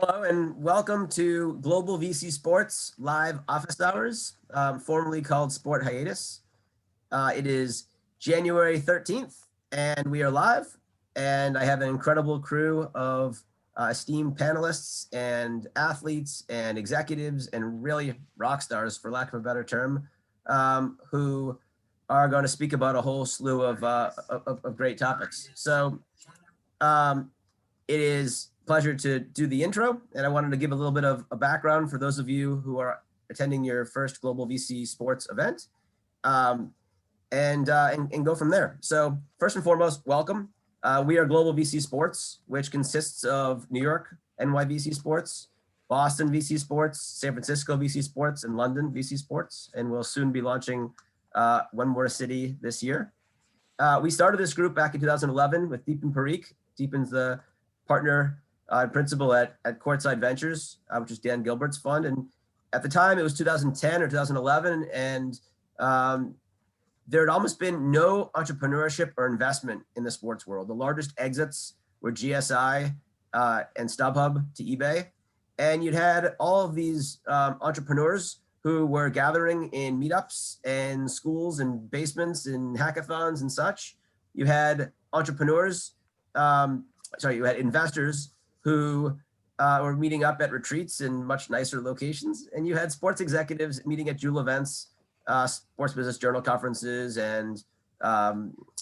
Hello and welcome to GlobalVC Sports live office hours, formerly called Sport Hiatus. It is January 13th and we are live, and I have an incredible crew of esteemed panelists and athletes and executives and really rock stars, for lack of a better term, who are going to speak about a whole slew of great topics. So it is pleasure to do the intro, and I wanted to give a little bit of a background for those of you who are attending your first GlobalVC Sports event, and go from there. So first and foremost, welcome. We are GlobalVC Sports, which consists of New York NYVC Sports, BostonVC Sports, San Francisco VC Sports, and LondonVC Sports, and we'll soon be launching one more city this year. We started this group back in 2011 with Deepan Parikh. Deepan's the partner principal at Courtside Ventures, which is Dan Gilbert's fund. And at the time, it was 2010 or 2011, and there had almost been no entrepreneurship or investment in the sports world. The largest exits were GSI and StubHub to eBay. And you'd had all of these entrepreneurs who were gathering in meetups and schools and basements and hackathons and such. You had entrepreneurs, you had investors who were meeting up at retreats in much nicer locations, and you had sports executives meeting at Jewel events, Sports Business Journal conferences, and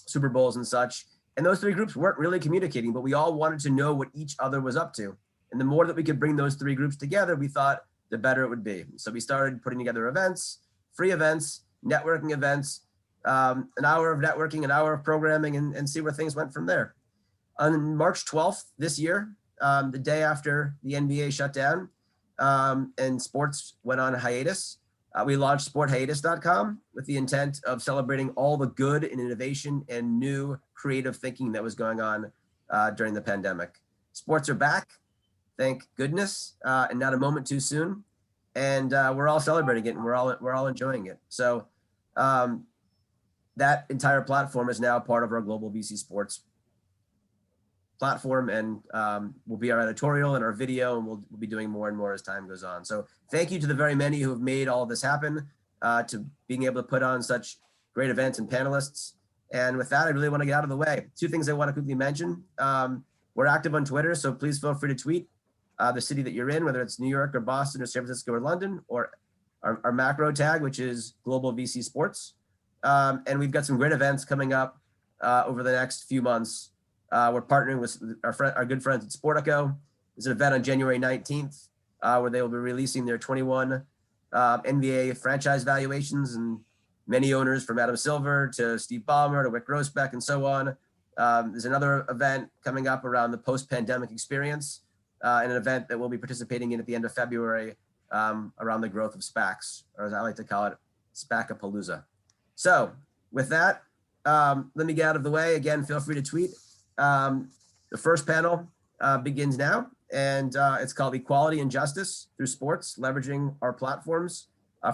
Super Bowls and such. And those three groups weren't really communicating, but we all wanted to know what each other was up to. And the more that we could bring those three groups together, we thought the better it would be. So we started putting together events, free events, networking events, an hour of networking, an hour of programming, and see where things went from there. On March 12th this year, the day after the NBA shut down and sports went on hiatus, we launched sporthiatus.com with the intent of celebrating all the good and innovation and new creative thinking that was going on during the pandemic. Sports are back, thank goodness, and not a moment too soon. And we're all celebrating it, and we're all enjoying it. So that entire platform is now part of our GlobalVC Sports platform, and will be our editorial and our video, and we'll be doing more and more as time goes on. So thank you to the very many who have made all of this happen, to being able to put on such great events and panelists. And with that, I really want to get out of the way. Two things I want to quickly mention. We're active on Twitter, so please feel free to tweet the city that you're in, whether it's New York or Boston or San Francisco or London, or our macro tag, which is GlobalVC Sports. And we've got some great events coming up over the next few months. We're partnering with our good friends at Sportico. There's an event on January 19th where they will be releasing their 21 NBA franchise valuations, and many owners from Adam Silver to Steve Ballmer to Wick Grossbeck and so on. There's another event coming up around the post-pandemic experience, and an event that we'll be participating in at the end of February around the growth of SPACs, or as I like to call it, SPACapalooza. So with that, let me get out of the way. Again, feel free to tweet. The first panel begins now, and it's called Equality and Justice Through Sports, Leveraging Our Platforms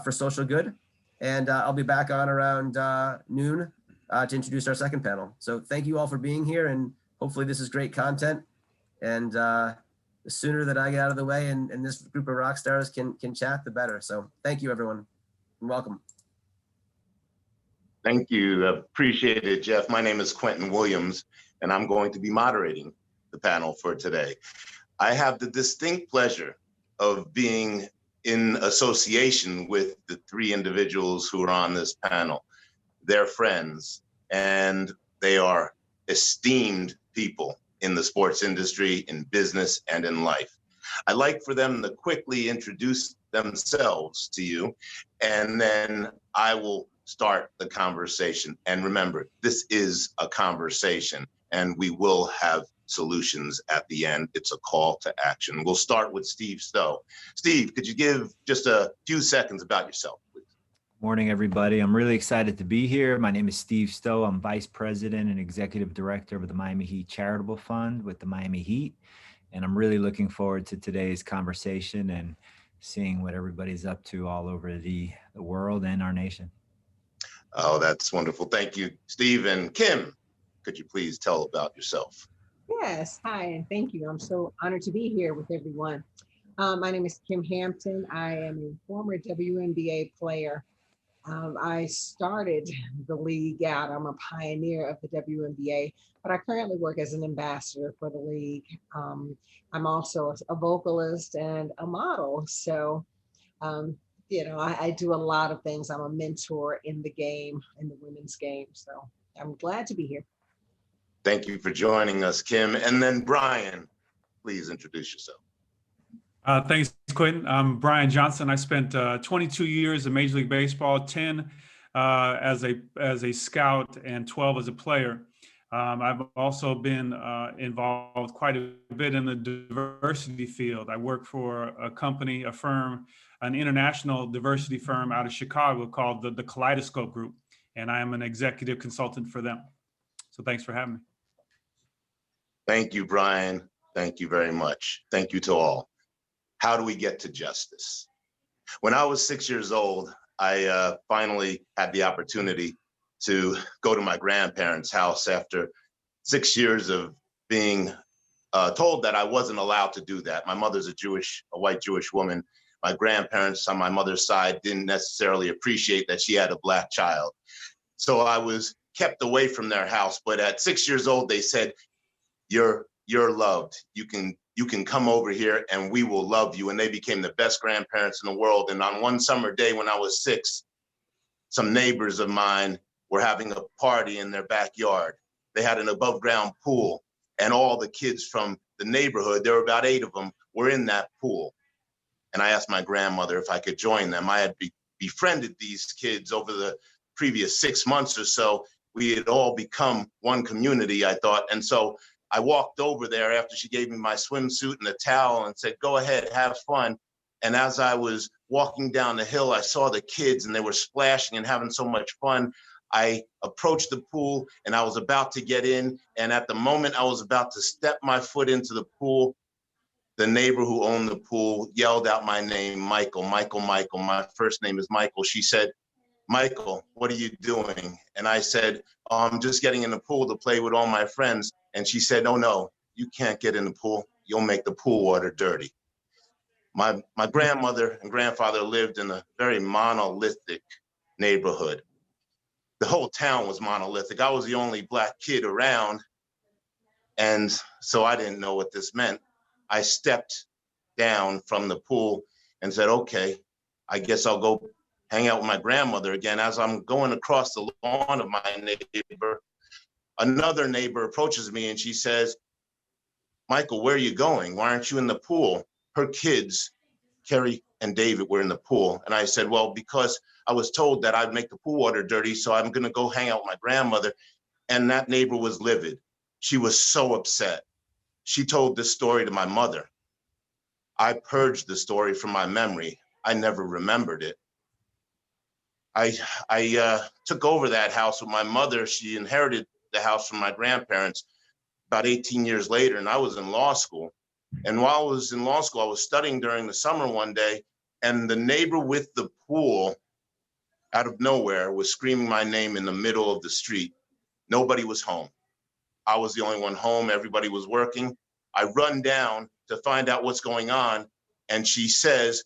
for Social Good. And I'll be back on around noon to introduce our second panel. So thank you all for being here, and hopefully this is great content. And the sooner that I get out of the way and this group of rock stars can chat, the better. So thank you, everyone, and welcome. Thank you. Appreciate it, Jeff. My name is Quentin Williams, and I'm going to be moderating the panel for today. I have the distinct pleasure of being in association with the three individuals who are on this panel. They're friends, and they are esteemed people in the sports industry, in business, and in life. I'd like for them to quickly introduce themselves to you, and then I will start the conversation. And remember, this is a conversation, and we will have solutions at the end. It's a call to action. We'll start with Steve Stowe. Steve, could you give just a few seconds about yourself, please? Morning, everybody. I'm really excited to be here. My name is Steve Stowe. I'm Vice President and Executive Director of the Miami Heat Charitable Fund with the Miami Heat. And I'm really looking forward to today's conversation and seeing what everybody's up to all over the world and our nation. Oh, that's wonderful. Thank you, Steve. And Kim, could you please tell about yourself? Yes, hi, and thank you. I'm so honored to be here with everyone. My name is Kim Hampton. I am a former WNBA player. I started the league out. I'm a pioneer of the WNBA, but I currently work as an ambassador for the league. I'm also a vocalist and a model. So, um, I do a lot of things. I'm a mentor in the game, in the women's game. So I'm glad to be here. Thank you for joining us, Kim. And then Brian, please introduce yourself. Thanks, Quentin. I'm Brian Johnson. I spent 22 years in Major League Baseball, 10 as a scout and 12 as a player. I've also been involved quite a bit in the diversity field. I work for a company, a firm, an international diversity firm out of Chicago called the Kaleidoscope Group, and I am an executive consultant for them. So thanks for having me. Thank you, Brian. Thank you very much. Thank you to all. How do we get to justice? When I was 6 years old, I finally had the opportunity to go to my grandparents' house after 6 years of being told that I wasn't allowed to do that. My mother's a white Jewish woman. My grandparents on my mother's side didn't necessarily appreciate that she had a Black child. So I was kept away from their house. But at 6 years old, they said, you're loved. You can come over here and we will love you. And they became the best grandparents in the world. And on one summer day when I was 6, some neighbors of mine were having a party in their backyard. They had an above ground pool, and all the kids from the neighborhood, there were about 8 of them, were in that pool. And I asked my grandmother if I could join them. I had befriended these kids over the previous 6 months or so. We had all become one community, I thought. And so I walked over there after she gave me my swimsuit and a towel and said, go ahead, have fun. And as I was walking down the hill, I saw the kids and they were splashing and having so much fun. I approached the pool and I was about to get in. And at the moment I was about to step my foot into the pool, the neighbor who owned the pool yelled out my name, Michael, Michael, Michael. My first name is Michael. She said, Michael, what are you doing? And I said, oh, I'm just getting in the pool to play with all my friends. And she said, no, you can't get in the pool. You'll make the pool water dirty. My grandmother and grandfather lived in a very monolithic neighborhood. The whole town was monolithic. I was the only Black kid around. And so I didn't know what this meant. I stepped down from the pool and said, okay, I guess I'll go hang out with my grandmother again. As I'm going across the lawn of my neighbor, another neighbor approaches me and she says, Michael, where are you going? Why aren't you in the pool? Her kids, Kerry and David, were in the pool. And I said, well, because I was told that I'd make the pool water dirty, so I'm gonna go hang out with my grandmother. And that neighbor was livid. She was so upset. She told this story to my mother. I purged the story from my memory. I never remembered it. I took over that house with my mother. She inherited the house from my grandparents about 18 years later, and I was in law school. And while I was in law school, I was studying during the summer one day, and the neighbor with the pool, out of nowhere, was screaming my name in the middle of the street. Nobody was home. I was the only one home. Everybody was working. I run down to find out what's going on, and she says,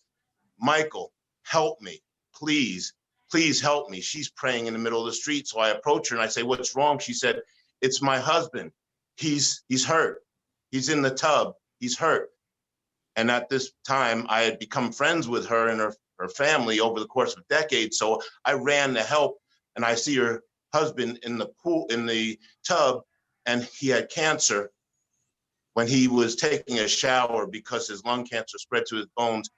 Michael, help me, please. Please help me. She's praying in the middle of the street. So I approach her and I say, what's wrong? She said, it's my husband. He's hurt. He's in the tub. He's hurt. And at this time, I had become friends with her and her family over the course of decades. So I ran to help, and I see her husband in the pool, in the tub, and he had cancer. When he was taking a shower, because his lung cancer spread to his bones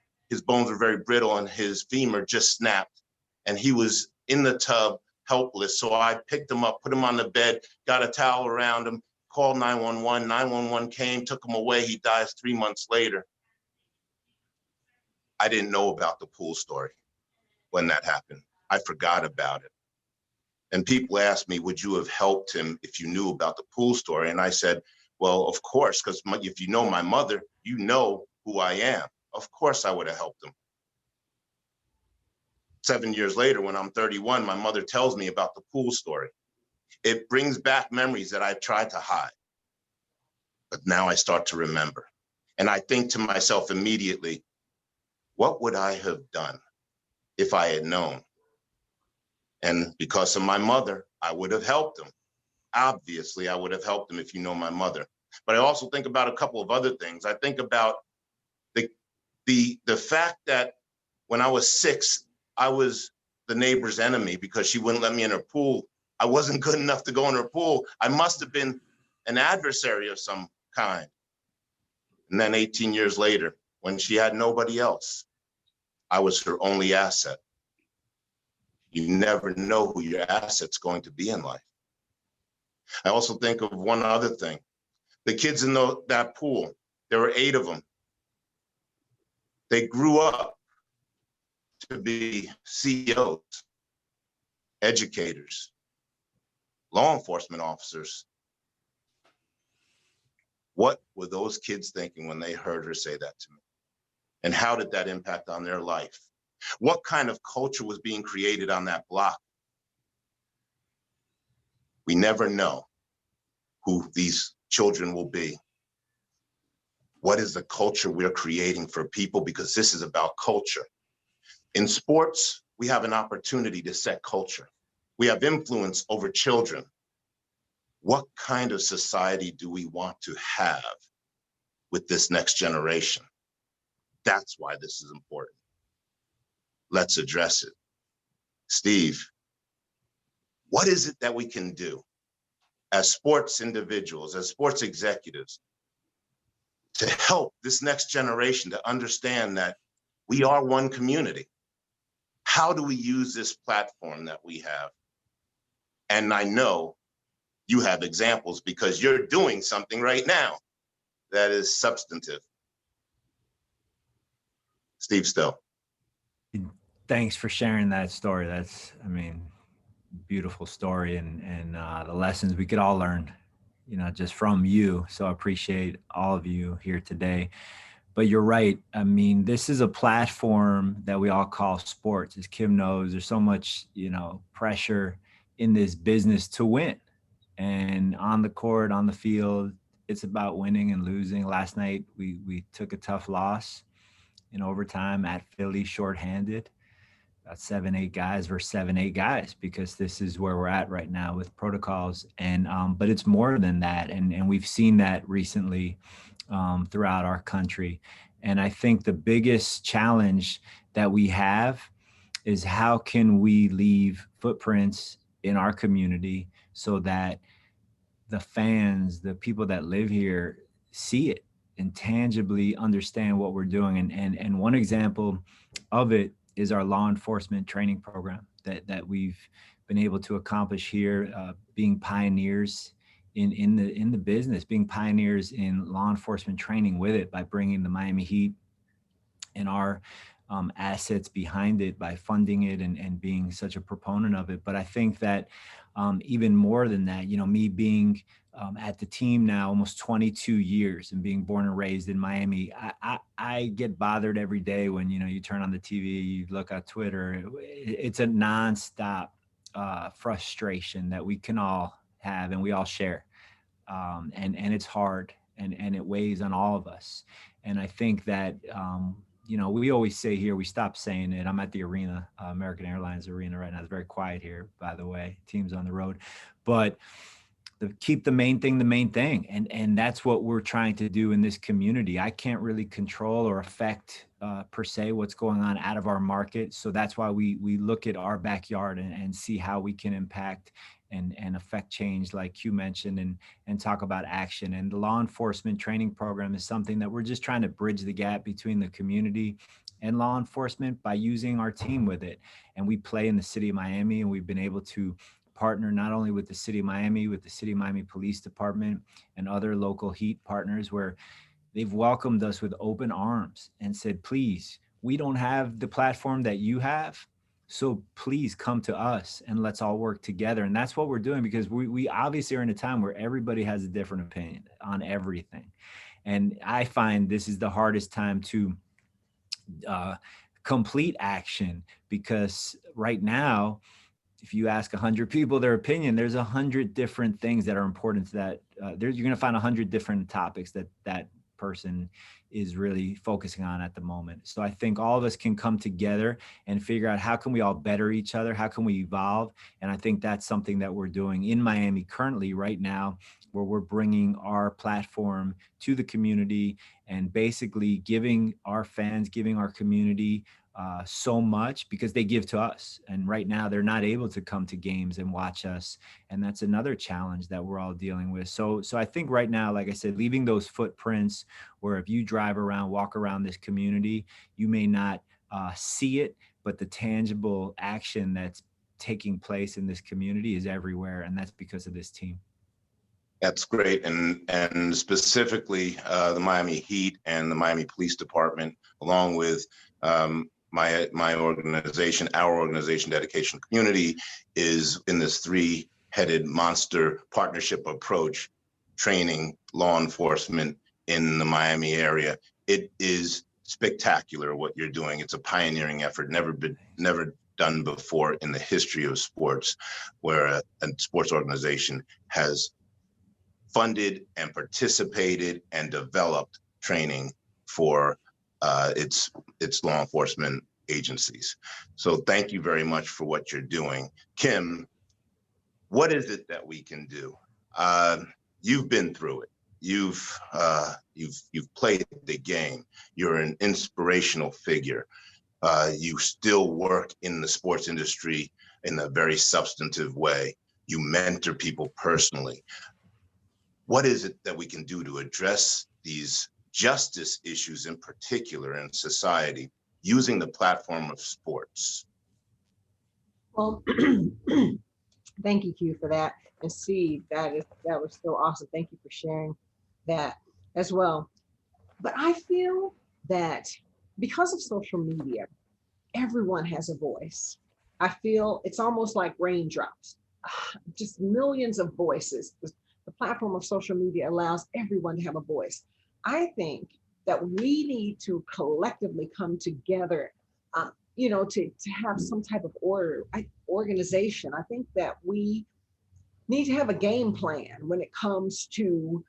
were very brittle and his femur just snapped. And he was in the tub, helpless. So I picked him up, put him on the bed, got a towel around him, called 911. 911 came, took him away. He dies 3 months later. I didn't know about the pool story when that happened. I forgot about it. And people asked me, would you have helped him if you knew about the pool story? And I said, well, of course, because if you know my mother, you know who I am. Of course I would have helped him. 7 years later, when I'm 31, my mother tells me about the pool story. It brings back memories that I tried to hide. now I start to remember. And I think to myself immediately, what would I have done if I had known? And because of my mother, I would have helped him. Obviously, I would have helped him if you know my mother. But I also think about a couple of other things. I think about the fact that when I was 6, I was the neighbor's enemy because she wouldn't let me in her pool. I wasn't good enough to go in her pool. I must have been an adversary of some kind. And then 18 years later, when she had nobody else, I was her only asset. You never know who your asset's going to be in life. I also think of one other thing. The kids in that pool, there were 8 of them. They grew up to be CEOs, educators, law enforcement officers. What were those kids thinking when they heard her say that to me? And how did that impact on their life? What kind of culture was being created on that block? We never know who these children will be. What is the culture we're creating for people? Because this is about culture. In sports, we have an opportunity to set culture. We have influence over children. What kind of society do we want to have with this next generation? That's why this is important. Let's address it. Steve, what is it that we can do as sports individuals, as sports executives, to help this next generation to understand that we are one community? How do we use this platform that we have? And I know you have examples because you're doing something right now that is substantive. Steve Still. Thanks for sharing that story. That's, I mean, beautiful story and the lessons we could all learn, you know, just from you. So I appreciate all of you here today. But you're right. I mean, this is a platform that we all call sports. As Kim knows, there's so much, you know, pressure in this business to win. And on the court, on the field, it's about winning and losing. Last night, we took a tough loss in overtime at Philly, shorthanded. About 7-8 guys versus 7-8 guys, because this is where we're at right now with protocols. And but it's more than that, and we've seen that recently throughout our country. And I think the biggest challenge that we have is how can we leave footprints in our community so that the fans, the people that live here, see it and tangibly understand what we're doing. And one example of it is our law enforcement training program that we've been able to accomplish here, being pioneers in the business, being pioneers in law enforcement training with it by bringing the Miami Heat and our assets behind it, by funding it and being such a proponent of it. But I think that even more than that, you know, me being at the team now almost 22 years and being born and raised in Miami, I get bothered every day when, you know, you turn on the TV, you look at Twitter. It's a nonstop frustration that we can all have and we all share. And it's hard and it weighs on all of us. And I think that, you know, we always say here, we stopped saying it. I'm at the arena, American Airlines Arena right now. It's very quiet here, by the way, teams on the road, but keep the main thing, the main thing. And that's what we're trying to do in this community. I can't really control or affect per se what's going on out of our market. So that's why we look at our backyard and see how we can impact and affect change, like you mentioned, and talk about action. And the law enforcement training program is something that we're just trying to bridge the gap between the community and law enforcement by using our team with it. And we play in the city of Miami, and we've been able to partner not only with the city of Miami, with the city of Miami Police Department and other local Heat partners, where they've welcomed us with open arms and said, please, we don't have the platform that you have, so please come to us and let's all work together. And that's what we're doing, because we obviously are in a time where everybody has a different opinion on everything. And I find this is the hardest time to complete action, because right now, if you ask 100 people their opinion, there's 100 different things that are important to that you're going to find 100 different topics that person is really focusing on at the moment. So I think all of us can come together and figure out how can we all better each other? How can we evolve? And I think that's something that we're doing in Miami currently right now, where we're bringing our platform to the community and basically giving our fans, giving our community so much because they give to us. And right now they're not able to come to games and watch us. And that's another challenge that we're all dealing with. So I think right now, like I said, leaving those footprints where if you drive around, walk around this community, you may not see it, but the tangible action that's taking place in this community is everywhere. And that's because of this team. That's great. And specifically the Miami Heat and the Miami Police Department, along with my organization, our organization, Dedication Community, is in this three-headed monster partnership approach, training law enforcement in the Miami area. It is spectacular what you're doing. It's a pioneering effort, never done before in the history of sports, where a sports organization has funded and participated and developed training for its law enforcement agencies. So thank you very much for what you're doing. Kim, what is it that we can do? You've been through it. You've played the game. You're an inspirational figure. You still work in the sports industry in a very substantive way. You mentor people personally. What is it that we can do to address these justice issues in particular in society using the platform of sports? Well, thank you, Q, for that. And Steve, that was so awesome. Thank you for sharing that as well. But I feel that because of social media, everyone has a voice. I feel it's almost like raindrops, just millions of voices. The platform of social media allows everyone to have a voice. I think that we need to collectively come together, to have some type of organization. I think that we need to have a game plan when it comes to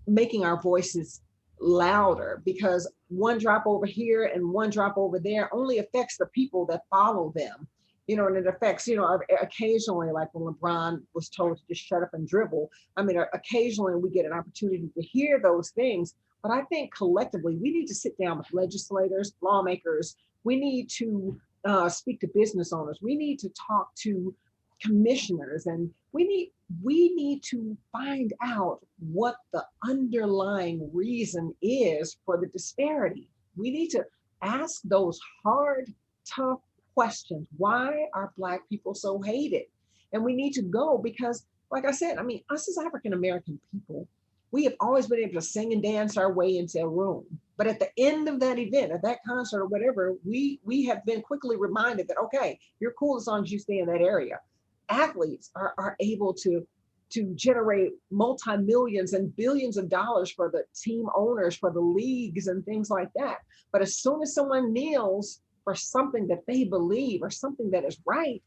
making our voices louder, because one drop over here and one drop over there only affects the people that follow them. And it affects, occasionally, like when LeBron was told to just shut up and dribble. I mean, occasionally we get an opportunity to hear those things, but I think collectively we need to sit down with legislators, lawmakers. We need to speak to business owners. We need to talk to commissioners, and we need to find out what the underlying reason is for the disparity. We need to ask those hard, tough questions. Why are Black people so hated? And we need to go because, like I said, I mean, us as African-American people, we have always been able to sing and dance our way into a room. But at the end of that event, at that concert or whatever, we have been quickly reminded that, okay, you're cool as long as you stay in that area. Athletes are able to generate multi-millions and billions of dollars for the team owners, for the leagues and things like that. But as soon as someone kneels for something that they believe or something that is right,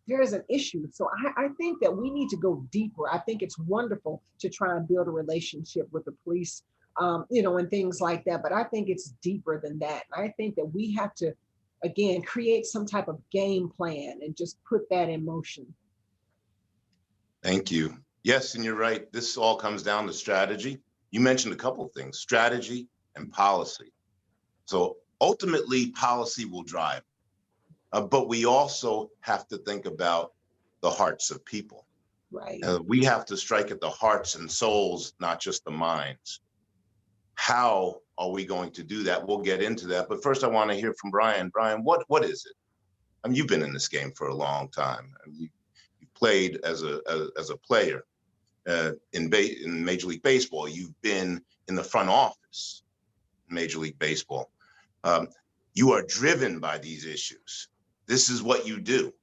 there is an issue. So I think that we need to go deeper. I think it's wonderful to try and build a relationship with the police, and things like that. But I think it's deeper than that. I think that we have to, again, create some type of game plan and just put that in motion. Thank you. Yes, and you're right. This all comes down to strategy. You mentioned a couple of things, strategy and policy. So ultimately, policy will drive, but we also have to think about the hearts of people. Right. We have to strike at the hearts and souls, not just the minds. How are we going to do that? We'll get into that. But first, I want to hear from Brian. Brian, what is it? I mean, you've been in this game for a long time. I mean, you played as a player in Major League Baseball. You've been in the front office in Major League Baseball. You are driven by these issues. This is what you do.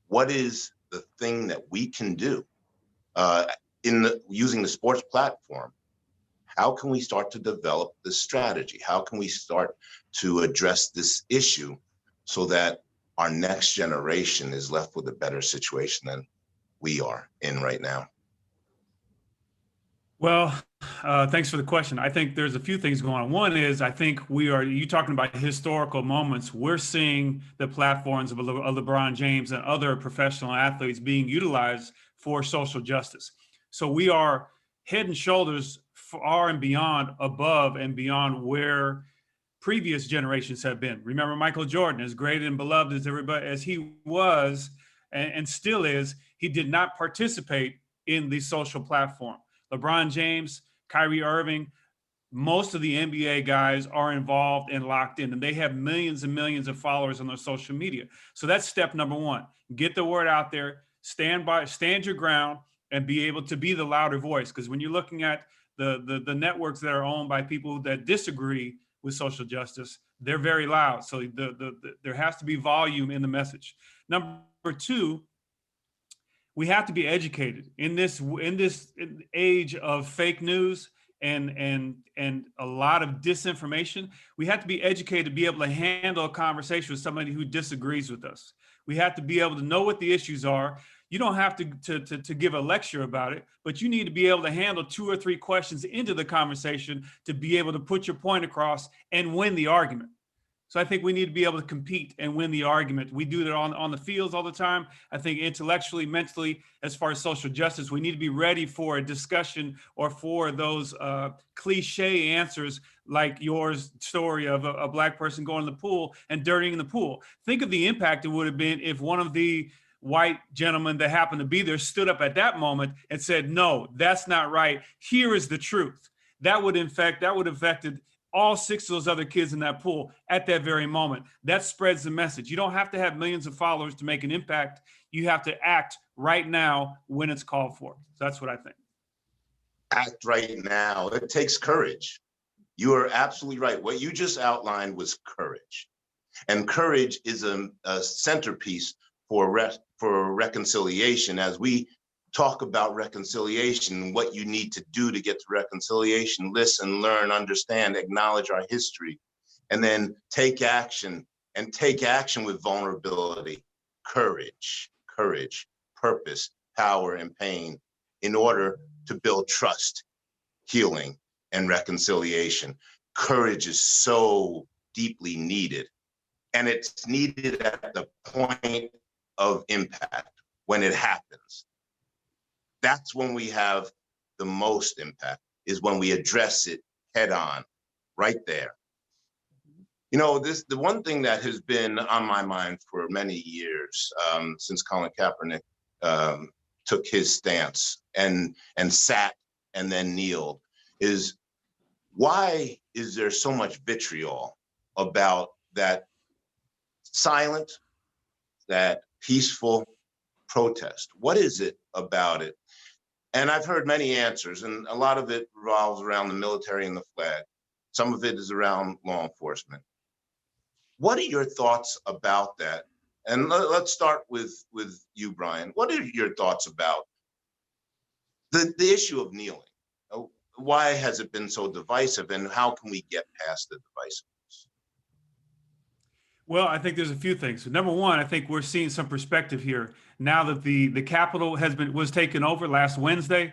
What is the thing that we can do using the sports platform? How can we start to develop this strategy? How can we start to address this issue so that our next generation is left with a better situation than we are in right now? Well, thanks for the question. I think there's a few things going on. One is I think you talking about historical moments. We're seeing the platforms of LeBron James and other professional athletes being utilized for social justice. So we are head and shoulders far and beyond, above and beyond where previous generations have been. Remember Michael Jordan, as great and beloved as everybody as he was and still is, he did not participate in the social platform. LeBron James, Kyrie Irving, most of the NBA guys are involved and locked in, and they have millions and millions of followers on their social media. So that's step number one. Get the word out there, stand your ground, and be able to be the louder voice. Because when you're looking at the networks that are owned by people that disagree with social justice, they're very loud. So there has to be volume in the message. Number two, we have to be educated in this age of fake news and a lot of disinformation. We have to be educated to be able to handle a conversation with somebody who disagrees with us. We have to be able to know what the issues are. You don't have to give a lecture about it, but you need to be able to handle 2 or 3 questions into the conversation to be able to put your point across and win the argument. So I think we need to be able to compete and win the argument. We do that on the fields all the time. I think intellectually, mentally, as far as social justice, we need to be ready for a discussion or for those cliche answers like your story of a Black person going in the pool and dirtying the pool. Think of the impact it would have been if one of the white gentlemen that happened to be there stood up at that moment and said, no, that's not right. Here is the truth. That would affected all 6 of those other kids in that pool at that very moment. That spreads the message. You don't have to have millions of followers to make an impact. You have to act right now when it's called for. So that's what I think. Act right now. It takes courage. You are absolutely right. What you just outlined was courage. And courage is a centerpiece for reconciliation. As we talk about reconciliation, what you need to do to get to reconciliation: listen, learn, understand, acknowledge our history, and then take action, and take action with vulnerability, courage, purpose, power, and pain, in order to build trust, healing, and reconciliation. Courage is so deeply needed, and it's needed at the point of impact, when it happens. That's when we have the most impact, is when we address it head on, right there. You know, the one thing that has been on my mind for many years, since Colin Kaepernick took his stance and sat and then kneeled, is why is there so much vitriol about that silent, that peaceful protest? What is it about it? And I've heard many answers, and a lot of it revolves around the military and the flag. Some of it is around law enforcement. What are your thoughts about that? And let's start with you, Brian. What are your thoughts about the issue of kneeling? Why has it been so divisive, and how can we get past the divisiveness? Well, I think there's a few things. Number one, I think we're seeing some perspective here now that the Capitol was taken over last Wednesday.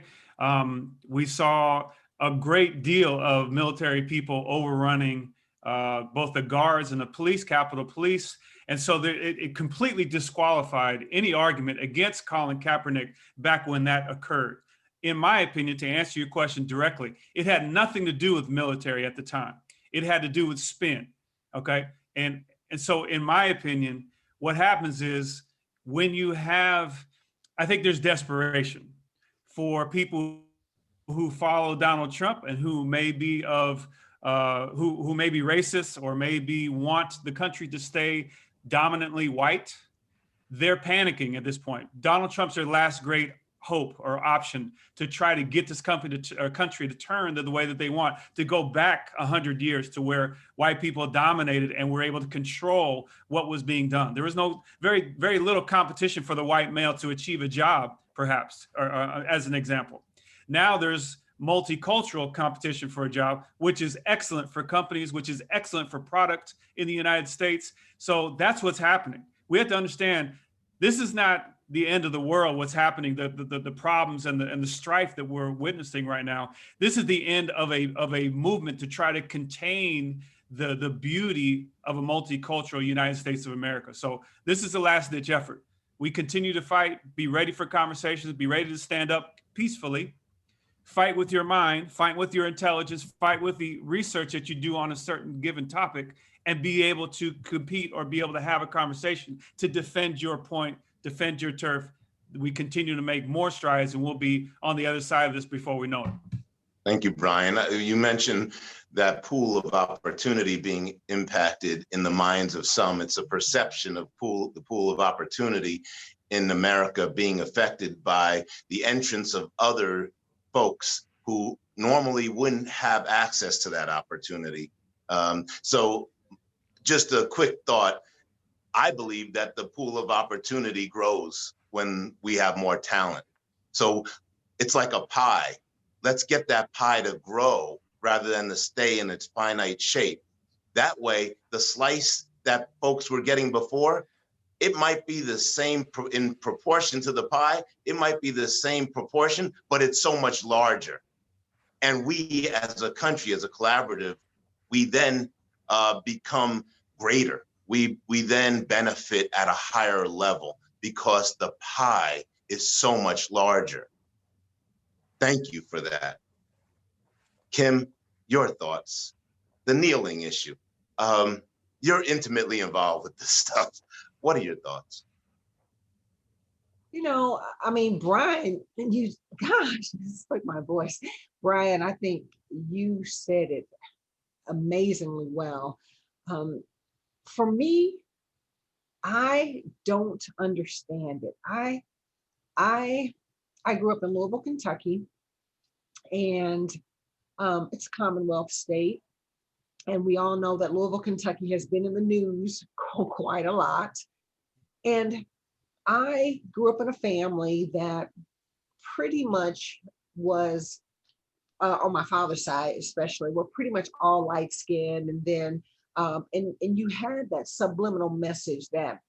We saw a great deal of military people overrunning both the guards and the police, Capitol Police. And so it completely disqualified any argument against Colin Kaepernick back when that occurred. In my opinion, to answer your question directly, it had nothing to do with military at the time. It had to do with spin, okay? And so in my opinion, what happens is when you have, I think there's desperation for people who follow Donald Trump and who may be who may be racist or maybe want the country to stay dominantly white. They're panicking at this point. Donald Trump's their last great hope or option to try to get this country to turn the way that they want, to go back 100 years to where white people dominated and were able to control what was being done. There was very little competition for the white male to achieve a job, perhaps, or as an example. Now there's multicultural competition for a job, which is excellent for companies, which is excellent for product in the United States. So that's what's happening. We have to understand this is not the end of the world, what's happening, the problems and the strife that we're witnessing right now. This is the end of a movement to try to contain the beauty of a multicultural United States of America. So this is the last ditch effort. We continue to fight, be ready for conversations, be ready to stand up peacefully, fight with your mind, fight with your intelligence, fight with the research that you do on a certain given topic, and be able to compete or be able to have a conversation to defend your point, defend your turf. We continue to make more strides, and we'll be on the other side of this before we know it. Thank you, Brian. You mentioned that pool of opportunity being impacted in the minds of some. It's a perception of the pool of opportunity in America being affected by the entrance of other folks who normally wouldn't have access to that opportunity. So just a quick thought, I believe that the pool of opportunity grows when we have more talent. So it's like a pie. Let's get that pie to grow rather than to stay in its finite shape. That way, the slice that folks were getting before, it might be the same in proportion to the pie, it might be the same proportion, but it's so much larger. And we as a country, as a collaborative, we then become greater. We then benefit at a higher level because the pie is so much larger. Thank you for that. Kim, your thoughts. The kneeling issue. You're intimately involved with this stuff. What are your thoughts? You know, I mean, Brian, gosh, it's like my voice. Brian, I think you said it amazingly well. For me, I don't understand it. I grew up in Louisville, Kentucky, and it's a Commonwealth state. And we all know that Louisville, Kentucky has been in the news quite a lot. And I grew up in a family that pretty much was, on my father's side especially, were pretty much all light skinned. And then, and you had that subliminal message that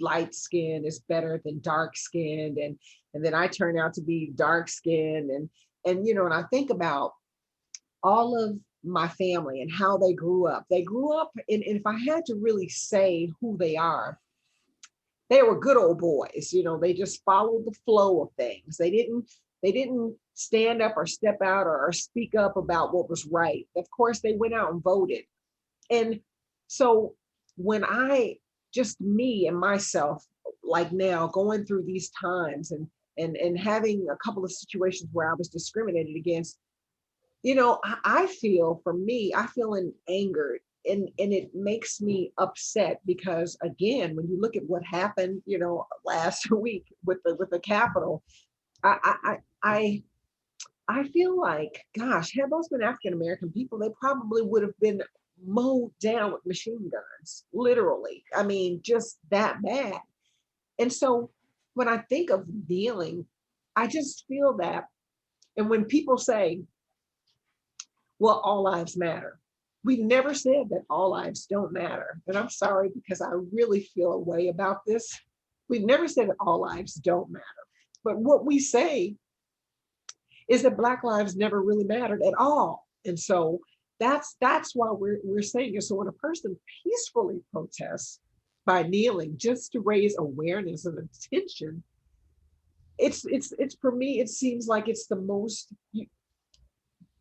light skin is better than dark skinned. And then I turned out to be dark skinned. And you know, and I think about all of my family and how they grew up. They grew up, and if I had to really say who they were good old boys. You know, they just followed the flow of things. They didn't stand up or step out or speak up about what was right. Of course, they went out and voted. And so when me and myself, like now, going through these times and having a couple of situations where I was discriminated against, you know, I feel angered, and it makes me upset because, again, when you look at what happened, you know, last week with the Capitol, I feel like, gosh, had those been African American people, they probably would have been mowed down with machine guns, literally. I mean, just that bad. And so when I think of kneeling, I just feel that, and when people say, well, all lives matter. We've never said that all lives don't matter. And I'm sorry, because I really feel a way about this. We've never said that all lives don't matter. But what we say is that Black lives never really mattered at all. And so that's why we're saying it. So when a person peacefully protests by kneeling just to raise awareness and attention, it's for me, it seems like it's the most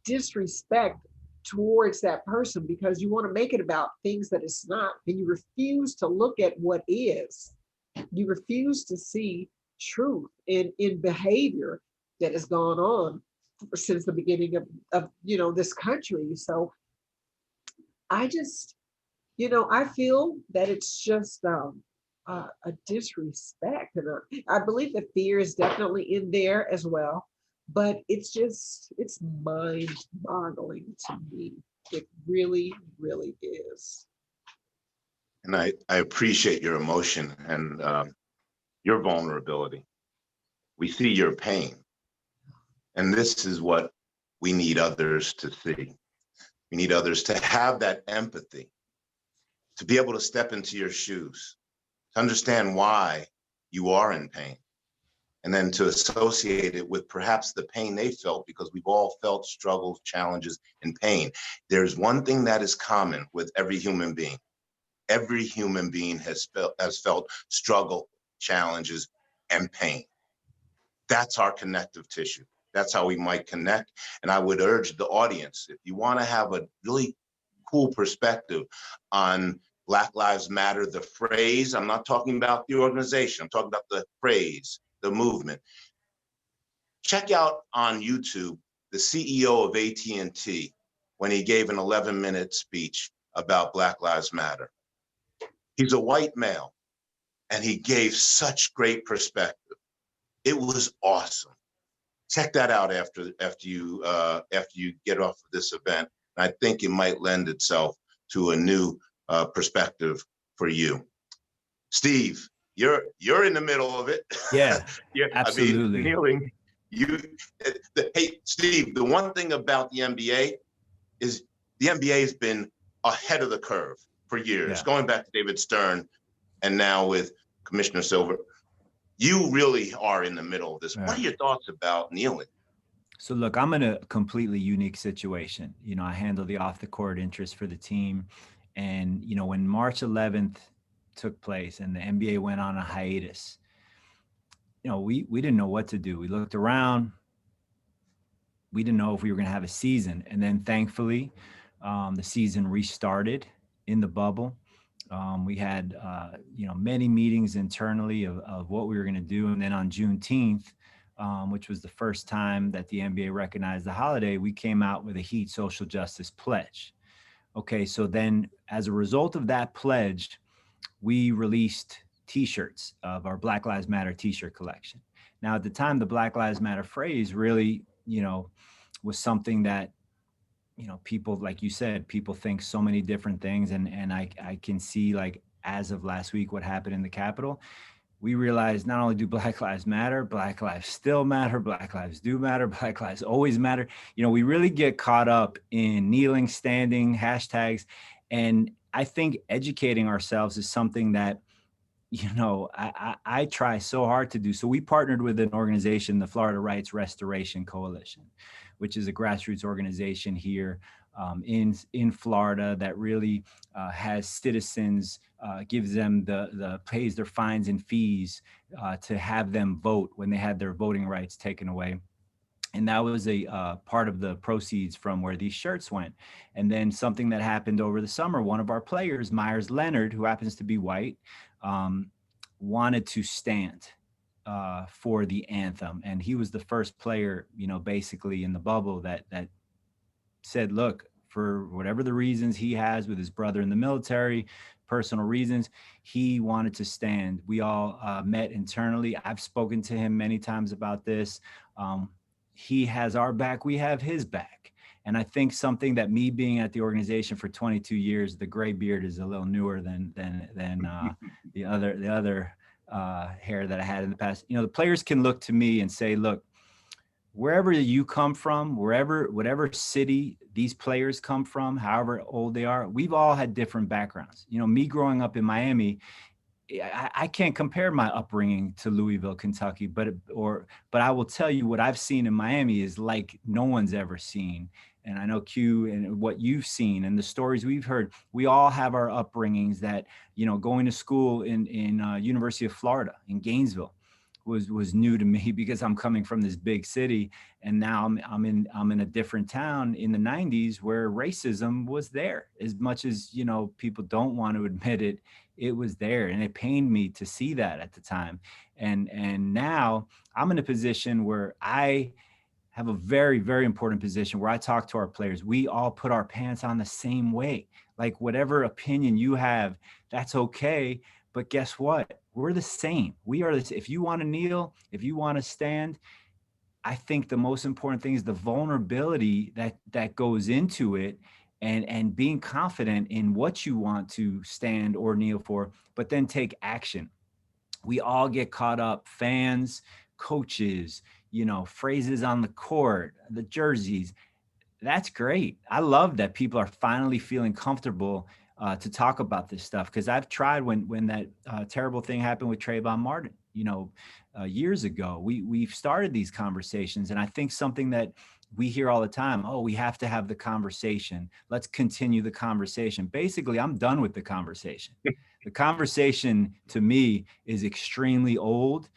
disrespect towards that person, because you want to make it about things that it's not, and you refuse to look at what is. You refuse to see truth in behavior that has gone on since the beginning of you know, this country. So I just, you know, I feel that it's just a disrespect, and I believe that fear is definitely in there as well. But it's mind-boggling to me. It really, really is. And I appreciate your emotion and your vulnerability. We see your pain. And this is what we need others to see. We need others to have that empathy, to be able to step into your shoes, to understand why you are in pain. and then to associate it with perhaps the pain they felt, because we've all felt struggles, challenges, and pain. There's one thing that is common with every human being. Every human being has felt struggle, challenges, and pain. That's our connective tissue. That's how we might connect. And I would urge the audience, if you want to have a really cool perspective on Black Lives Matter, the phrase, I'm not talking about the organization, I'm talking about the phrase, the movement. Check out on YouTube the CEO of AT&T when he gave an 11-minute speech about Black Lives Matter. He's a white male, and he gave such great perspective. It was awesome. Check that out after you get off of this event. And I think it might lend itself to a new perspective for you. Steve, you're in the middle of it. Yeah, Yeah, absolutely. I mean, hey, Steve, the one thing about the NBA is the NBA has been ahead of the curve for years, going back to David Stern and now with Commissioner Silver. You really are in the middle of this. What are your thoughts about kneeling? So look, I'm in a completely unique situation. You know, I handle the off the court interest for the team. And, you know, when March 11th took place and the NBA went on a hiatus, you know, we didn't know what to do. We looked around. We didn't know if we were going to have a season. And then thankfully, the season restarted in the bubble. We had, you know, many meetings internally of what we were going to do. And then on Juneteenth, which was the first time that the NBA recognized the holiday, we came out with a Heat social justice pledge. Okay, so then as a result of that pledge, we released T-shirts of our Black Lives Matter T-shirt collection. Now, at the time, the Black Lives Matter phrase really, you know, was something that, you know, people, like you said, people think so many different things. And I can see, like, as of last week, what happened in the Capitol. We realized not only do Black Lives matter, Black lives still matter, Black lives do matter, Black lives always matter. You know, we really get caught up in kneeling, standing, hashtags. And I think educating ourselves is something that, you know, I try so hard to do. So we partnered with an organization, the Florida Rights Restoration Coalition, which is a grassroots organization here in Florida that really has citizens, gives them pays their fines and fees to have them vote when they had their voting rights taken away. And that was a part of the proceeds from where these shirts went. And then something that happened over the summer, one of our players, Myers Leonard, who happens to be white, wanted to stand for the anthem. And he was the first player, you know, basically in the bubble that said, look, for whatever the reasons he has with his brother in the military, personal reasons, he wanted to stand. We all met internally. I've spoken to him many times about this. He has our back, we have his back. And I think something that, me being at the organization for 22 years, the gray beard is a little newer than the other hair that I had in the past. You know, the players can look to me and say, look, wherever you come from, whatever city these players come from, however old they are, we've all had different backgrounds. You know, me growing up in Miami, I can't compare my upbringing to Louisville, Kentucky, but I will tell you what I've seen in Miami is like no one's ever seen. And I know Q and what you've seen and the stories we've heard, we all have our upbringings that, you know, going to school in University of Florida in Gainesville was new to me because I'm coming from this big city, and now I'm in a different town in the 90s where racism was there. As much as, you know, people don't want to admit it, it was there, and it pained me to see that at the time. And now I'm in a position where I have a very, very important position where I talk to our players. We all put our pants on the same way. Like, whatever opinion you have, that's okay. But guess what? We're the same. We are if you want to kneel, if you want to stand, I think the most important thing is the vulnerability that goes into it, and being confident in what you want to stand or kneel for, but then take action. We all get caught up, fans, coaches, you know, phrases on the court, the jerseys. That's great. I love that people are finally feeling comfortable to talk about this stuff, because I've tried when that terrible thing happened with Trayvon Martin. years ago. We've started these conversations, and I think something that we hear all the time, oh, we have to have the conversation. Let's continue the conversation. Basically, I'm done with the conversation. The conversation to me is extremely old.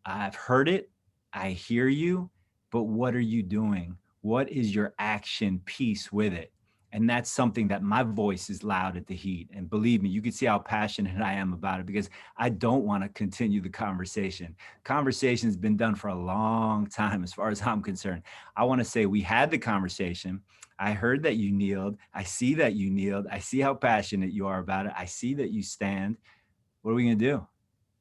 I've heard it. I hear you, but what are you doing? What is your action piece with it? And that's something that my voice is loud at the Heat. And believe me, you can see how passionate I am about it, because I don't want to continue the conversation. Conversation's been done for a long time, as far as I'm concerned. I want to say we had the conversation. I heard that you kneeled. I see that you kneeled. I see how passionate you are about it. I see that you stand. What are we going to do?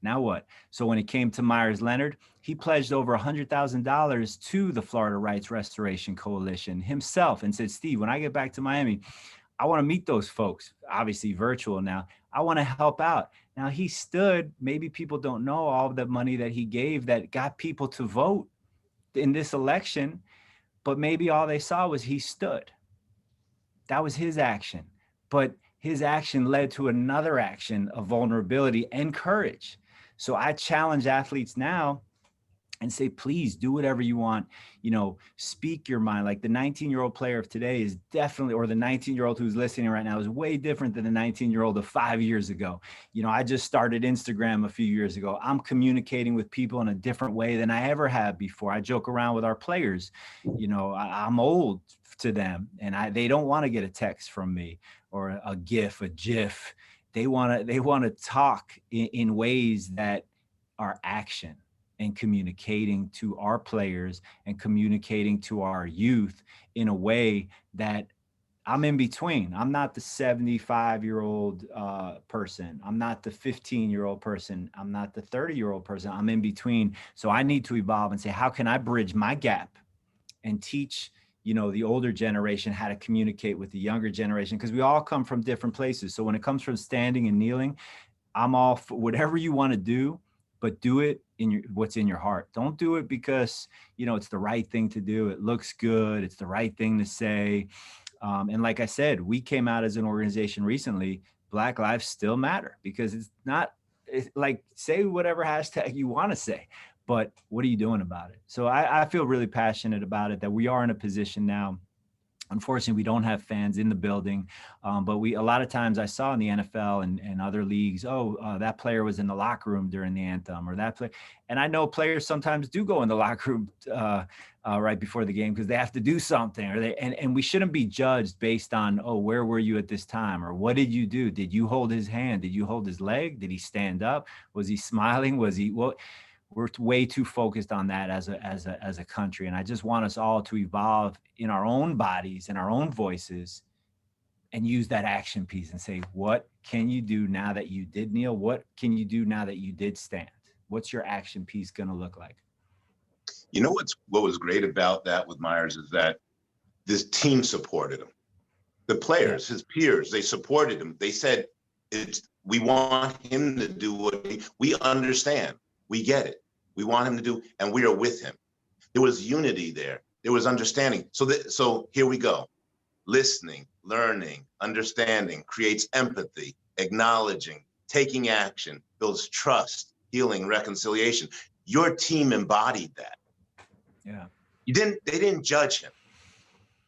Now what? So when it came to Myers Leonard, he pledged over $100,000 to the Florida Rights Restoration Coalition himself and said, Steve, when I get back to Miami, I want to meet those folks, obviously virtual now. I want to help out. Now he stood, maybe people don't know all of the money that he gave that got people to vote in this election, but maybe all they saw was he stood. That was his action. But his action led to another action of vulnerability and courage. So I challenge athletes now and say, please do whatever you want, speak your mind. Like the 19-year-old player of today is definitely, or the 19-year-old who's listening right now is way different than the 19-year-old of 5 years ago. I just started Instagram a few years ago. I'm communicating with people in a different way than I ever have before. I joke around with our players, I'm old to them, and they don't want to get a text from me or a GIF. They want to talk in ways that are action, and communicating to our players and communicating to our youth in a way that I'm in between. I'm not the 75-year-old person. I'm not the 15-year-old person. I'm not the 30-year-old person. I'm in between. So I need to evolve and say, how can I bridge my gap and teach the older generation how to communicate with the younger generation? Because we all come from different places. So when it comes from standing and kneeling, I'm all for whatever you want to do, but do it in what's in your heart. Don't do it because, it's the right thing to do. It looks good. It's the right thing to say. And like I said, we came out as an organization recently, Black Lives Still Matter, because it's like, say whatever hashtag you want to say, but what are you doing about it? So I feel really passionate about it, that we are in a position now. Unfortunately, we don't have fans in the building, but a lot of times I saw in the NFL and other leagues, that player was in the locker room during the anthem, or that play. And I know players sometimes do go in the locker room right before the game because they have to do something, and we shouldn't be judged based on, where were you at this time, or what did you do? Did you hold his hand? Did you hold his leg? Did he stand up? Was he smiling? Was he what? We're way too focused on that as a country. And I just want us all to evolve in our own bodies and our own voices and use that action piece and say, what can you do now that you did kneel? What can you do now that you did stand? What's your action piece going to look like? What was great about that with Myers is that this team supported him. The players, his peers, they supported him. They said, we want him to do what we understand. We get it. We want him to do, and we are with him. There was unity there. There was understanding. So here we go. Listening, learning, understanding creates empathy, acknowledging, taking action, builds trust, healing, reconciliation. Your team embodied that. Yeah. They didn't judge him.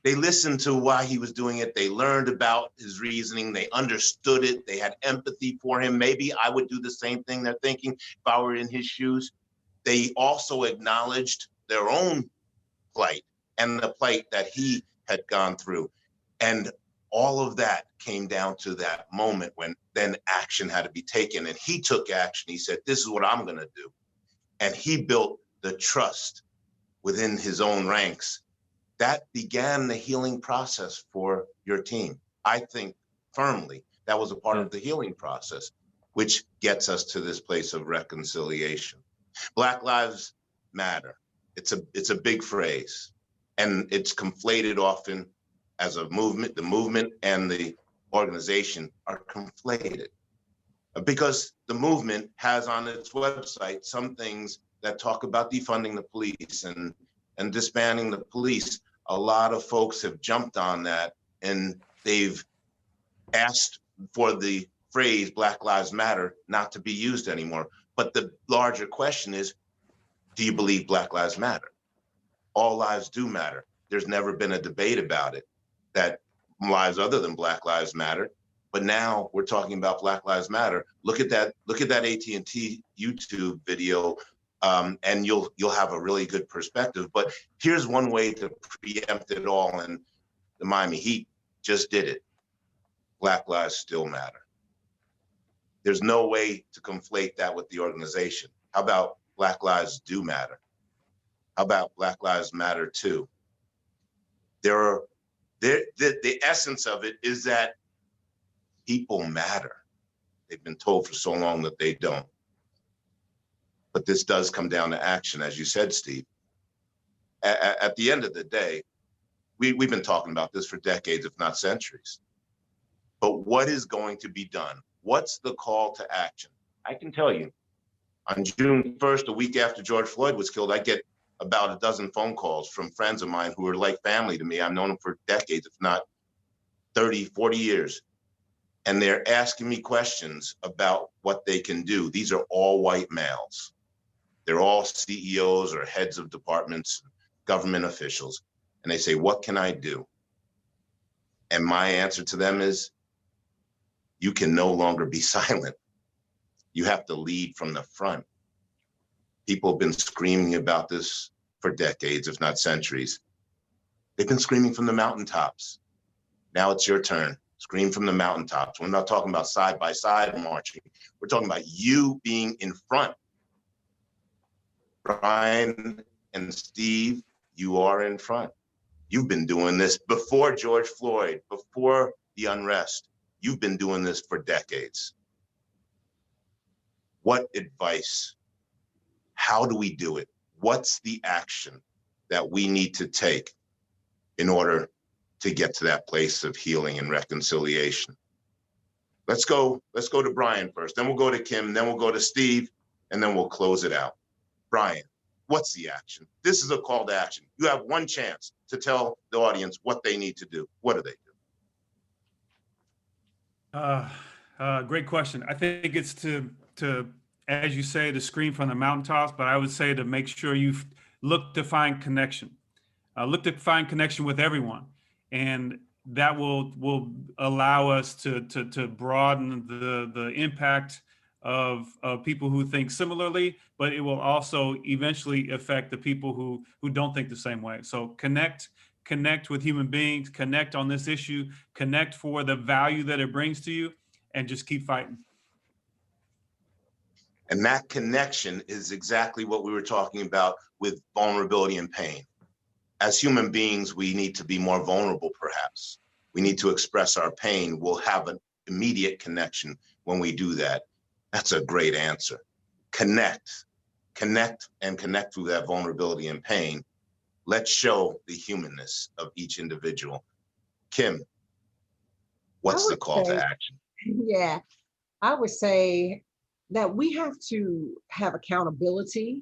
They listened to why he was doing it. They learned about his reasoning. They understood it. They had empathy for him. Maybe I would do the same thing they're thinking if I were in his shoes. They also acknowledged their own plight and the plight that he had gone through. And all of that came down to that moment when then action had to be taken. And he took action. He said, this is what I'm going to do. And he built the trust within his own ranks. That began the healing process for your team. I think firmly that was a part of the healing process, which gets us to this place of reconciliation. Black Lives Matter. It's a big phrase, and it's conflated often as a movement. The movement and the organization are conflated because the movement has on its website some things that talk about defunding the police and disbanding the police. A lot of folks have jumped on that, and they've asked for the phrase Black Lives Matter not to be used anymore. But the larger question is, do you believe Black Lives Matter? All lives do matter. There's never been a debate about it, that lives other than Black Lives Matter. But now we're talking about Black Lives Matter. Look at that AT&T YouTube video, and you'll have a really good perspective. But here's one way to preempt it all, and the Miami Heat just did it. Black lives still matter. There's no way to conflate that with the organization. How about Black lives do matter? How about Black Lives Matter too? The essence of it is that people matter. They've been told for so long that they don't. But this does come down to action, as you said, Steve. At the end of the day, we've been talking about this for decades, if not centuries. But what is going to be done? What's the call to action? I can tell you, on June 1st, a week after George Floyd was killed, I get about a dozen phone calls from friends of mine who are like family to me. I've known them for decades, if not 30, 40 years. And they're asking me questions about what they can do. These are all white males. They're all CEOs or heads of departments, government officials. And they say, what can I do? And my answer to them is, you can no longer be silent. You have to lead from the front. People have been screaming about this for decades, if not centuries. They've been screaming from the mountaintops. Now it's your turn. Scream from the mountaintops. We're not talking about side by side marching. We're talking about you being in front. Brian and Steve, you are in front. You've been doing this before George Floyd, before the unrest. You've been doing this for decades. What advice? How do we do it? What's the action that we need to take in order to get to that place of healing and reconciliation? Let's go to Brian first, then we'll go to Kim, then we'll go to Steve, and then we'll close it out. Brian, what's the action? This is a call to action. You have one chance to tell the audience what they need to do. What do they do? Great question. I think it's to, as you say, to scream from the mountaintops, but I would say to make sure you look to find connection. Look to find connection with everyone. And that will allow us to broaden the impact of people who think similarly, but it will also eventually affect the people who don't think the same way. So connect with human beings, connect on this issue, connect for the value that it brings to you, and just keep fighting. And that connection is exactly what we were talking about with vulnerability and pain. As human beings, we need to be more vulnerable, perhaps. We need to express our pain. We'll have an immediate connection when we do that. That's a great answer. Connect through that vulnerability and pain. Let's show the humanness of each individual. Kim, what's the call to action? Yeah, I would say that we have to have accountability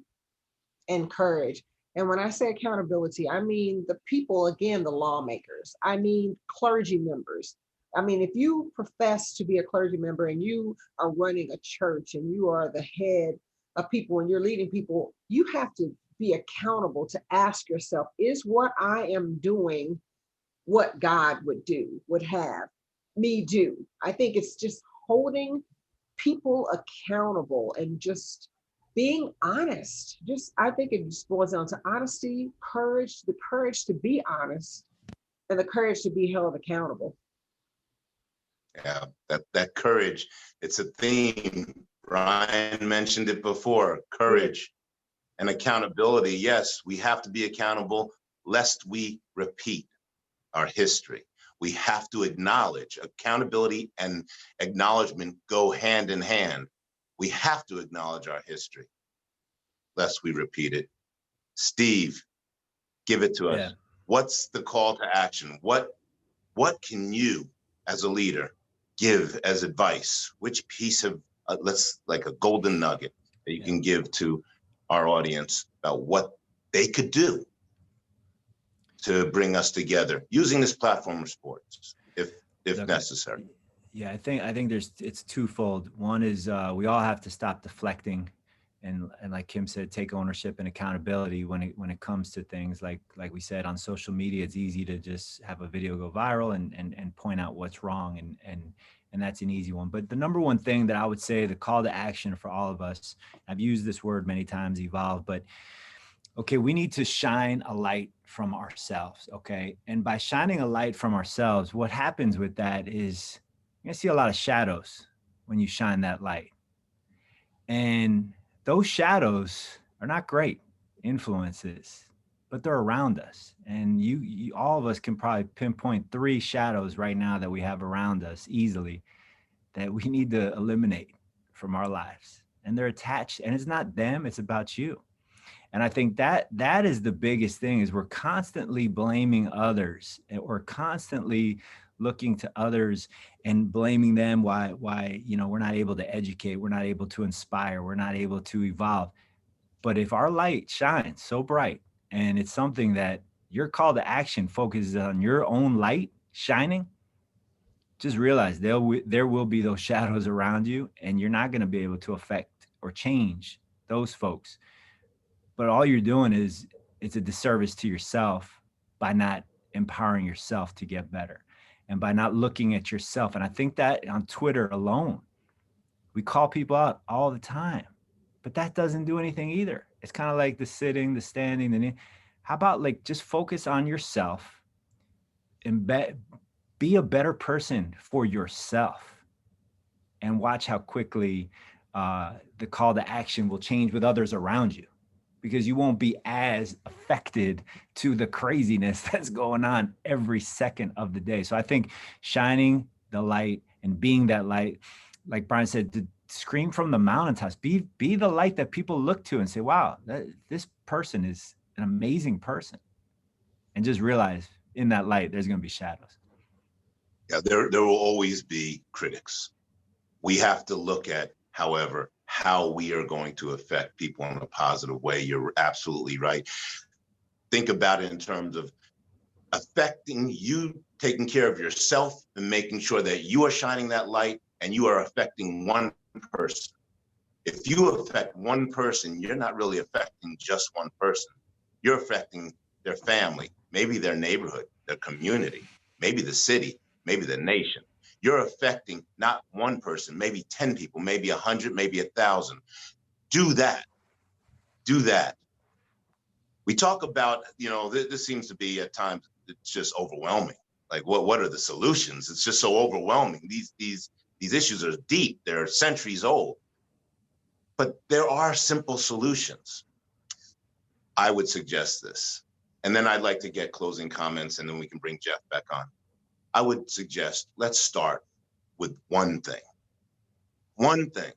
and courage. And when I say accountability, I mean the people, again, the lawmakers. I mean clergy members. I mean, if you profess to be a clergy member and you are running a church and you are the head of people and you're leading people, you have to be accountable to ask yourself, is what I am doing what God would have me do? I think it's just holding people accountable and just being honest. I think it just boils down to honesty, courage, the courage to be honest, and the courage to be held accountable. Yeah, that courage, it's a theme. Brian mentioned it before, courage and accountability. Yes, we have to be accountable lest we repeat our history. We have to acknowledge. Accountability and acknowledgement go hand in hand. We have to acknowledge our history lest we repeat it. Steve, give it to us. Yeah. What's the call to action? What can you as a leader give as advice? Which piece of, like a golden nugget that you can give to our audience about what they could do to bring us together using this platform of sports, if necessary? Yeah, I think it's twofold. One is we all have to stop deflecting and like Kim said, take ownership and accountability when it comes to things like we said on social media. It's easy to just have a video go viral and point out what's wrong, and that's an easy one. But the number one thing that I would say, the call to action for all of us, I've used this word many times, evolve, but okay, we need to shine a light from ourselves, okay? And by shining a light from ourselves, what happens with that is you're gonna see a lot of shadows when you shine that light. And those shadows are not great influences, but they're around us. And you all of us can probably pinpoint 3 shadows right now that we have around us easily that we need to eliminate from our lives. And they're attached, and it's not them, it's about you. And I think that is the biggest thing, is we're constantly blaming others, and we're constantly looking to others and blaming them why we're not able to educate, we're not able to inspire, we're not able to evolve. But if our light shines so bright, and it's something that your call to action focuses on your own light shining, just realize there will be those shadows around you, and you're not going to be able to affect or change those folks. But all you're doing is, it's a disservice to yourself by not empowering yourself to get better, and by not looking at yourself. And I think that on Twitter alone, we call people out all the time, but that doesn't do anything either. It's kind of like the sitting, the standing, how about like just focus on yourself and be a better person for yourself, and watch how quickly the call to action will change with others around you, because you won't be as affected to the craziness that's going on every second of the day. So I think shining the light and being that light, like Brian said, to scream from the mountaintops, be the light that people look to and say, wow, this person is an amazing person. And just realize in that light, there's going to be shadows. Yeah, there will always be critics. We have to look at, however, how we are going to affect people in a positive way. You're absolutely right. Think about it in terms of affecting you, taking care of yourself, and making sure that you are shining that light, and you are affecting one person. If you affect one person, you're not really affecting just one person. You're affecting their family, maybe their neighborhood, their community, maybe the city, maybe the nation. You're affecting not one person, maybe 10 people, maybe 100, maybe 1,000. Do that. Do that. We talk about, this seems to be at times, it's just overwhelming. Like, what are the solutions? It's just so overwhelming. These issues are deep. They're centuries old. But there are simple solutions. I would suggest this. And then I'd like to get closing comments, and then we can bring Jeff back on. I would suggest, let's start with one thing. One thing.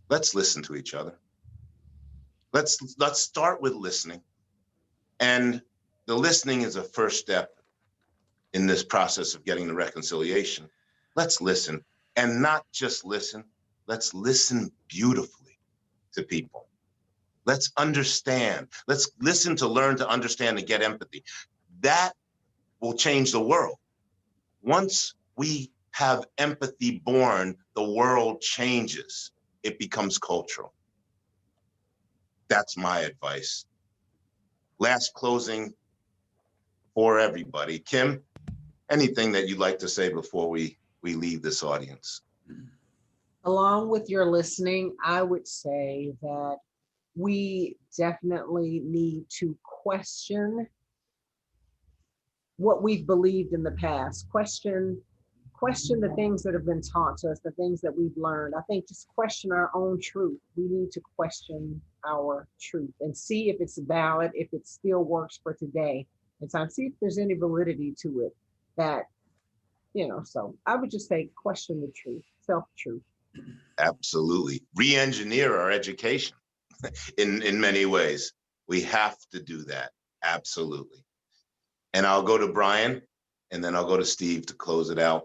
Let's listen to each other. Let's start with listening. And the listening is a first step in this process of getting the reconciliation. Let's listen, and not just listen. Let's listen beautifully to people. Let's understand. Let's listen to learn to understand and get empathy. That will change the world. Once we have empathy born, the world changes. It becomes cultural. That's my advice. Last closing for everybody. Kim, anything that you'd like to say before we leave this audience? Along with your listening, I would say that we definitely need to question what we've believed in the past, question the things that have been taught to us, the things that we've learned. I think just question our own truth. We need to question our truth and see if it's valid, if it still works for today. And so see if there's any validity to it that, so I would just say question the truth, self-truth. Absolutely. Re-engineer our education in many ways. We have to do that. Absolutely. And I'll go to Brian, and then I'll go to Steve to close it out.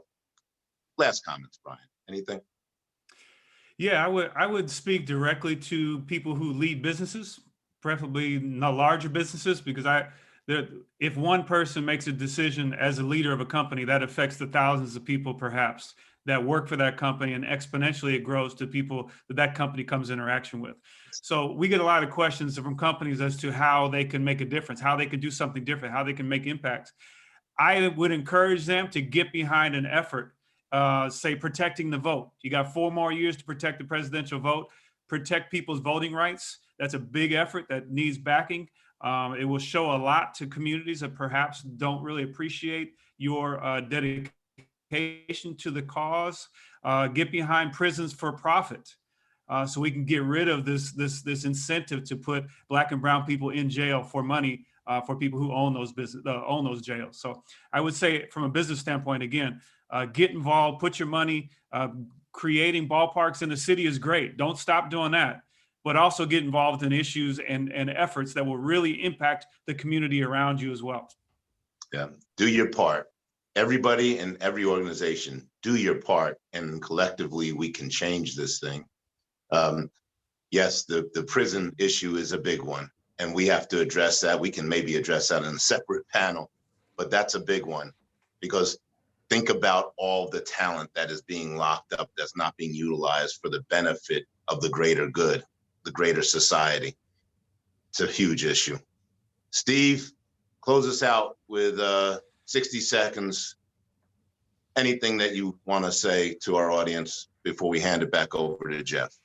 Last comments, Brian. Anything? Yeah, I would speak directly to people who lead businesses, preferably not larger businesses, because if one person makes a decision as a leader of a company, that affects the thousands of people perhaps that work for that company, and exponentially it grows to people that that company comes in interaction with. So we get a lot of questions from companies as to how they can make a difference, how they can do something different, how they can make impacts. I would encourage them to get behind an effort, say protecting the vote. You got 4 more years to protect the presidential vote, protect people's voting rights. That's a big effort that needs backing. It will show a lot to communities that perhaps don't really appreciate your dedication to the cause. Get behind prisons for profit, so we can get rid of this incentive to put Black and brown people in jail for money for people who own those jails. So I would say, from a business standpoint, again, get involved, put your money. Creating ballparks in the city is great. Don't stop doing that, but also get involved in issues and efforts that will really impact the community around you as well. Yeah, do your part. Everybody in every organization, do your part, and collectively we can change this thing. Yes, the prison issue is a big one, and we have to address that. We can maybe address that in a separate panel, but that's a big one, because think about all the talent that is being locked up that's not being utilized for the benefit of the greater good, the greater society. It's a huge issue. Steve, close us out with 60 seconds. Anything that you want to say to our audience before we hand it back over to Jeff?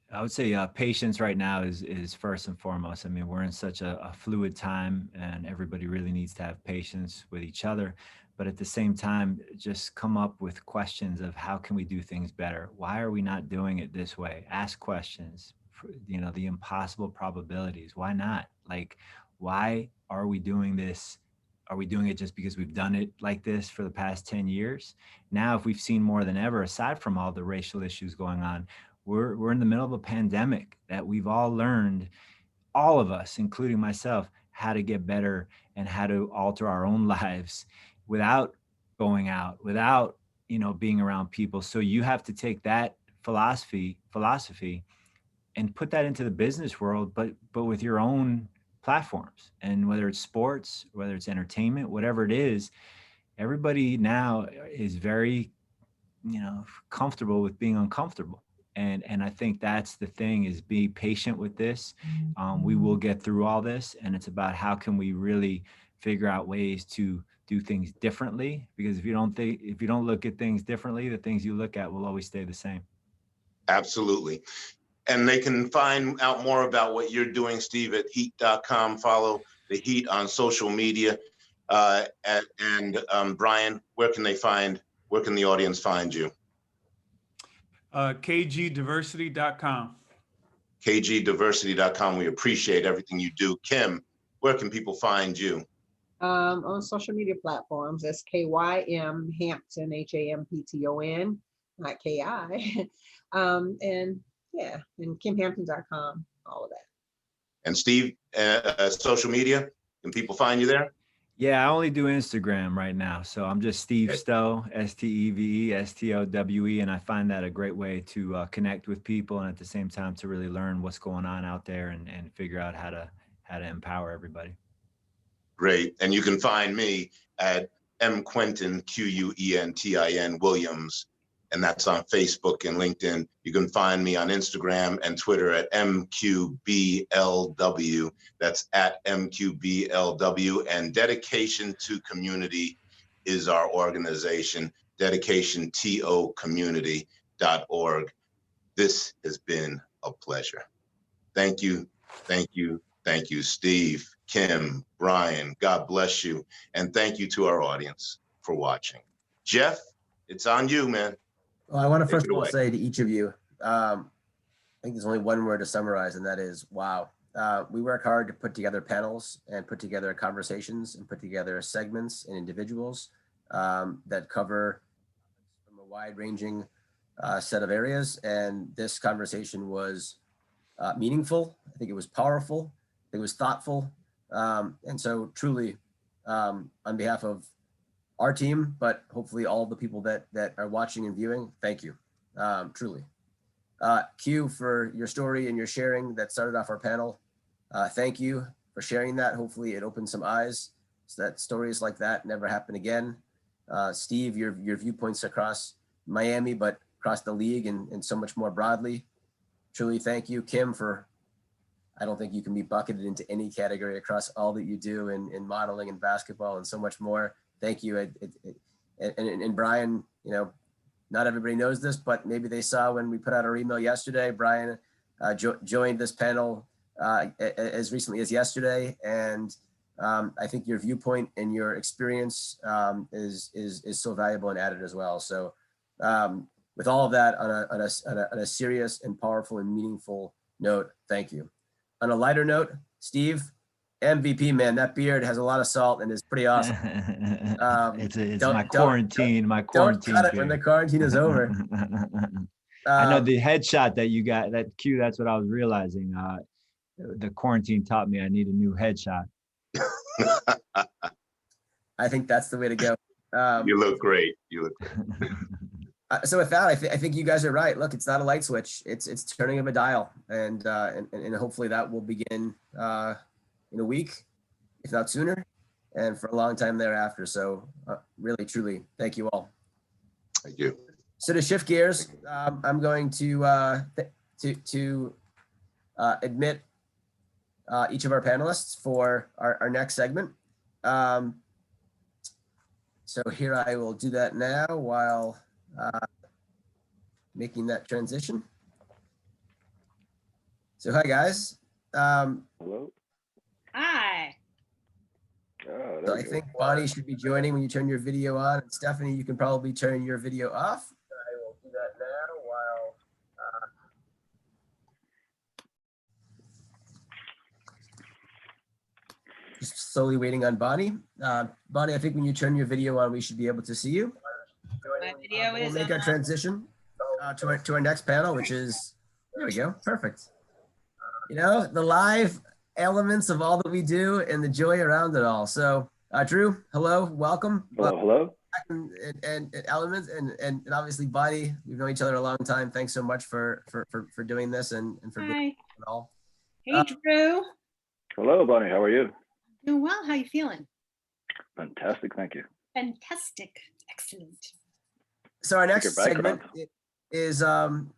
I would say patience right now is first and foremost. I mean, we're in such a fluid time, and everybody really needs to have patience with each other. But at the same time, just come up with questions of how can we do things better? Why are we not doing it this way? Ask questions, the impossible probabilities. Why not? Like, why are we doing this? Are we doing it just because we've done it like this for the past 10 years? Now, if we've seen more than ever, aside from all the racial issues going on, we're in the middle of a pandemic that we've all learned, all of us, including myself, how to get better and how to alter our own lives without going out, without, being around people. So you have to take that philosophy and put that into the business world, but with your own platforms. And whether it's sports, whether it's entertainment, whatever it is, everybody now is very, comfortable with being uncomfortable. And I think that's the thing, is be patient with this. We will get through all this, and it's about how can we really figure out ways to do things differently, because if you don't look at things differently, the things you look at will always stay the same. Absolutely. And they can find out more about what you're doing, Steve, at heat.com. Follow the Heat on social media. And Brian, where can the audience find you? KGdiversity.com. KGdiversity.com. We appreciate everything you do. Kim, where can people find you? On social media platforms, that's KYM Hampton, HAMPTON, not KI. And KimHampton.com, all of that. And Steve, social media, can people find you there? Yeah, I only do Instagram right now. So I'm just Steve Stowe, STEVE, and I find that a great way to connect with people, and at the same time to really learn what's going on out there and figure out how to empower everybody. Great. And you can find me at mquentin, QUENTIN Williams, and that's on Facebook and LinkedIn. You can find me on Instagram and Twitter at MQBLW. That's at MQBLW. And Dedication to Community is our organization, dedicationtocommunity.org. This has been a pleasure. Thank you, Steve, Kim, Brian, God bless you. And thank you to our audience for watching. Jeff, it's on you, man. Well, I want to first of all say to each of you, I think there's only one word to summarize, and that is wow. We work hard to put together panels and put together conversations and put together segments and individuals that cover from a wide-ranging set of areas. And this conversation was meaningful. I think it was powerful. It was thoughtful. And so truly, on behalf of our team, but hopefully all the people that are watching and viewing, thank you, truly. Q, for your story and your sharing that started off our panel. Thank you. sharing that. Hopefully it opens some eyes so that stories like that never happen again. Steve, your viewpoints across Miami, but across the league and so much more broadly. Truly thank you. Kim, I don't think you can be bucketed into any category across all that you do in modeling and basketball and so much more. Thank you. And Brian, not everybody knows this, but maybe they saw when we put out our email yesterday. Brian joined this panel as recently as yesterday, and I think your viewpoint and your experience is so valuable and added as well. So with all of that on a serious and powerful and meaningful note, thank you. On a lighter note, Steve, MVP, man, that beard has a lot of salt and is pretty awesome. It's my quarantine. Don't cut it when the quarantine is over. I know the headshot that you got, that cue, that's what I was realizing. The quarantine taught me I need a new headshot. I think that's the way to go. You look great. You look great. So with that, I think you guys are right. Look, it's not a light switch. It's turning of a dial, and hopefully that will begin in a week, if not sooner, and for a long time thereafter. So really, truly, thank you all. Thank you. So to shift gears, I'm going to admit each of our panelists for our next segment. So here I will do that now while making that transition. So hi guys. Hello. Hi. Oh, So I think Bonnie should be joining when you turn your video on, and Stephanie, you can probably turn your video off. I will do that now while just slowly waiting on Bonnie. Bonnie, I think when you turn your video on, we should be able to see you. My video We'll is make our on. transition to our next panel, which is, there we go, perfect. The live elements of all that we do and the joy around it all. So Drew, hello, welcome. Hello. And elements and obviously Bonnie, we've known each other a long time. Thanks so much for doing this and for being Hi. it all. Hey, Drew. Hello, Bonnie. How are you? Doing well. How you feeling? Fantastic. Thank you. Fantastic. Excellent. So our next Your background. segment is on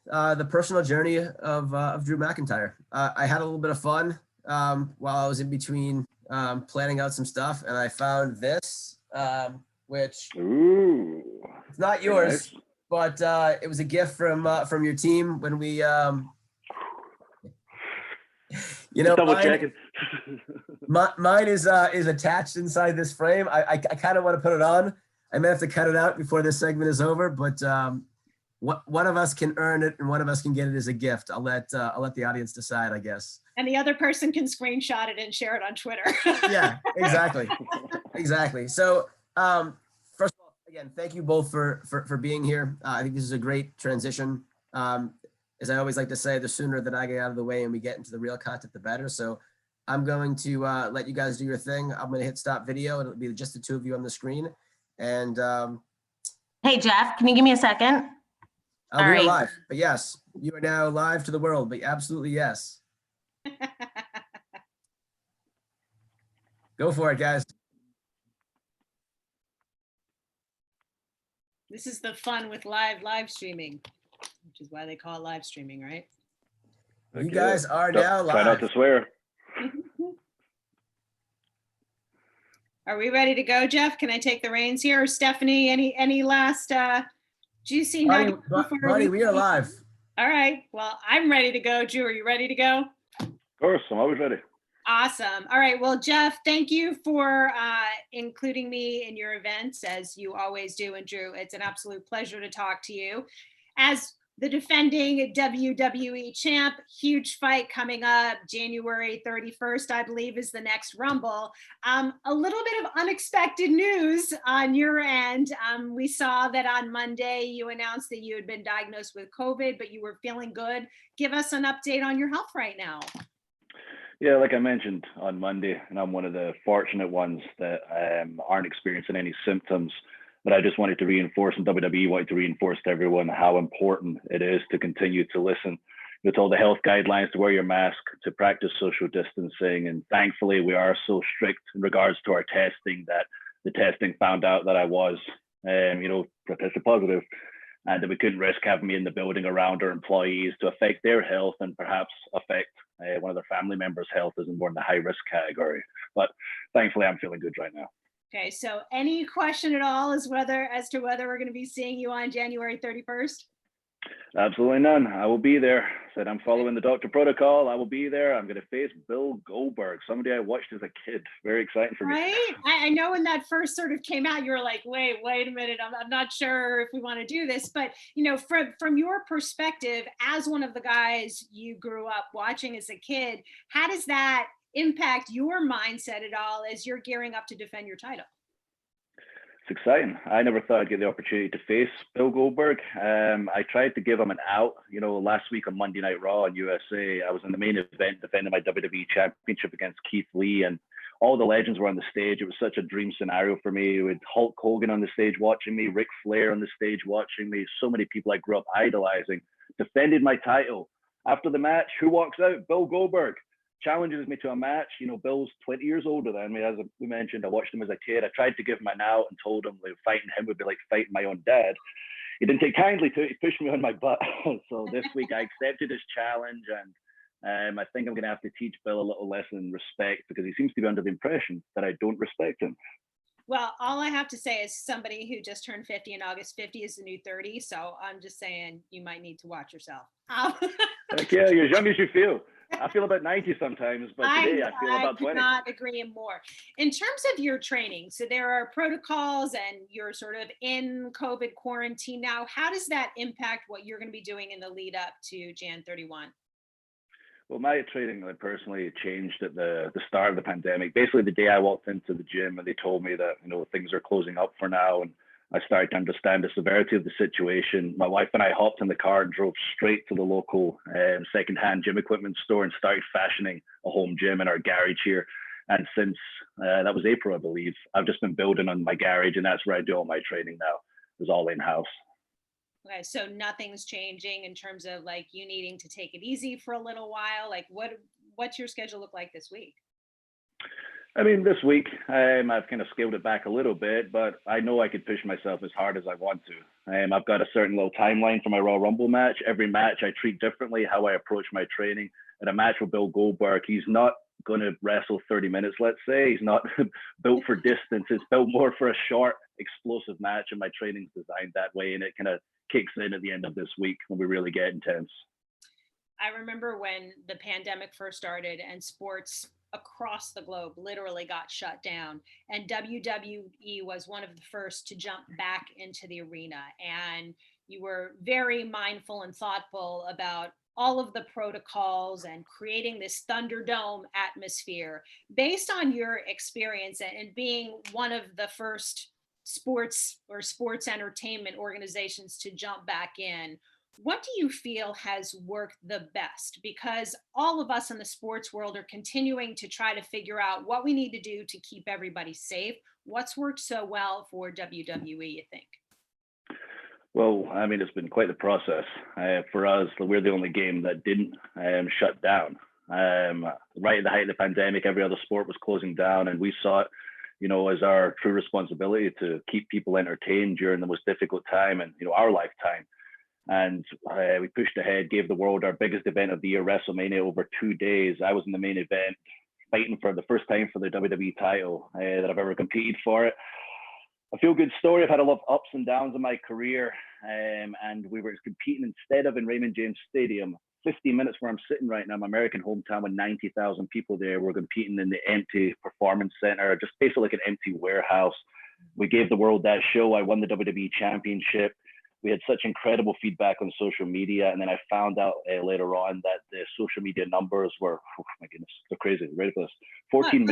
the personal journey of Drew McIntyre. I had a little bit of fun while I was in between planning out some stuff, and I found this, which Ooh. it's not Very yours, nice. but it was a gift from your team when we, Just double mine, checking. mine is attached inside this frame. I kind of want to put it on. I may have to cut it out before this segment is over, but one of us can earn it and one of us can get it as a gift. I'll let the audience decide, I guess. And the other person can screenshot it and share it on Twitter. Yeah, exactly. Exactly. So first of all, again, thank you both for being here. I think this is a great transition. As I always like to say, the sooner that I get out of the way and we get into the real content, the better. So I'm going to let you guys do your thing. I'm going to hit stop video. It'll be just the two of you on the screen. And hey, Jeff, can you give me a second? we're right. live, but yes, you are now live to the world, but absolutely yes. Go for it, guys. This is the fun with live streaming, which is why they call it live streaming, right? You guys are now Try not live. to swear. Are we ready to go, Jeff? Can I take the reins here? Or Stephanie, any last juicy nuggets? Bonnie, we are live. All right. Well, I'm ready to go. Drew, are you ready to go? Of course, I'm always ready. Awesome. All right. Well, Jeff, thank you for including me in your events, as you always do. And Drew, it's an absolute pleasure to talk to you. As the defending WWE champ, huge fight coming up January 31st, I believe, is the next Rumble. A little bit of unexpected news on your end. We saw that on Monday you announced that you had been diagnosed with COVID, but you were feeling good. Give us an update on your health right now. Yeah, like I mentioned on Monday, and I'm one of the fortunate ones that aren't experiencing any symptoms. But I just wanted to reinforce, and WWE wanted to reinforce to everyone how important it is to continue to listen with all the health guidelines to wear your mask, to practice social distancing. And thankfully, we are so strict in regards to our testing that the testing found out that I was, tested positive, and that we couldn't risk having me in the building around our employees to affect their health and perhaps affect one of their family members' health as more in the high risk category. But thankfully, I'm feeling good right now. Okay, so any question at all as to whether we're going to be seeing you on January 31st? Absolutely none. I will be there. Said I'm following the doctor protocol. I will be there. I'm going to face Bill Goldberg, somebody I watched as a kid. Very exciting for me. Right? I know when that first sort of came out, you were like, wait a minute. I'm not sure if we want to do this. But, from your perspective, as one of the guys you grew up watching as a kid, how does that impact your mindset at all as you're gearing up to defend your title? It's exciting. I never thought I'd get the opportunity to face Bill Goldberg. I tried to give him an out. Last week on Monday Night Raw on USA, I was in the main event defending my WWE Championship against Keith Lee, and all the legends were on the stage. It was such a dream scenario for me. With Hulk Hogan on the stage watching me, Ric Flair on the stage watching me, so many people I grew up idolizing, defended my title. After the match, who walks out? Bill Goldberg. Challenges me to a match. Bill's 20 years older than me. As we mentioned, I watched him as a kid. I tried to give him an out and told him that fighting him would be like fighting my own dad. He didn't take kindly to it. He pushed me on my butt. So this week I accepted his challenge, and I think I'm going to have to teach Bill a little lesson in respect, because he seems to be under the impression that I don't respect him. Well, all I have to say is somebody who just turned 50 in August, 50 is the new 30. So I'm just saying you might need to watch yourself. Heck yeah, you're as young as you feel. I feel about 90 sometimes, but today I feel about 20. I could not agree more. In terms of your training, so there are protocols and you're sort of in COVID quarantine now. How does that impact what you're going to be doing in the lead up to Jan 31? Well, my training personally changed at the start of the pandemic. Basically, the day I walked into the gym and they told me that, things are closing up for now, and I started to understand the severity of the situation. My wife and I hopped in the car and drove straight to the local secondhand gym equipment store and started fashioning a home gym in our garage here. And since that was April, I believe, I've just been building on my garage, and that's where I do all my training now. It's all in-house. Okay, so nothing's changing in terms of like you needing to take it easy for a little while. Like what's your schedule look like this week? I mean, this week, I've kind of scaled it back a little bit, but I know I could push myself as hard as I want to. I've got a certain little timeline for my Royal Rumble match. Every match I treat differently, how I approach my training. In a match with Bill Goldberg, he's not going to wrestle 30 minutes, let's say. He's not built for distance. It's built more for a short, explosive match, and my training's designed that way, and it kind of kicks in at the end of this week when we really get intense. I remember when the pandemic first started and sports across the globe literally got shut down, and WWE was one of the first to jump back into the arena, and you were very mindful and thoughtful about all of the protocols and creating this Thunderdome atmosphere. Based on your experience and being one of the first sports entertainment organizations to jump back in, what do you feel has worked the best? Because all of us in the sports world are continuing to try to figure out what we need to do to keep everybody safe. What's worked so well for WWE, you think? Well, I mean, it's been quite the process. For us, we're the only game that didn't shut down. Right at the height of the pandemic, every other sport was closing down, and we saw it, as our true responsibility to keep people entertained during the most difficult time in, our lifetime. And we pushed ahead, gave the world our biggest event of the year, WrestleMania, over 2 days. I was in the main event, fighting for the first time for the WWE title that I've ever competed for it. A feel-good story. I've had a lot of ups and downs in my career, and we were competing instead of in Raymond James Stadium, 50 minutes where I'm sitting right now, my American hometown with 90,000 people there. We're competing in the empty performance center, just basically like an empty warehouse. We gave the world that show. I won the WWE championship. We had such incredible feedback on social media. And then I found out later on that the social media numbers were, oh my goodness, they're crazy. Ready for this? 14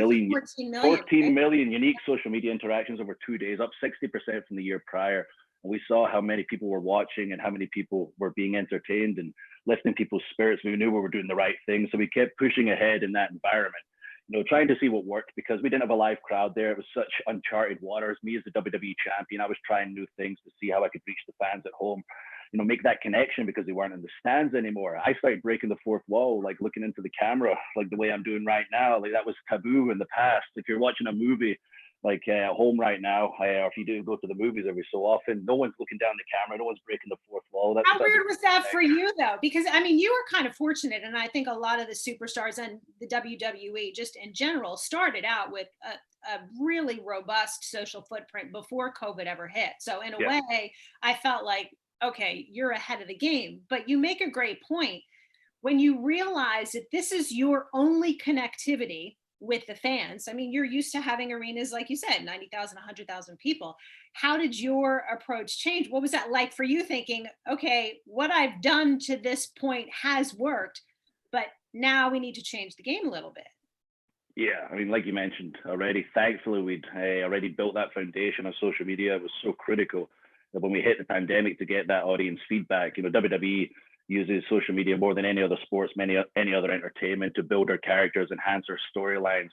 million unique social media interactions over 2 days, up 60% from the year prior. And we saw how many people were watching and how many people were being entertained and lifting people's spirits. We knew we were doing the right thing. So we kept pushing ahead in that environment, trying to see what worked, because we didn't have a live crowd there. It was such uncharted waters. Me as the WWE champion, I was trying new things to see how I could reach the fans at home. make that connection because they weren't in the stands anymore. I started breaking the fourth wall, like looking into the camera, like the way I'm doing right now. Like that was taboo in the past. If you're watching a movie, like at home right now, or if you do go to the movies every so often, no one's looking down the camera, no one's breaking the fourth wall. How weird was that for you though? Because I mean, you were kind of fortunate, and I think a lot of the superstars and the WWE just in general started out with a really robust social footprint before COVID ever hit. So in a way, I felt like, okay, you're ahead of the game. But you make a great point. When you realize that this is your only connectivity with the fans. I mean, you're used to having arenas, like you said, 90,000, 100,000 people. How did your approach change? What was that like for you, thinking, okay, what I've done to this point has worked, but now we need to change the game a little bit? Yeah, I mean, like you mentioned already, thankfully we'd already built that foundation on social media. It was so critical that when we hit the pandemic to get that audience feedback, WWE uses social media more than any other sports, any other entertainment to build our characters, enhance our storylines.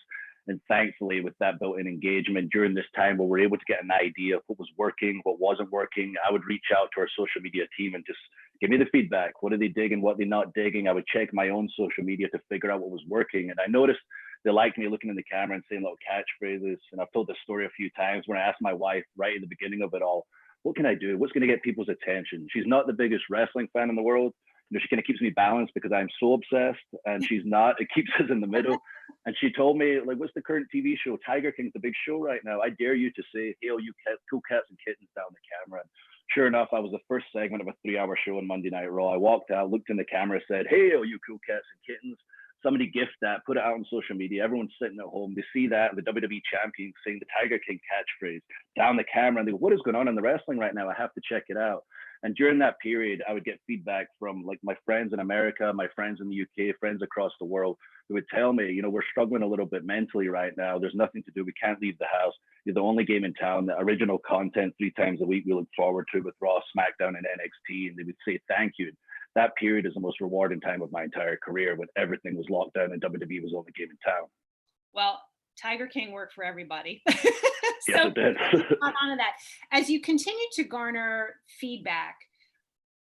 And thankfully, with that built-in engagement during this time where we're able to get an idea of what was working, what wasn't working, I would reach out to our social media team and just give me the feedback. What are they digging? What are they not digging? I would check my own social media to figure out what was working. And I noticed they liked me looking in the camera and saying little catchphrases. And I've told this story a few times when I asked my wife right at the beginning of it all, what can I do? What's going to get people's attention? She's not the biggest wrestling fan in the world. She kind of keeps me balanced because I'm so obsessed, and she's not. It keeps us in the middle. And she told me, like, what's the current TV show? Tiger King's the big show right now. I dare you to say, hey, you cool cats and kittens down the camera. And sure enough, I was the first segment of a 3-hour show on Monday Night Raw. I walked out, looked in the camera, said, hey, you cool cats and kittens. Somebody gift that, put it out on social media. Everyone's sitting at home. They see that, the WWE champion saying the Tiger King catchphrase down the camera, and they go, what is going on in the wrestling right now? I have to check it out. And during that period, I would get feedback from like my friends in America, my friends in the UK, friends across the world who would tell me, we're struggling a little bit mentally right now. There's nothing to do. We can't leave the house. You're the only game in town. The original content 3 times a week we look forward to with Raw, SmackDown, and NXT. And they would say thank you. That period is the most rewarding time of my entire career when everything was locked down and WWE was the only game in town. Well, Tiger King worked for everybody. Yes, it did. On to that. As you continue to garner feedback,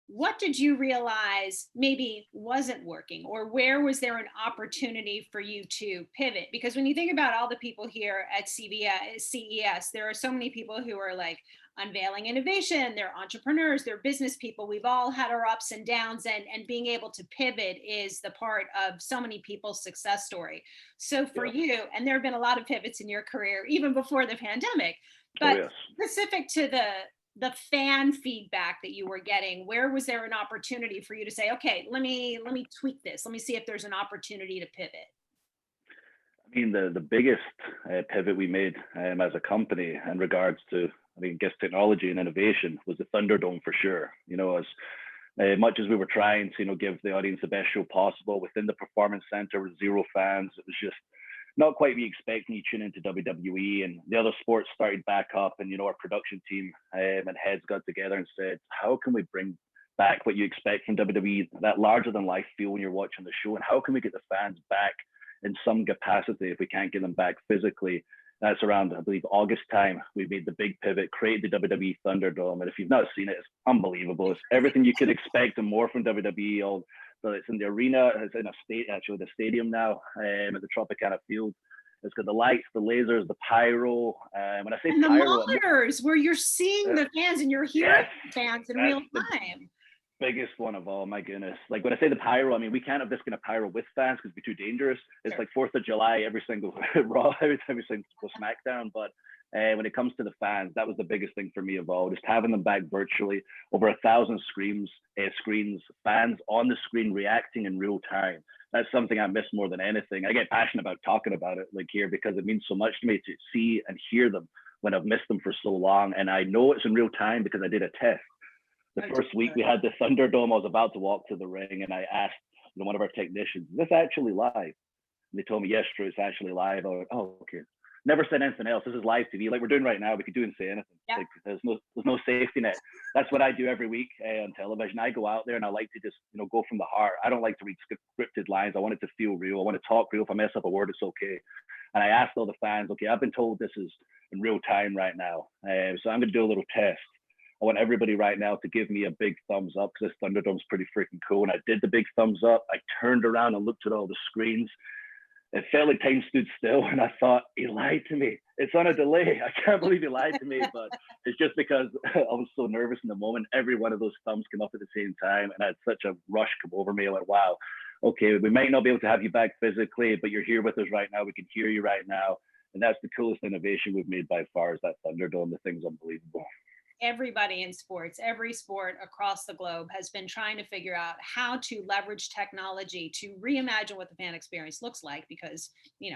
what did you realize maybe wasn't working, or where was there an opportunity for you to pivot? Because when you think about all the people here at CES, there are so many people who are like unveiling innovation, they're entrepreneurs, they're business people. We've all had our ups and downs, and being able to pivot is the part of so many people's success story. So for you, and there have been a lot of pivots in your career, even before the pandemic, but specific to the fan feedback that you were getting, where was there an opportunity for you to say, okay, let me tweak this. Let me see if there's an opportunity to pivot. I mean, the biggest pivot we made as a company in regards to, technology and innovation was the Thunderdome for sure. As much as we were trying to, give the audience the best show possible within the Performance Center with 0 fans, it was just not quite be expecting you tune into WWE, and the other sports started back up, and our production team and heads got together and said, how can we bring back what you expect from WWE, that larger than life feel when you're watching the show, and how can we get the fans back in some capacity if we can't get them back physically? That's around, I believe, August time. We made the big pivot, created the WWE Thunderdome, and if you've not seen it, it's unbelievable. It's everything you could expect and more from WWE. So it's in the arena, it's in the stadium now, at the Tropicana Field. It's got the lights, the lasers, the pyro. When I say and pyro, the monitors where you're seeing the fans and you're hearing the fans in real time. Biggest one of all, my goodness. Like when I say the pyro, we can't have this kind of pyro with fans because it'd be too dangerous. It's like 4th of July, every single Raw, every single SmackDown. But when it comes to the fans, that was the biggest thing for me of all, just having them back virtually, over 1,000 screens, fans on the screen reacting in real time. That's something I miss more than anything. I get passionate about talking about it like here because it means so much to me to see and hear them when I've missed them for so long. And I know it's in real time because I did a test. The first week we had the Thunderdome, I was about to walk to the ring and I asked one of our technicians, is this actually live? And they told me, yes, Drew, it's actually live. I was like, oh, okay. Never said anything else. This is live TV, like we're doing right now. We could do and say anything. Yeah. Like, there's no safety net. That's what I do every week on television. I go out there and I like to just go from the heart. I don't like to read scripted lines. I want it to feel real. I want to talk real. If I mess up a word, it's okay. And I asked all the fans, okay, I've been told this is in real time right now, so I'm going to do a little test. I want everybody right now to give me a big thumbs up because this Thunderdome's pretty freaking cool. And I did the big thumbs up. I turned around and looked at all the screens. It felt like time stood still, and I thought, he lied to me. It's on a delay. I can't believe he lied to me, but it's just because I was so nervous in the moment. Every one of those thumbs came up at the same time, and I had such a rush come over me. I went, wow, okay, we might not be able to have you back physically, but you're here with us right now. We can hear you right now. And that's the coolest innovation we've made by far, is that Thunderdome. The thing's unbelievable. Everybody in sports, every sport across the globe has been trying to figure out how to leverage technology to reimagine what the fan experience looks like, because you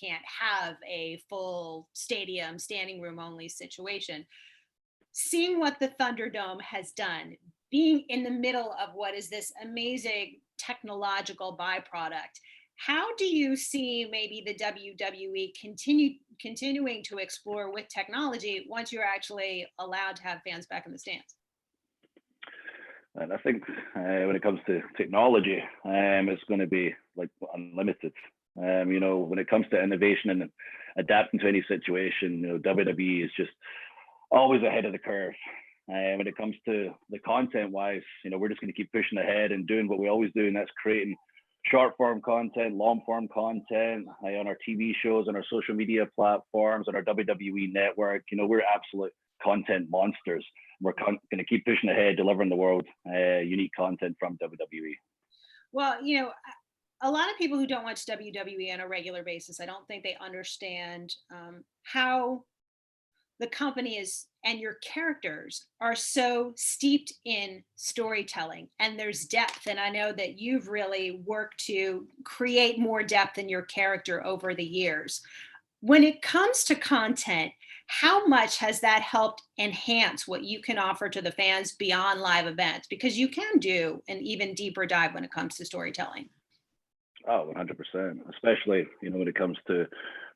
can't have a full stadium standing room only situation. Seeing what the Thunderdome has done, being in the middle of what is this amazing technological byproduct, how do you see maybe the WWE continuing to explore with technology once you're actually allowed to have fans back in the stands? And I think when it comes to technology, it's going to be like unlimited. When it comes to innovation and adapting to any situation, WWE is just always ahead of the curve. When it comes to the content wise, we're just going to keep pushing ahead and doing what we always do, and that's creating short form content, long form content on our TV shows, on our social media platforms, on our WWE network. We're absolute content monsters. We're going to keep pushing ahead, delivering the world unique content from WWE. Well, a lot of people who don't watch WWE on a regular basis, I don't think they understand how the company is and your characters are so steeped in storytelling, and there's depth. And I know that you've really worked to create more depth in your character over the years. When it comes to content, how much has that helped enhance what you can offer to the fans beyond live events? Because you can do an even deeper dive when it comes to storytelling. Oh, 100%, especially, when it comes to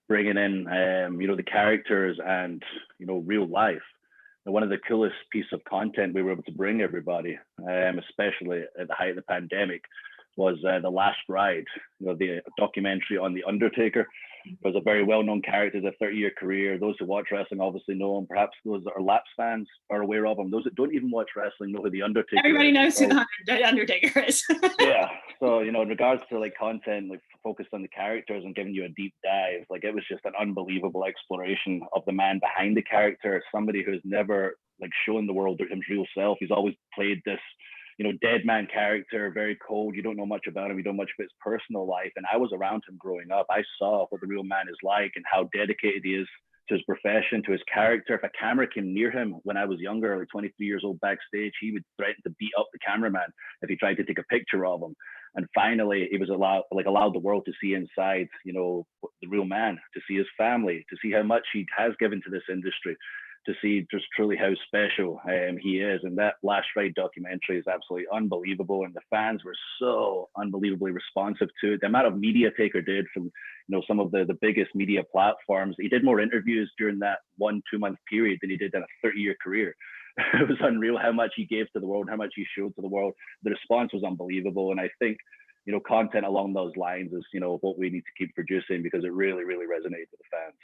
bringing in, the characters and, real life. And one of the coolest piece of content we were able to bring everybody, especially at the height of the pandemic, was The Last Ride, the documentary on The Undertaker. It was a very well-known character, a 30-year career. Those who watch wrestling obviously know him. Perhaps those that are Laps fans are aware of him. Those that don't even watch wrestling know who The Undertaker Everybody is. knows who the Undertaker is. Yeah. So, in regards to like content, like focused on the characters and giving you a deep dive, like it was just an unbelievable exploration of the man behind the character, somebody who's never like shown the world his real self. He's always played this dead man character, very cold. You don't know much about him. You don't know much about his personal life. And I was around him growing up. I saw what the real man is like and how dedicated he is to his profession, to his character. If a camera came near him when I was younger, like 23 years old backstage, he would threaten to beat up the cameraman if he tried to take a picture of him. And finally, he was allowed the world to see inside, the real man, to see his family, to see how much he has given to this industry, to see just truly how special he is. And that Last Ride documentary is absolutely unbelievable. And the fans were so unbelievably responsive to it. The amount of media Taker did from, some of the biggest media platforms. He did more interviews during that 1-2 month period than he did in a 30-year career. It was unreal how much he gave to the world, how much he showed to the world. The response was unbelievable. And I think, content along those lines is, what we need to keep producing, because it really, really resonates with the fans.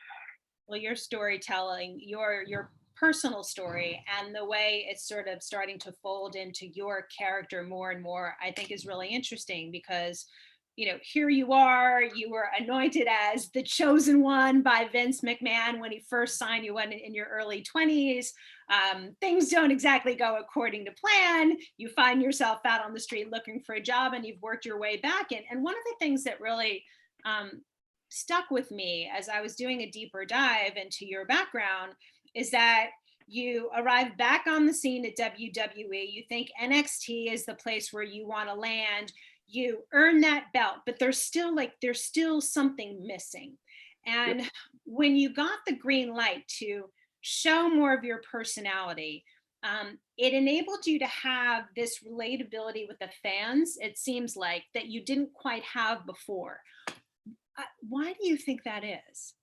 Well, your storytelling, your personal story, and the way it's sort of starting to fold into your character more and more, I think is really interesting, because here you were anointed as the chosen one by Vince McMahon when he first signed you in your early 20s. Things don't exactly go according to plan. You find yourself out on the street looking for a job, and you've worked your way back in. And one of the things that really stuck with me as I was doing a deeper dive into your background is that you arrived back on the scene at WWE. You think NXT is the place where you want to land. You earn that belt, but there's still something missing. And when you got the green light to show more of your personality, it enabled you to have this relatability with the fans, it seems like, that you didn't quite have before. Why do you think that is?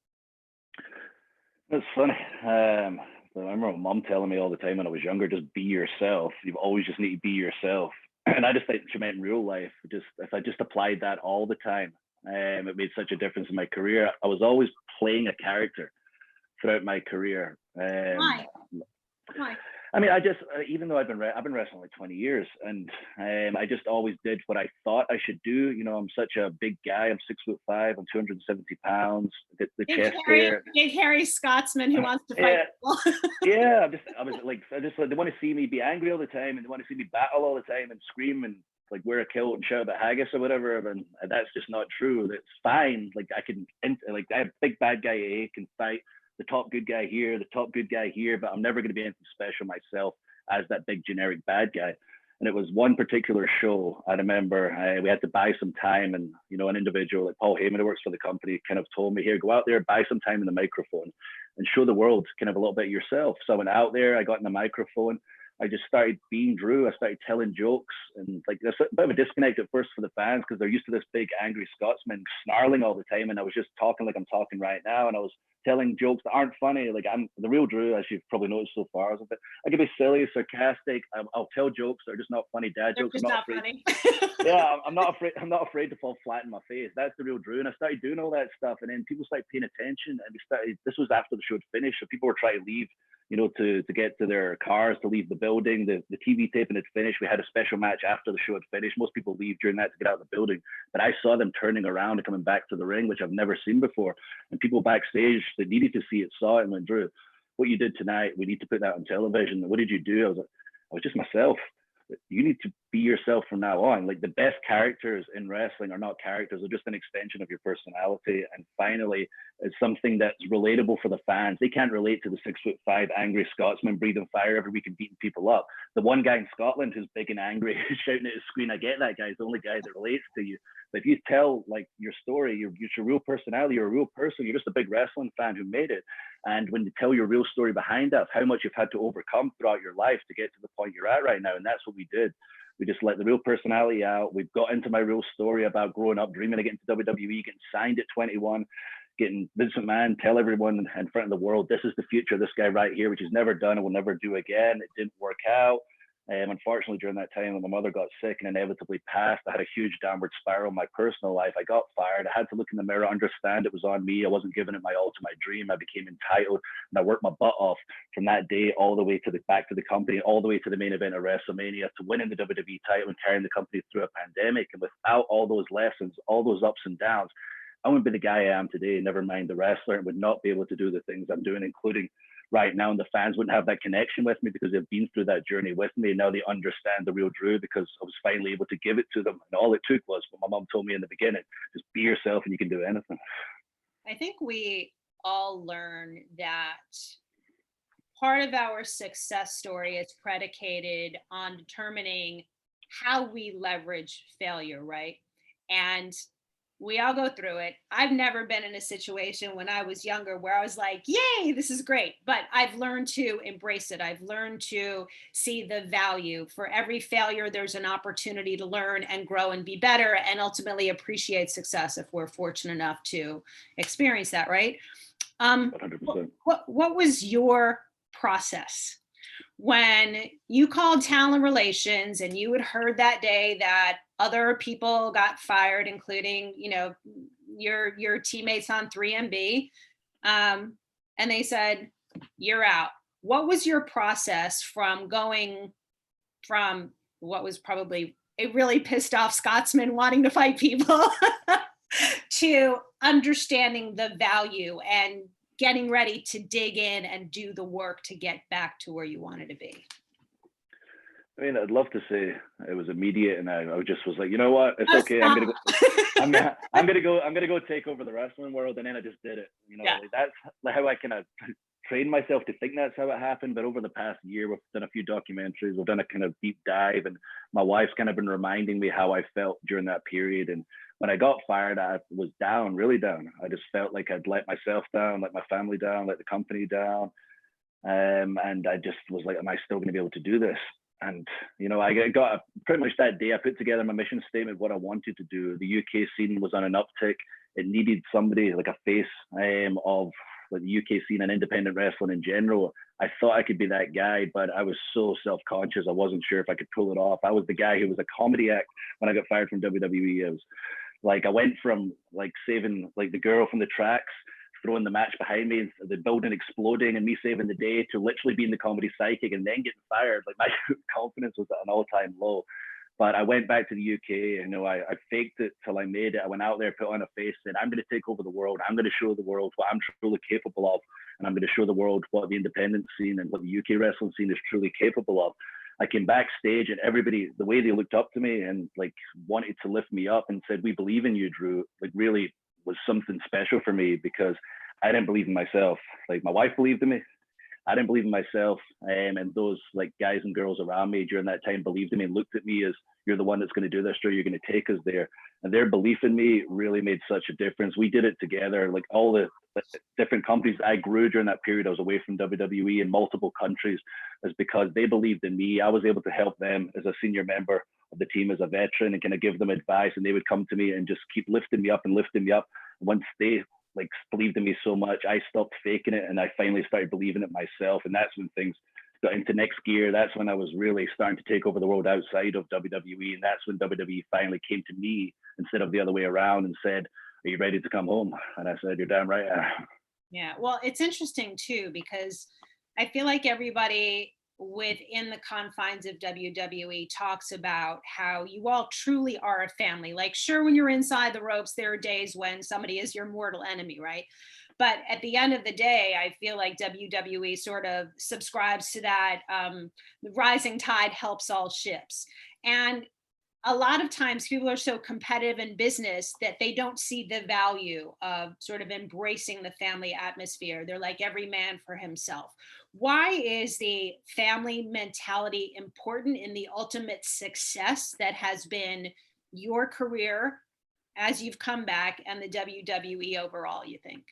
It's funny. I remember my mom telling me all the time when I was younger, just be yourself. You've always just need to be yourself. And I just think she meant in real life. If I just applied that all the time, it made such a difference in my career. I was always playing a character throughout my career. Why? I mean, I just, even though I've been wrestling like 20 years, and I just always did what I thought I should do. You know, I'm such a big guy. I'm 6'5". I'm 270 pounds. The chest hair. Big hairy Scotsman who wants to fight people. Yeah, I was like, they want to see me be angry all the time, and they want to see me battle all the time and scream and like wear a kilt and shout about haggis or whatever. And that's just not true. That's fine. Like I have big bad guy A can fight the top good guy here, the top good guy here, but I'm never going to be anything special myself as that big generic bad guy. And it was one particular show, I remember we had to buy some time, and you know, an individual like Paul Heyman, who works for the company, kind of told me, here, go out there, buy some time in the microphone and show the world kind of a little bit of yourself. So I went out there, I got in the microphone, I just started being Drew. I started telling jokes, and like there's a bit of a disconnect at first for the fans because they're used to this big angry Scotsman snarling all the time, and I was just talking like I'm talking right now, and I was telling jokes that aren't funny. Like I'm the real Drew, as you've probably noticed so far. I can be silly, sarcastic. I'll tell jokes that are just not funny dad jokes. Just not funny. Yeah, I'm not afraid to fall flat in my face. That's the real Drew. And I started doing all that stuff, and then people started paying attention, and this was after the show had finished, so people were trying to leave, you know, to get to their cars, to leave the building. The TV taping had finished. We had a special match after the show had finished. Most people leave during that to get out of the building, but I saw them turning around and coming back to the ring, which I've never seen before. And people backstage that needed to see it saw it and went, Drew, what you did tonight, we need to put that on television. What did you do? I was just myself. You need to be yourself from now on. Like the best characters in wrestling are not characters, they're just an extension of your personality. And finally, it's something that's relatable for the fans. They can't relate to the 6'5" angry Scotsman breathing fire every week and beating people up. The one guy in Scotland who's big and angry, shouting at his screen, I get that guy, he's the only guy that relates to you. But if you tell like your story, your real personality, you're a real person, you're just a big wrestling fan who made it. And when you tell your real story behind that, how much you've had to overcome throughout your life to get to the point you're at right now. And that's what we did. We just let the real personality out. We've got into my real story about growing up, dreaming of getting to WWE, getting signed at 21, getting Vince McMahon tell everyone in front of the world, this is the future, this guy right here, which he's never done and will never do again. It didn't work out. Unfortunately, during that time when my mother got sick and inevitably passed, I had a huge downward spiral in my personal life. I got fired. I had to look in the mirror, understand it was on me. I wasn't giving it my all to my dream. I became entitled, and I worked my butt off from that day all the way to back to the company, all the way to the main event of WrestleMania, to winning the WWE title and carrying the company through a pandemic. And without all those lessons, all those ups and downs, I wouldn't be the guy I am today, never mind the wrestler, and would not be able to do the things I'm doing, including right now. And the fans wouldn't have that connection with me because they've been through that journey with me. And now they understand the real Drew because I was finally able to give it to them. And all it took was what my mom told me in the beginning, just be yourself and you can do anything. I think we all learn that part of our success story is predicated on determining how we leverage failure, right? And we all go through it. I've never been in a situation when I was younger where I was like, yay, this is great. But I've learned to embrace it. I've learned to see the value. For every failure, there's an opportunity to learn and grow and be better and ultimately appreciate success if we're fortunate enough to experience that, right? 100%. What was your process when you called talent relations and you had heard that day that other people got fired, including, you know, your teammates on 3MB, and they said, you're out? What was your process from going from what was probably a really pissed off Scotsman wanting to fight people to understanding the value and getting ready to dig in and do the work to get back to where you wanted to be? I mean, I'd love to say it was immediate, and I just was like, you know what, it's okay. I'm gonna go take over the wrestling world, and then I just did it. You know, Yeah. like, that's how I kind of trained myself to think that's how it happened. But over the past year, we've done a few documentaries, we've done a kind of deep dive, and my wife's kind of been reminding me how I felt during that period. And when I got fired, I was down, really down. I just felt like I'd let myself down, let my family down, let the company down, and I just was like, am I still going to be able to do this? And, you know, I got pretty much that day, I put together my mission statement, what I wanted to do. The UK scene was on an uptick. It needed somebody, like a face of like the UK scene and independent wrestling in general. I thought I could be that guy, but I was so self-conscious. I wasn't sure if I could pull it off. I was the guy who was a comedy act when I got fired from WWE. I was like, I went from like saving like the girl from the tracks throwing the match behind me and the building exploding and me saving the day to literally being the comedy psychic and then getting fired. Like my confidence was at an all-time low. But I went back to the UK. I faked it till I made it. I went out there, put on a face, said, I'm going to take over the world. I'm going to show the world what I'm truly capable of. And I'm going to show the world what the independent scene and what the UK wrestling scene is truly capable of. I came backstage and everybody, the way they looked up to me and like wanted to lift me up and said, we believe in you, Drew, like really was something special for me, because I didn't believe in myself. Like my wife believed in me. I didn't believe in myself, and those like guys and girls around me during that time believed in me and looked at me as, you're the one that's going to do this, Drew, you're going to take us there. And their belief in me really made such a difference. We did it together. Like all the different companies I grew during that period, I was away from WWE in multiple countries, is because they believed in me. I was able to help them as a senior member of the team, as a veteran, and kind of give them advice, and they would come to me and just keep lifting me up and lifting me up. Once they like believed in me so much, I stopped faking it and I finally started believing it myself. And that's when things got into next gear. That's when I was really starting to take over the world outside of WWE. And that's when WWE finally came to me instead of the other way around and said, are you ready to come home? And I said, you're damn right. Yeah, well, it's interesting too, because I feel like everybody within the confines of WWE talks about how you all truly are a family. Like, sure, when you're inside the ropes, there are days when somebody is your mortal enemy, right? But at the end of the day, I feel like WWE sort of subscribes to that the rising tide helps all ships. And a lot of times people are so competitive in business that they don't see the value of sort of embracing the family atmosphere. They're like every man for himself. Why is the family mentality important in the ultimate success that has been your career as you've come back and the WWE overall, you think?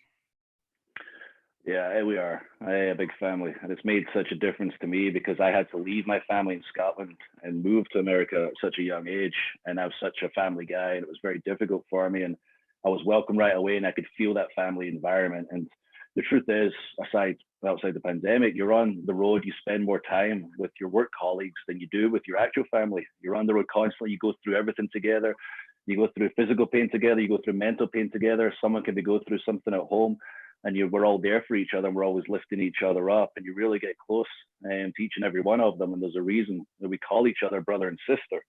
Yeah, we are. I have a big family, and it's made such a difference to me because I had to leave my family in Scotland and move to America at such a young age. And I was such a family guy, and it was very difficult for me. And I was welcome right away, and I could feel that family environment. And the truth is, outside the pandemic, you're on the road, you spend more time with your work colleagues than you do with your actual family. You're on the road constantly, you go through everything together. You go through physical pain together, you go through mental pain together. Someone can be go through something at home, and we're all there for each other, and we're always lifting each other up, and you really get close to each and every one of them. And there's a reason that we call each other brother and sister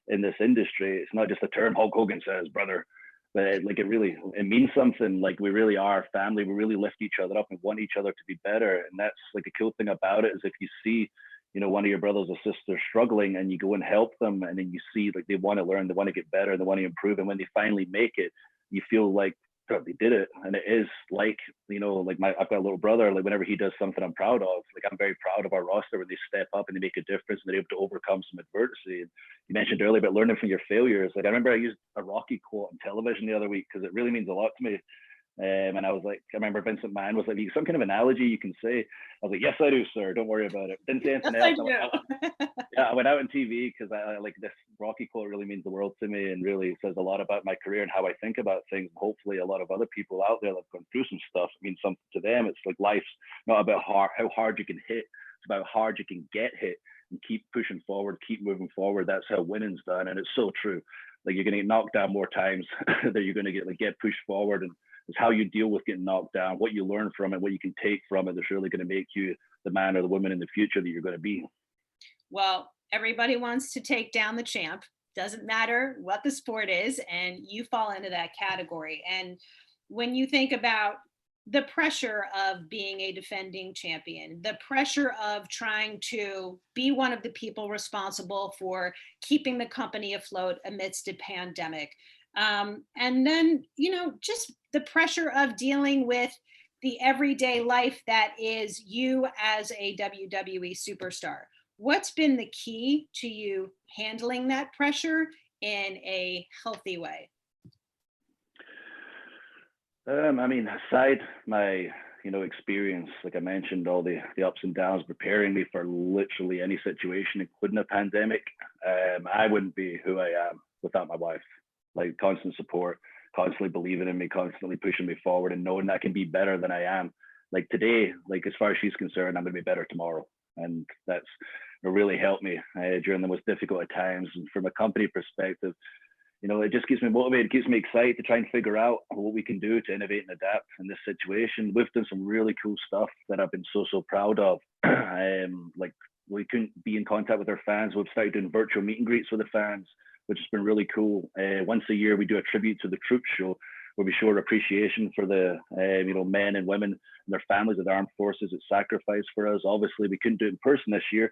in this industry. It's not just a term Hulk Hogan says, brother, but it means something. Like, we really are family. We really lift each other up and want each other to be better. And that's like a cool thing about it, is if you see, one of your brothers or sisters struggling and you go and help them, and then you see like they want to learn, they want to get better, they want to improve, and when they finally make it, you feel like, God, they did it. And it is like, I've got a little brother, like whenever he does something I'm proud of, like I'm very proud of our roster when they step up and they make a difference and they're able to overcome some adversity. And you mentioned earlier about learning from your failures. Like, I remember I used a Rocky quote on television the other week because it really means a lot to me. And I was like, I remember Vince McMahon was like, some kind of analogy you can say. I was like, yes, I do, sir. Don't worry about it. Didn't say anything else. I went out on TV because I like this Rocky quote really means the world to me, and really says a lot about my career and how I think about things. Hopefully a lot of other people out there that have gone through some stuff, it means something to them. It's like life's not about how hard you can hit. It's about how hard you can get hit and keep pushing forward, keep moving forward. That's how winning's done. And it's so true. Like, you're going to get knocked down more times that you're going to get pushed forward. And it's how you deal with getting knocked down, what you learn from it, what you can take from it, that's really going to make you the man or the woman in the future that you're going to be. Well, everybody wants to take down the champ. Doesn't matter what the sport is, and you fall into that category. And when you think about the pressure of being a defending champion, the pressure of trying to be one of the people responsible for keeping the company afloat amidst a pandemic, and then, just the pressure of dealing with the everyday life that is you as a WWE superstar. What's been the key to you handling that pressure in a healthy way? Aside my, experience, like I mentioned, all the ups and downs preparing me for literally any situation, including a pandemic, I wouldn't be who I am without my wife. Like, constant support, constantly believing in me, constantly pushing me forward, and knowing that I can be better than I am. Like today, like as far as she's concerned, I'm going to be better tomorrow. And it really helped me during the most difficult of times. And from a company perspective, it just keeps me motivated, keeps me excited to try and figure out what we can do to innovate and adapt in this situation. We've done some really cool stuff that I've been so proud of. Like we couldn't be in contact with our fans. We've started doing virtual meet and greets with the fans, which has been really cool. Once a year, we do a tribute to the troops show where we show our appreciation for the men and women and their families of the armed forces that sacrificed for us. Obviously, we couldn't do it in person this year.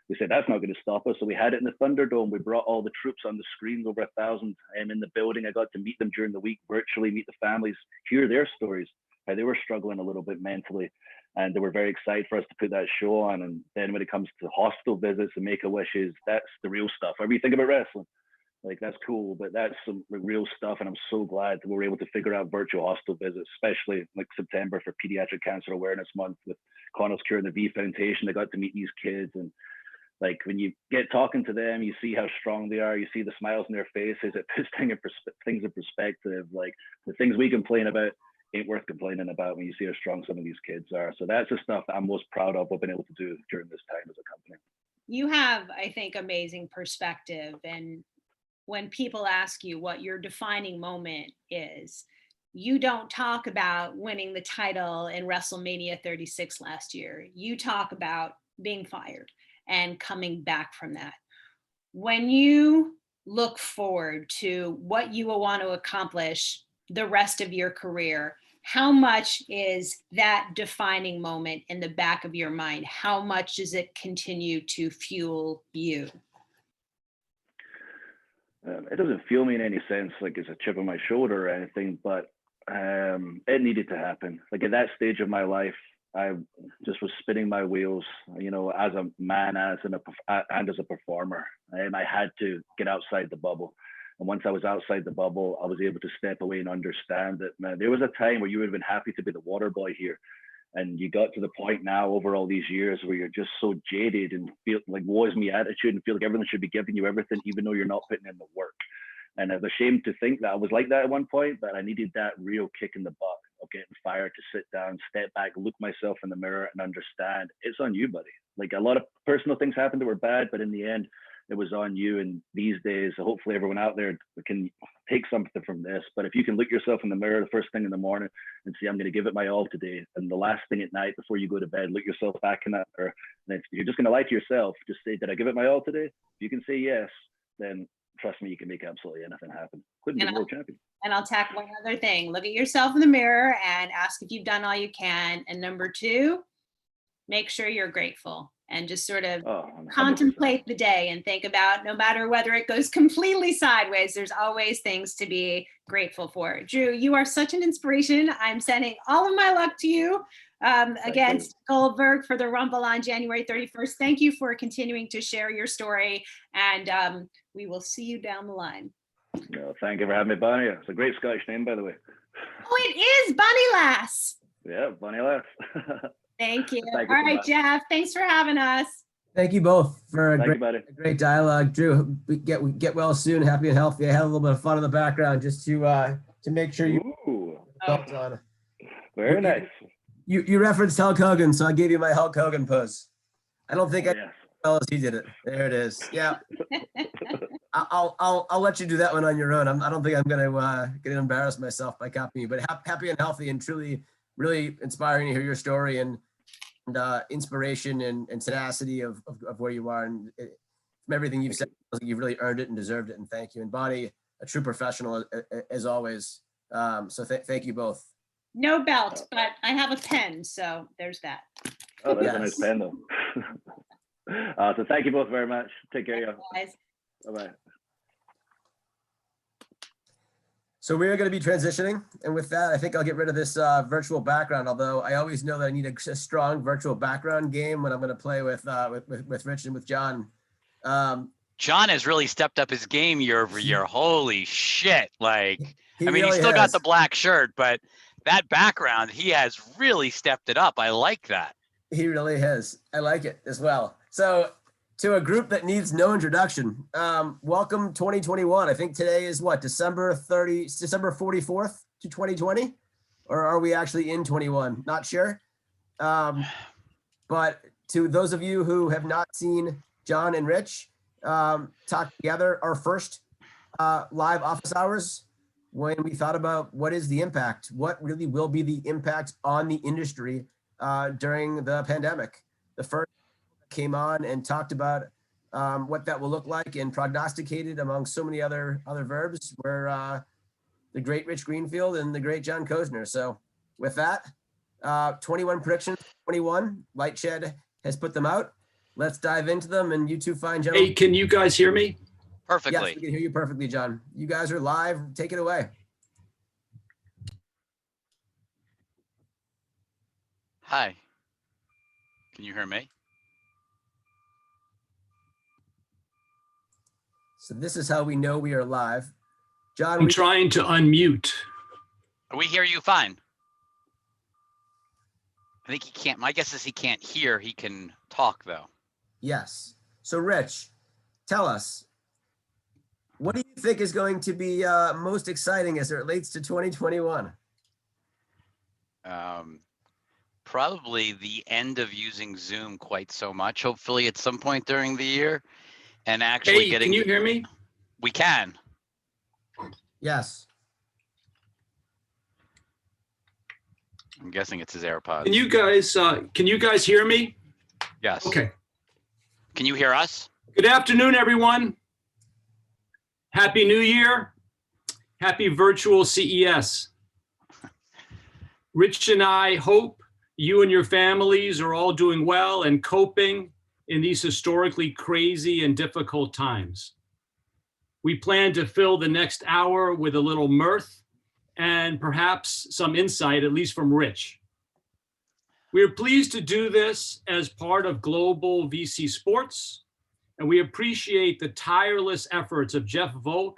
We said that's not going to stop us. So we had it in the Thunderdome. We brought all the troops on the screens, over 1,000 in the building. I got to meet them during the week, virtually meet the families, hear their stories, how they were struggling a little bit mentally. And they were very excited for us to put that show on. And then when it comes to hospital visits and make-a-wishes, that's the real stuff. Whatever you think about wrestling, like that's cool, but that's some real stuff. And I'm so glad that we were able to figure out virtual hospital visits, especially like September for Pediatric Cancer Awareness Month with Connell's Cure and the V Foundation. I got to meet these kids, and like when you get talking to them, you see how strong they are. You see the smiles on their faces. It puts things in perspective. Like the things we complain about ain't worth complaining about when you see how strong some of these kids are. So that's the stuff that I'm most proud of what I've been able to do during this time as a company. You have, I think, amazing perspective. And when people ask you what your defining moment is, you don't talk about winning the title in WrestleMania 36 last year. You talk about being fired and coming back from that. When you look forward to what you will want to accomplish the rest of your career, how much is that defining moment in the back of your mind? How much does it continue to fuel you? It doesn't fuel me in any sense like it's a chip on my shoulder or anything, but it needed to happen. Like at that stage of my life, I just was spinning my wheels, as a man, and as a performer. And I had to get outside the bubble. And once I was outside the bubble, I was able to step away and understand that, man, there was a time where you would have been happy to be the water boy here. And you got to the point now over all these years where you're just so jaded and feel like woe is me attitude and feel like everyone should be giving you everything, even though you're not putting in the work. And I'm ashamed to think that I was like that at one point, but I needed that real kick in the butt of getting fired to sit down, step back, look myself in the mirror and understand it's on you, buddy. Like a lot of personal things happened that were bad, but in the end, it was on you. And these days, hopefully everyone out there can take something from this. But if you can look yourself in the mirror the first thing in the morning and say, I'm going to give it my all today. And the last thing at night before you go to bed, look yourself back in that mirror. And if you're just going to lie to yourself, just say, did I give it my all today? If you can say yes, then trust me, you can make absolutely anything happen. Couldn't be world champion. And I'll tack one other thing. Look at yourself in the mirror and ask if you've done all you can. And number two, make sure you're grateful and just sort of contemplate the day and think about, no matter whether it goes completely sideways, there's always things to be grateful for. Drew, you are such an inspiration. I'm sending all of my luck to you against Goldberg for the Rumble on January 31st. Thank you for continuing to share your story, and we will see you down the line. No, thank you for having me, Bonnie. It's a great Scottish name, by the way. Oh, it is Bunny Lass. Yeah, Bunny Lass. Thank you. All right, Jeff, thanks for having us. Thank you both for a great dialogue. Drew, we get well soon, happy and healthy. I had a little bit of fun in the background just to make sure you. On. Very nice. You referenced Hulk Hogan, so I gave you my Hulk Hogan pose. I don't think I as well as he did it. There it is. Yeah. I'll let you do that one on your own. I don't think I'm gonna embarrass myself by copying you, but happy and healthy and truly really inspiring to hear your story and inspiration and tenacity of where you are, and from everything you've said, you've really earned it and deserved it, and thank you. And Bonnie, a true professional as always. So thank you both. No belt, but I have a pen, so there's that. Oh, that's a nice pen though. So thank you both very much. Take care, guys. Bye-bye. So we are going to be transitioning, and with that, I think I'll get rid of this virtual background. Although I always know that I need a strong virtual background game when I'm going to play with Rich and with John. John has really stepped up his game year over year. Holy shit! Like, he still got the black shirt, but that background, he has really stepped it up. I like that. He really has. I like it as well. So, to a group that needs no introduction, welcome 2021. I think today is what, December 44th to 2020, or are we actually in 21? Not sure. But to those of you who have not seen John and Rich talk together, our first live office hours when we thought about what is the impact, what really will be the impact on the industry during the pandemic. The first came on and talked about what that will look like and prognosticated among so many other verbs were the great Rich Greenfield and the great John Kozner. So with that, 21 predictions, 21, Lightshed has put them out. Let's dive into them, and you two fine gentlemen. Hey, can you guys hear me? Perfectly. Yes, we can hear you perfectly, John. You guys are live. Take it away. Hi. Can you hear me? So this is how we know we are live. John, I'm trying to unmute. We hear you fine. I think he can't. My guess is he can't hear. He can talk, though. yes. So Rich, tell us, what do you think is going to be most exciting as it relates to 2021? Probably the end of using Zoom quite so much, hopefully at some point during the year. And actually Hey, getting. can you hear me? We can. Yes. I'm guessing it's his AirPods. Can you guys hear me? Yes. Okay. Can you hear us? Good afternoon, everyone. Happy New Year. Happy virtual CES. Rich and I hope you and your families are all doing well and coping in these historically crazy and difficult times. We plan to fill the next hour with a little mirth and perhaps some insight, at least from Rich. We are pleased to do this as part of GlobalVC Sports, and we appreciate the tireless efforts of Jeff Volk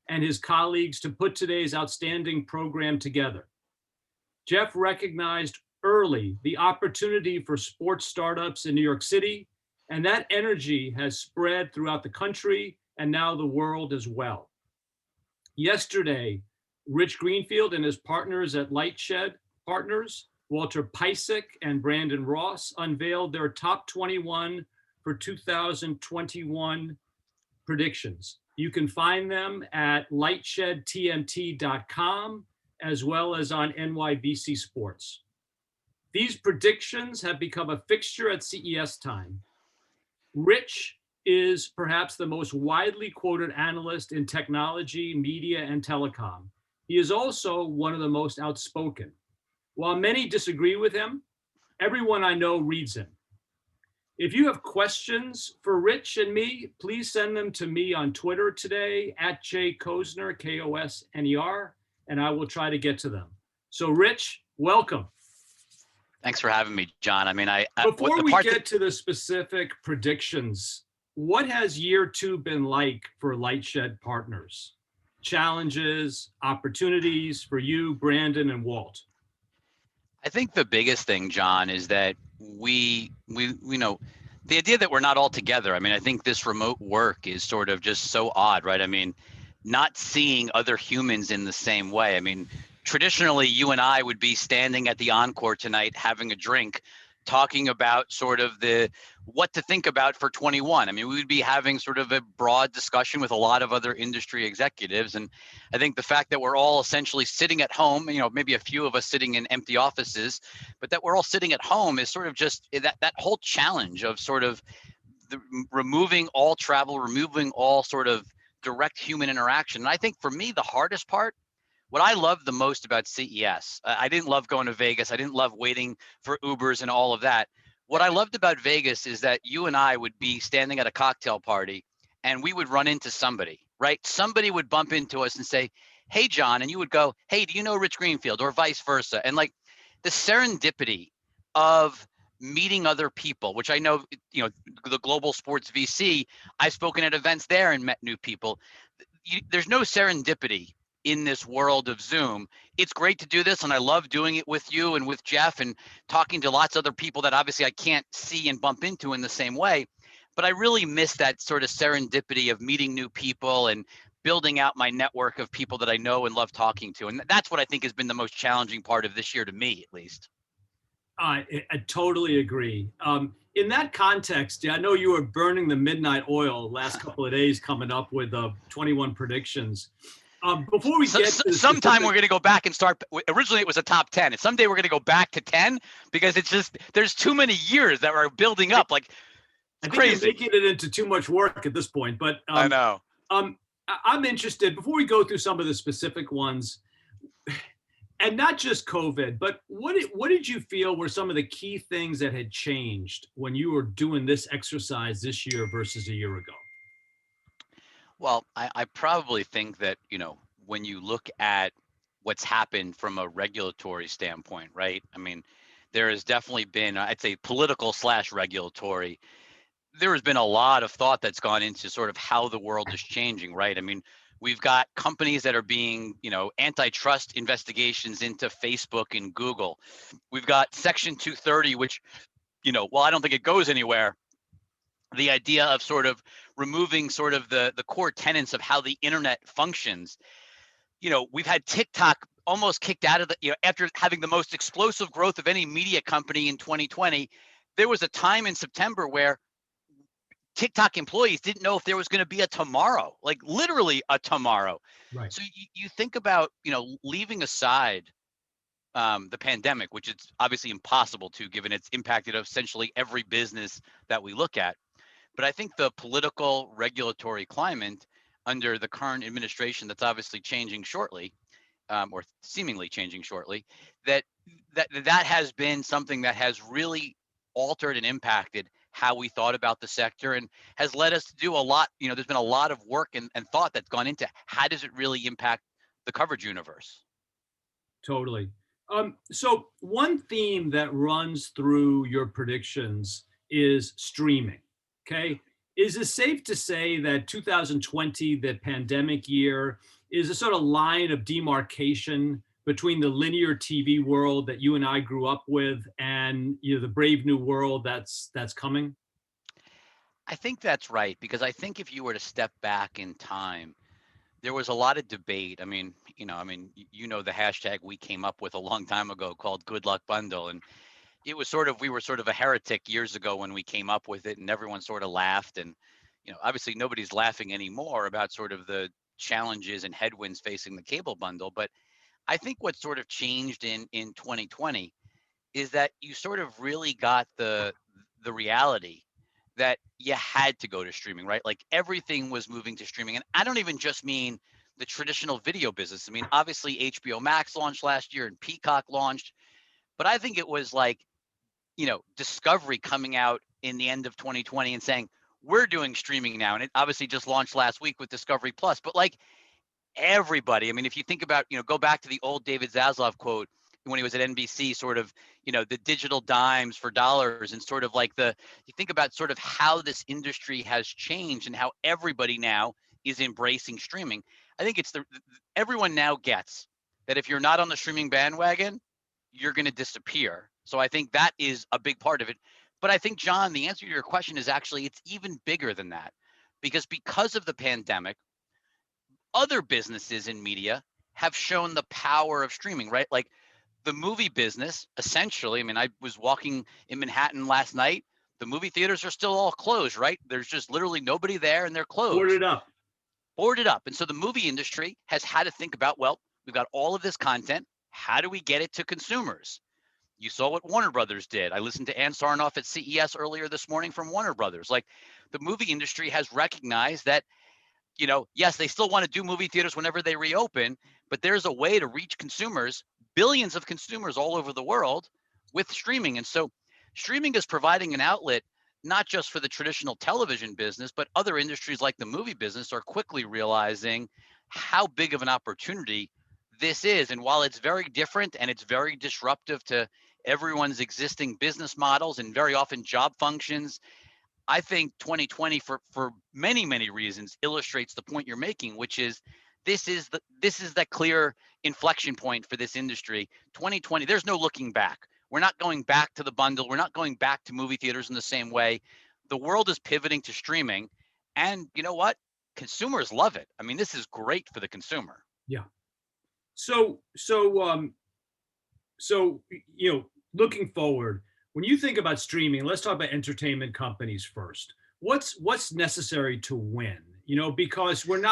and his colleagues to put today's outstanding program together. Jeff recognized early the opportunity for sports startups in New York City, and that energy has spread throughout the country and now the world as well. Yesterday, Rich Greenfield and his partners at Lightshed Partners, Walter Piecyk and Brandon Ross, unveiled their top 21 for 2021 predictions. You can find them at lightshedtmt.com as well as on NYVC Sports. These predictions have become a fixture at CES time. Rich is perhaps the most widely quoted analyst in technology, media, and telecom. He is also one of the most outspoken. While many disagree with him, everyone I know reads him. If you have questions for Rich and me, please send them to me on Twitter today at @jkozner, Kosner, and I will try to get to them. So Rich, welcome. Thanks for having me, John. I mean, Before we get to the specific predictions, what has year 2 been like for Lightshed Partners? Challenges, opportunities for you, Brandon, and Walt? I think the biggest thing, John, is that we know the idea that we're not all together. I mean, I think this remote work is sort of just so odd, right? I mean, not seeing other humans in the same way. I mean, traditionally, you and I would be standing at the Encore tonight, having a drink, talking about sort of what to think about for 21. I mean, we would be having sort of a broad discussion with a lot of other industry executives. And I think the fact that we're all essentially sitting at home, maybe a few of us sitting in empty offices, but that we're all sitting at home is sort of just that whole challenge of sort of removing all travel, removing all sort of direct human interaction. And I think for me, the hardest part, what I love the most about CES, I didn't love going to Vegas. I didn't love waiting for Ubers and all of that. What I loved about Vegas is that you and I would be standing at a cocktail party and we would run into somebody, right? Somebody would bump into us and say, "Hey, John," and you would go, "Hey, do you know Rich Greenfield?" or vice versa. And like the serendipity of meeting other people, which I know, the Global Sports VC, I've spoken at events there and met new people. There's no serendipity in this world of Zoom. It's great to do this, and I love doing it with you and with Jeff and talking to lots of other people that obviously I can't see and bump into in the same way. But I really miss that sort of serendipity of meeting new people and building out my network of people that I know and love talking to. And that's what I think has been the most challenging part of this year, to me at least. I totally agree. in that context, I know you were burning the midnight oil last couple of days coming up with 21 predictions. Before we get to sometime we're going to go back and start. Originally, it was a top 10. And someday we're going to go back to 10 because it's just there's too many years that are building up. Like, it's crazy. You're making it into too much work at this point. But I know. I'm interested, before we go through some of the specific ones, and not just COVID, but what did you feel were some of the key things that had changed when you were doing this exercise this year versus a year ago? Well, I probably think that, when you look at what's happened from a regulatory standpoint, right? I mean, there has definitely been, I'd say, political / regulatory. There has been a lot of thought that's gone into sort of how the world is changing, right? I mean, we've got companies that are being, antitrust investigations into Facebook and Google. We've got Section 230, which, well, I don't think it goes anywhere. The idea of sort of removing sort of the core tenets of how the internet functions. We've had TikTok almost kicked out of the, after having the most explosive growth of any media company in 2020. There was a time in September where TikTok employees didn't know if there was going to be a tomorrow, like literally a tomorrow. Right. So you think about, leaving aside the pandemic, which is obviously impossible to, given it's impacted essentially every business that we look at. But I think the political regulatory climate under the current administration that's obviously changing shortly, or seemingly changing shortly, that has been something that has really altered and impacted how we thought about the sector and has led us to do a lot. There's been a lot of work and thought that's gone into how does it really impact the coverage universe. Totally. So one theme that runs through your predictions is streaming. Okay. Is it safe to say that 2020, the pandemic year, is a sort of line of demarcation between the linear TV world that you and I grew up with and the brave new world that's coming? I think that's right, because I think if you were to step back in time, there was a lot of debate. I mean, the hashtag we came up with a long time ago called Good Luck Bundle. And it was we were sort of a heretic years ago when we came up with it, and everyone sort of laughed. And, obviously nobody's laughing anymore about sort of the challenges and headwinds facing the cable bundle. But I think what sort of changed in 2020 is that you sort of really got the reality that you had to go to streaming, right? Like everything was moving to streaming. And I don't even just mean the traditional video business. I mean, obviously HBO Max launched last year and Peacock launched, but I think it was like, Discovery coming out in the end of 2020 and saying, we're doing streaming now. And it obviously just launched last week with Discovery Plus, but like everybody, I mean, if you think about, go back to the old David Zaslav quote when he was at NBC, sort of, the digital dimes for dollars, and sort of like you think about sort of how this industry has changed and how everybody now is embracing streaming. I think it's everyone now gets that if you're not on the streaming bandwagon, you're going to disappear. So I think that is a big part of it. But I think, John, the answer to your question is actually, it's even bigger than that, because of the pandemic, other businesses in media have shown the power of streaming, right? Like the movie business, essentially. I mean, I was walking in Manhattan last night. The movie theaters are still all closed, right? There's just literally nobody there and they're closed. Boarded up. And so the movie industry has had to think about, well, we've got all of this content. How do we get it to consumers? You saw what Warner Brothers did. I listened to Ann Sarnoff at CES earlier this morning from Warner Brothers. Like the movie industry has recognized that, yes, they still want to do movie theaters whenever they reopen, but there's a way to reach consumers, billions of consumers all over the world, with streaming. And so streaming is providing an outlet, not just for the traditional television business, but other industries like the movie business are quickly realizing how big of an opportunity this is. And while it's very different and it's very disruptive to everyone's existing business models and very often job functions, I think 2020 for many, many reasons illustrates the point you're making, which is this is the clear inflection point for this industry. 2020, there's no looking back. We're not going back to the bundle. We're not going back to movie theaters in the same way. The world is pivoting to streaming, and you know what? Consumers love it. I mean, this is great for the consumer. Yeah. So looking forward, When you think about streaming, let's talk about entertainment companies first. What's necessary to win? You know, because we're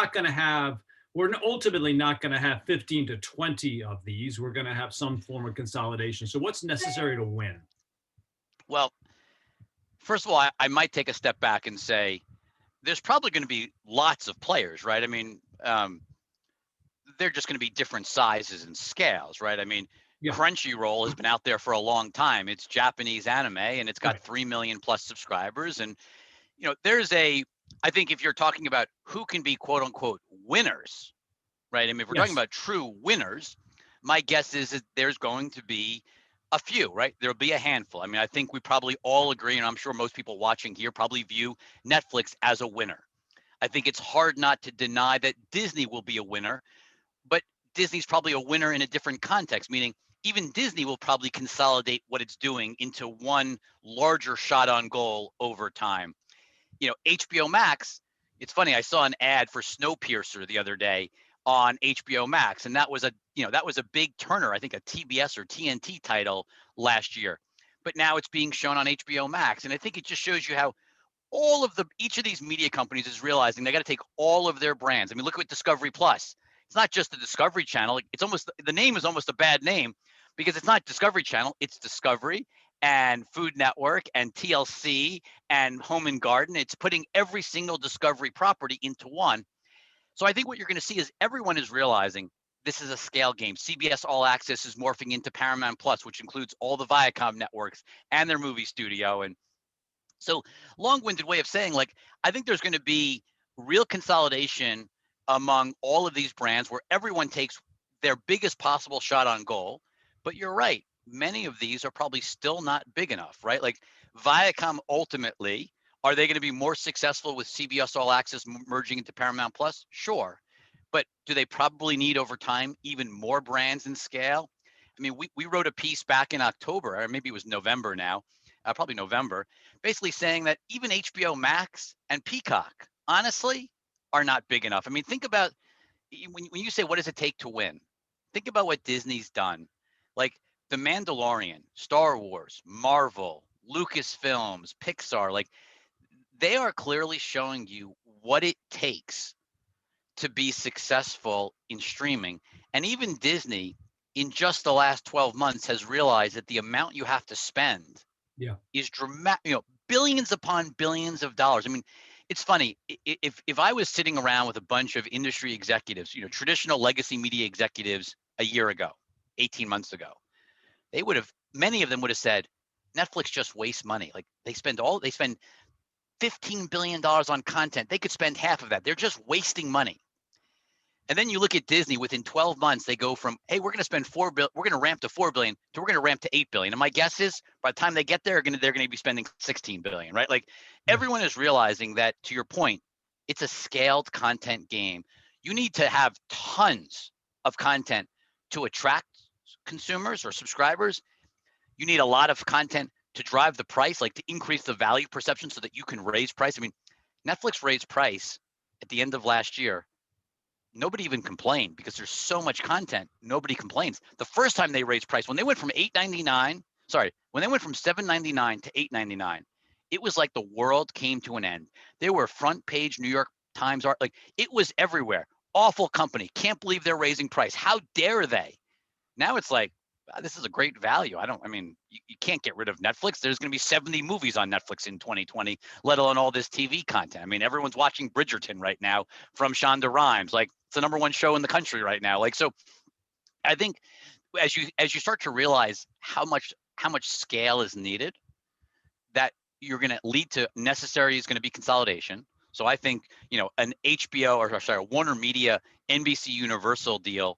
ultimately not going to have 15 to 20 of these. We're going to have some form of consolidation. So what's necessary to win? Well, first of all, I might take a step back and say there's probably going to be lots of players, right? I mean, they're just going to be different sizes and scales, right? I mean, Yeah. Crunchyroll has been out there for a long time. It's Japanese anime and it's got Right. 3 million plus subscribers. And, you know, I think if you're talking about who can be quote unquote winners, right? I mean, if we're Yes. talking about true winners, my guess is that there's going to be a few, right? There'll be a handful. I mean, I think we probably all agree, and I'm sure most people watching here probably view Netflix as a winner. I think it's hard not to deny that Disney will be a winner, but Disney's probably a winner in a different context, meaning even Disney will probably consolidate what it's doing into one larger shot on goal over time. You know, HBO Max, it's funny, I saw an ad for Snowpiercer the other day on HBO Max, and that was a big turner, I think a TBS or TNT title last year. But now it's being shown on HBO Max, and I think it just shows you how each of these media companies is realizing they got to take all of their brands. I mean, look at Discovery Plus. It's not just the Discovery Channel. It's almost, the name is almost a bad name because it's not Discovery Channel, it's Discovery and Food Network and TLC and Home and Garden. It's putting every single Discovery property into one. So I think what you're going to see is everyone is realizing this is a scale game. CBS All Access is morphing into Paramount Plus, which includes all the Viacom networks and their movie studio. And so long-winded way of saying, like, I think there's going to be real consolidation among all of these brands where everyone takes their biggest possible shot on goal. But you're right. Many of these are probably still not big enough, right? Like Viacom ultimately, are they going to be more successful with CBS All Access merging into Paramount Plus? Sure. But do they probably need over time even more brands and scale? I mean, we wrote a piece back in October, or maybe it was November now, probably November, basically saying that even HBO Max and Peacock, honestly, are not big enough. I mean, think about when you say, what does it take to win? Think about what Disney's done. Like The Mandalorian, Star Wars, Marvel, Lucasfilms, Pixar, like they are clearly showing you what it takes to be successful in streaming. And even Disney, in just the last 12 months, has realized that the amount you have to spend is dramatic, you know, billions upon billions of dollars. I mean, it's funny, if I was sitting around with a bunch of industry executives, you know, traditional legacy media executives a year ago, 18 months ago, many of them would have said, Netflix just wastes money. Like they spend $15 billion on content. They could spend half of that. They're just wasting money. And then you look at Disney, within 12 months, they go from, hey, we're going to spend $4 billion, we're going to ramp to $4 billion, to we're going to ramp to $8 billion. And my guess is by the time they get there, they're going to be spending $16 billion, right? Like everyone is realizing that, to your point, it's a scaled content game. You need to have tons of content to attract consumers or subscribers. You need a lot of content to drive the price, like to increase the value perception so that you can raise price. I mean, Netflix raised price at the end of last year. Nobody even complained because there's so much content. Nobody complains. The first time they raised price, when they went from $7.99 to $8.99, it was like the world came to an end. There were front page New York Times art, like it was everywhere. Awful company. Can't believe they're raising price. How dare they? Now it's like, wow, this is a great value. You can't get rid of Netflix. There's going to be 70 movies on Netflix in 2020, let alone all this TV content. I mean, everyone's watching Bridgerton right now from Shonda Rhimes. Like it's the #1 show in the country right now. Like, so I think as you start to realize how much scale is needed, that you're going to lead to necessary is going to be consolidation. So I think, you know, an HBO or sorry, a Warner Media, NBC Universal deal,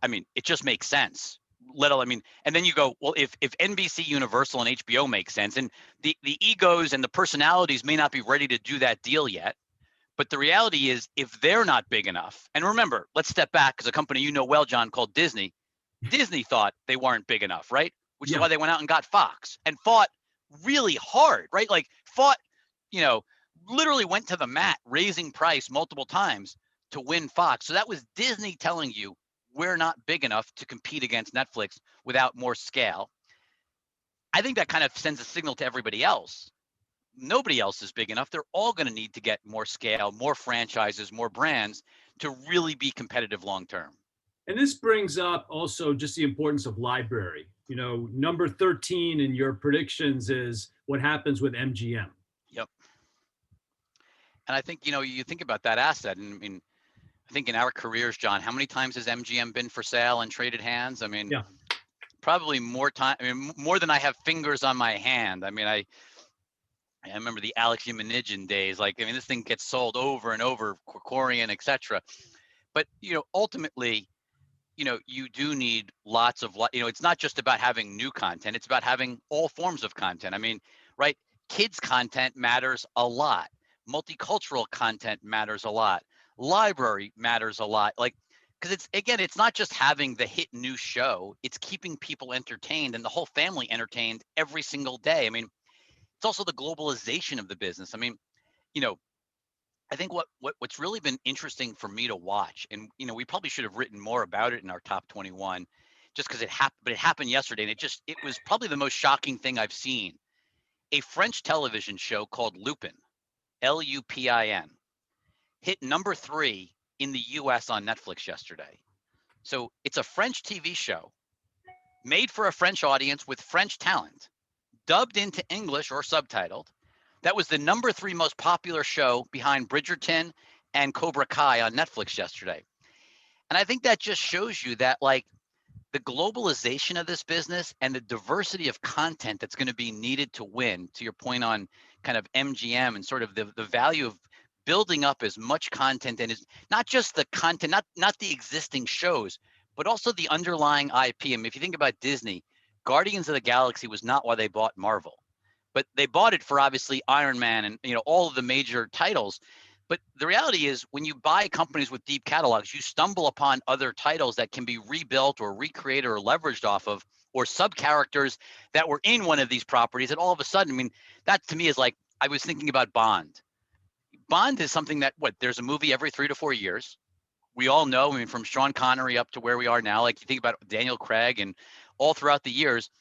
I mean, it just makes sense. And then you go, well, if NBC Universal and HBO make sense, and the egos and the personalities may not be ready to do that deal yet, but the reality is if they're not big enough, and remember, let's step back, because a company you know well, John, called Disney thought they weren't big enough, right? Which is why they went out and got Fox and fought really hard, right? Like literally went to the mat, raising price multiple times to win Fox. So that was Disney telling you, we're not big enough to compete against Netflix without more scale. I think that kind of sends a signal to everybody else. Nobody else is big enough. They're all going to need to get more scale, more franchises, more brands to really be competitive long term. And this brings up also just the importance of library. You know, number 13 in your predictions is what happens with MGM. Yep. And I think, you know, you think about that asset, and I mean, I think in our careers, John, how many times has MGM been for sale and traded hands? I mean, Yeah. probably more time. I mean, more than I have fingers on my hand. I mean, I remember the Alex Yemenijan days. Like, I mean, this thing gets sold over and over, Krikorian, etc. But, you know, ultimately, you know, you do need lots of, you know, it's not just about having new content. It's about having all forms of content. I mean, right? Kids content matters a lot. Multicultural content matters a lot. Library matters a lot. Like, because it's, again, it's not just having the hit new show. It's keeping people entertained and the whole family entertained every single day. I mean, it's also the globalization of the business. I mean, you know, I think what's really been interesting for me to watch, and you know, we probably should have written more about it in our top 21, just because it happened. But it happened yesterday, and it was probably the most shocking thing I've seen. A French television show called Lupin, Lupin, hit number 3 in the U.S. on Netflix yesterday. So it's a French TV show made for a French audience with French talent, dubbed into English or subtitled. That was the number 3 most popular show behind Bridgerton and Cobra Kai on Netflix yesterday. And I think that just shows you that, like, the globalization of this business and the diversity of content that's going to be needed to win, to your point on kind of MGM and sort of the value of building up as much content, and is not just the content, not the existing shows, but also the underlying IP. I mean, if you think about Disney, Guardians of the Galaxy was not why they bought Marvel. But they bought it for obviously Iron Man and, you know, all of the major titles. But the reality is, when you buy companies with deep catalogs, you stumble upon other titles that can be rebuilt or recreated or leveraged off of, or sub characters that were in one of these properties. And all of a sudden, I mean, that to me is like, I was thinking about Bond. Bond is something that, there's a movie every 3 to 4 years. We all know, I mean, from Sean Connery up to where we are now, like you think about Daniel Craig and all throughout the years.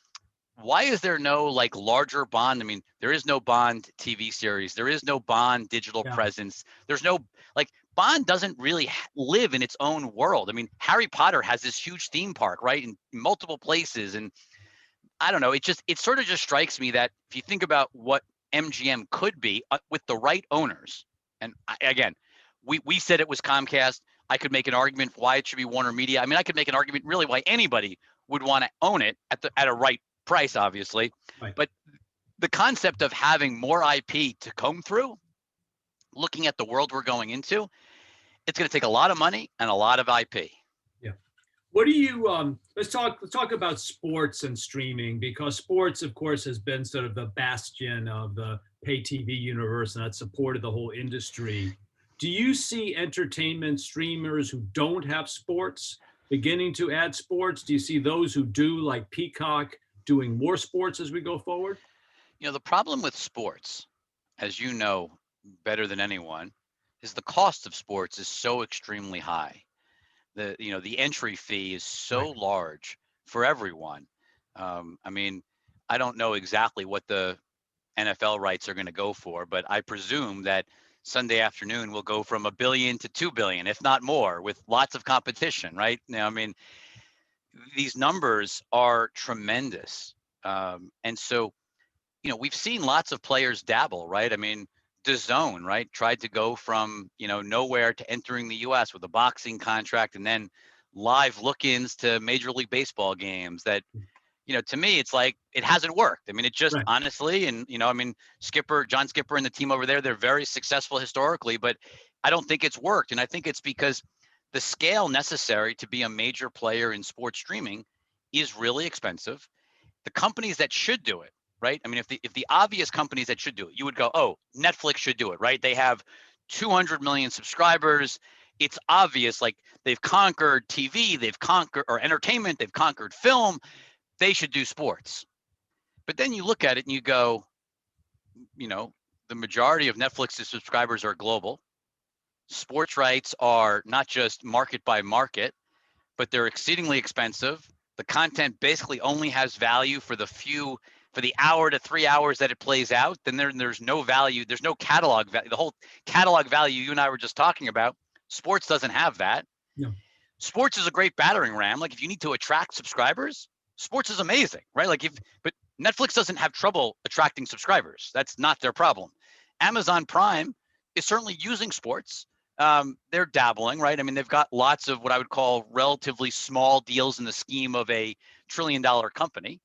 Why is there no like larger Bond? I mean, there is no Bond TV series. There is no Bond digital presence. There's no, like, Bond doesn't really live in its own world. I mean, Harry Potter has this huge theme park, right, in multiple places. And I don't know, it sort of just strikes me that if you think about what MGM could be with the right owners, and again, we said it was Comcast. I could make an argument why it should be Warner Media. I mean, I could make an argument really why anybody would want to own it at a right price, obviously. Right. But the concept of having more IP to comb through, looking at the world we're going into, it's going to take a lot of money and a lot of IP. Yeah. What do you, let's talk about sports and streaming, because sports, of course, has been sort of the bastion of the pay TV universe, and that supported the whole industry. Do you see entertainment streamers who don't have sports beginning to add sports? Do you see those who do, like Peacock, doing more sports as we go forward? You know, the problem with sports, as you know better than anyone, is the cost of sports is so extremely high. The entry fee is so large for everyone. I mean, I don't know exactly what the NFL rights are going to go for, but I presume that Sunday afternoon will go from $1 billion to $2 billion, if not more, with lots of competition, right? Now, I mean, these numbers are tremendous. And so, you know, we've seen lots of players dabble, right? I mean, DAZN, right, tried to go from, you know, nowhere to entering the US with a boxing contract, and then live look-ins to Major League Baseball games that, you know, to me, it's like, it hasn't worked. I mean, it just honestly, and, you know, I mean, John Skipper and the team over there, they're very successful historically, but I don't think it's worked. And I think it's because the scale necessary to be a major player in sports streaming is really expensive. The companies that should do it, right? I mean, if the obvious companies that should do it, you would go, oh, Netflix should do it, right? They have 200 million subscribers. It's obvious, like, they've conquered TV, they've conquered, or entertainment, they've conquered film. They should do sports. But then you look at it and you go, you know, the majority of Netflix's subscribers are global. Sports rights are not just market by market, but they're exceedingly expensive. The content basically only has value for the few for the hour to 3 hours that it plays out, then there's no value. There's no catalog value. The whole catalog value you and I were just talking about, sports doesn't have that. No. Sports is a great battering ram. Like if you need to attract subscribers, sports is amazing, right? But Netflix doesn't have trouble attracting subscribers. That's not their problem. Amazon Prime is certainly using sports. They're dabbling, right? I mean, they've got lots of what I would call relatively small deals in the scheme of a $1 trillion company.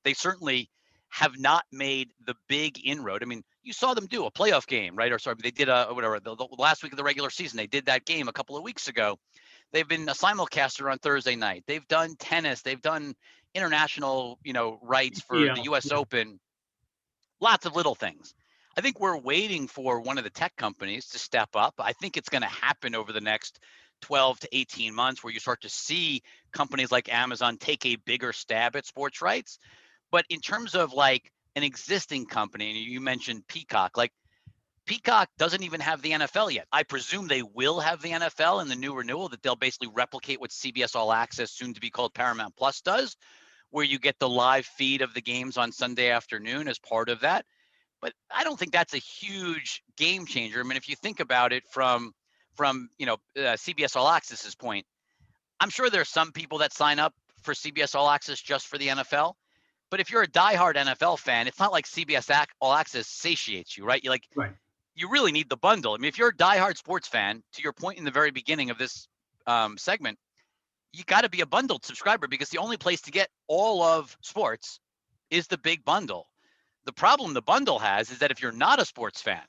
They certainly have not made the big inroad. I mean, you saw them do a playoff game, right? Or sorry, they did the last week of the regular season. They did that game a couple of weeks ago. They've been a simulcaster on Thursday night. They've done tennis. They've done international, rights for the U.S. Open. Lots of little things. I think we're waiting for one of the tech companies to step up. I think it's going to happen over the next 12 to 18 months where you start to see companies like Amazon take a bigger stab at sports rights. But in terms of like an existing company, and you mentioned Peacock, like Peacock doesn't even have the NFL yet. I presume they will have the NFL in the new renewal, that they'll basically replicate what CBS All Access, soon to be called Paramount Plus, does, where you get the live feed of the games on Sunday afternoon as part of that. But I don't think that's a huge game changer. I mean, if you think about it from CBS All Access's point, I'm sure there's some people that sign up for CBS All Access just for the NFL. But if you're a diehard NFL fan, it's not like CBS All Access satiates you, right? Right. You really need the bundle. I mean, if you're a diehard sports fan, to your point in the very beginning of this segment, you got to be a bundled subscriber, because the only place to get all of sports is the big bundle. The problem the bundle has is that if you're not a sports fan,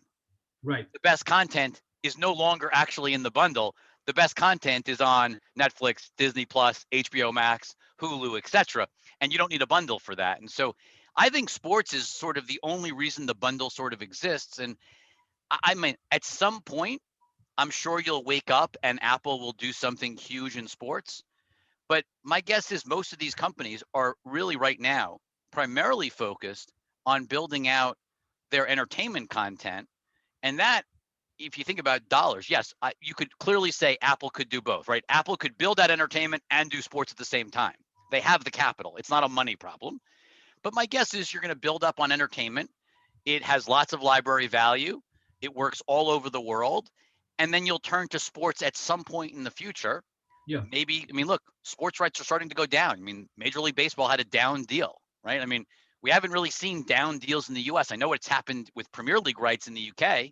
Right. the best content is no longer actually in the bundle. The best content is on Netflix, Disney Plus, HBO Max, Hulu, etc. And you don't need a bundle for that. And so I think sports is sort of the only reason the bundle sort of exists. And I mean, at some point, I'm sure you'll wake up and Apple will do something huge in sports. But my guess is most of these companies are really right now primarily focused on building out their entertainment content. And that, if you think about dollars, yes, you could clearly say Apple could do both, right? Apple could build that entertainment and do sports at the same time. They have the capital. It's not a money problem. But my guess is you're going to build up on entertainment. It has lots of library value. It works all over the world. And then you'll turn to sports at some point in the future. Yeah. Maybe, I mean, look, sports rights are starting to go down. I mean, Major League Baseball had a down deal, right? I mean, we haven't really seen down deals in the US. I know it's happened with Premier League rights in the UK,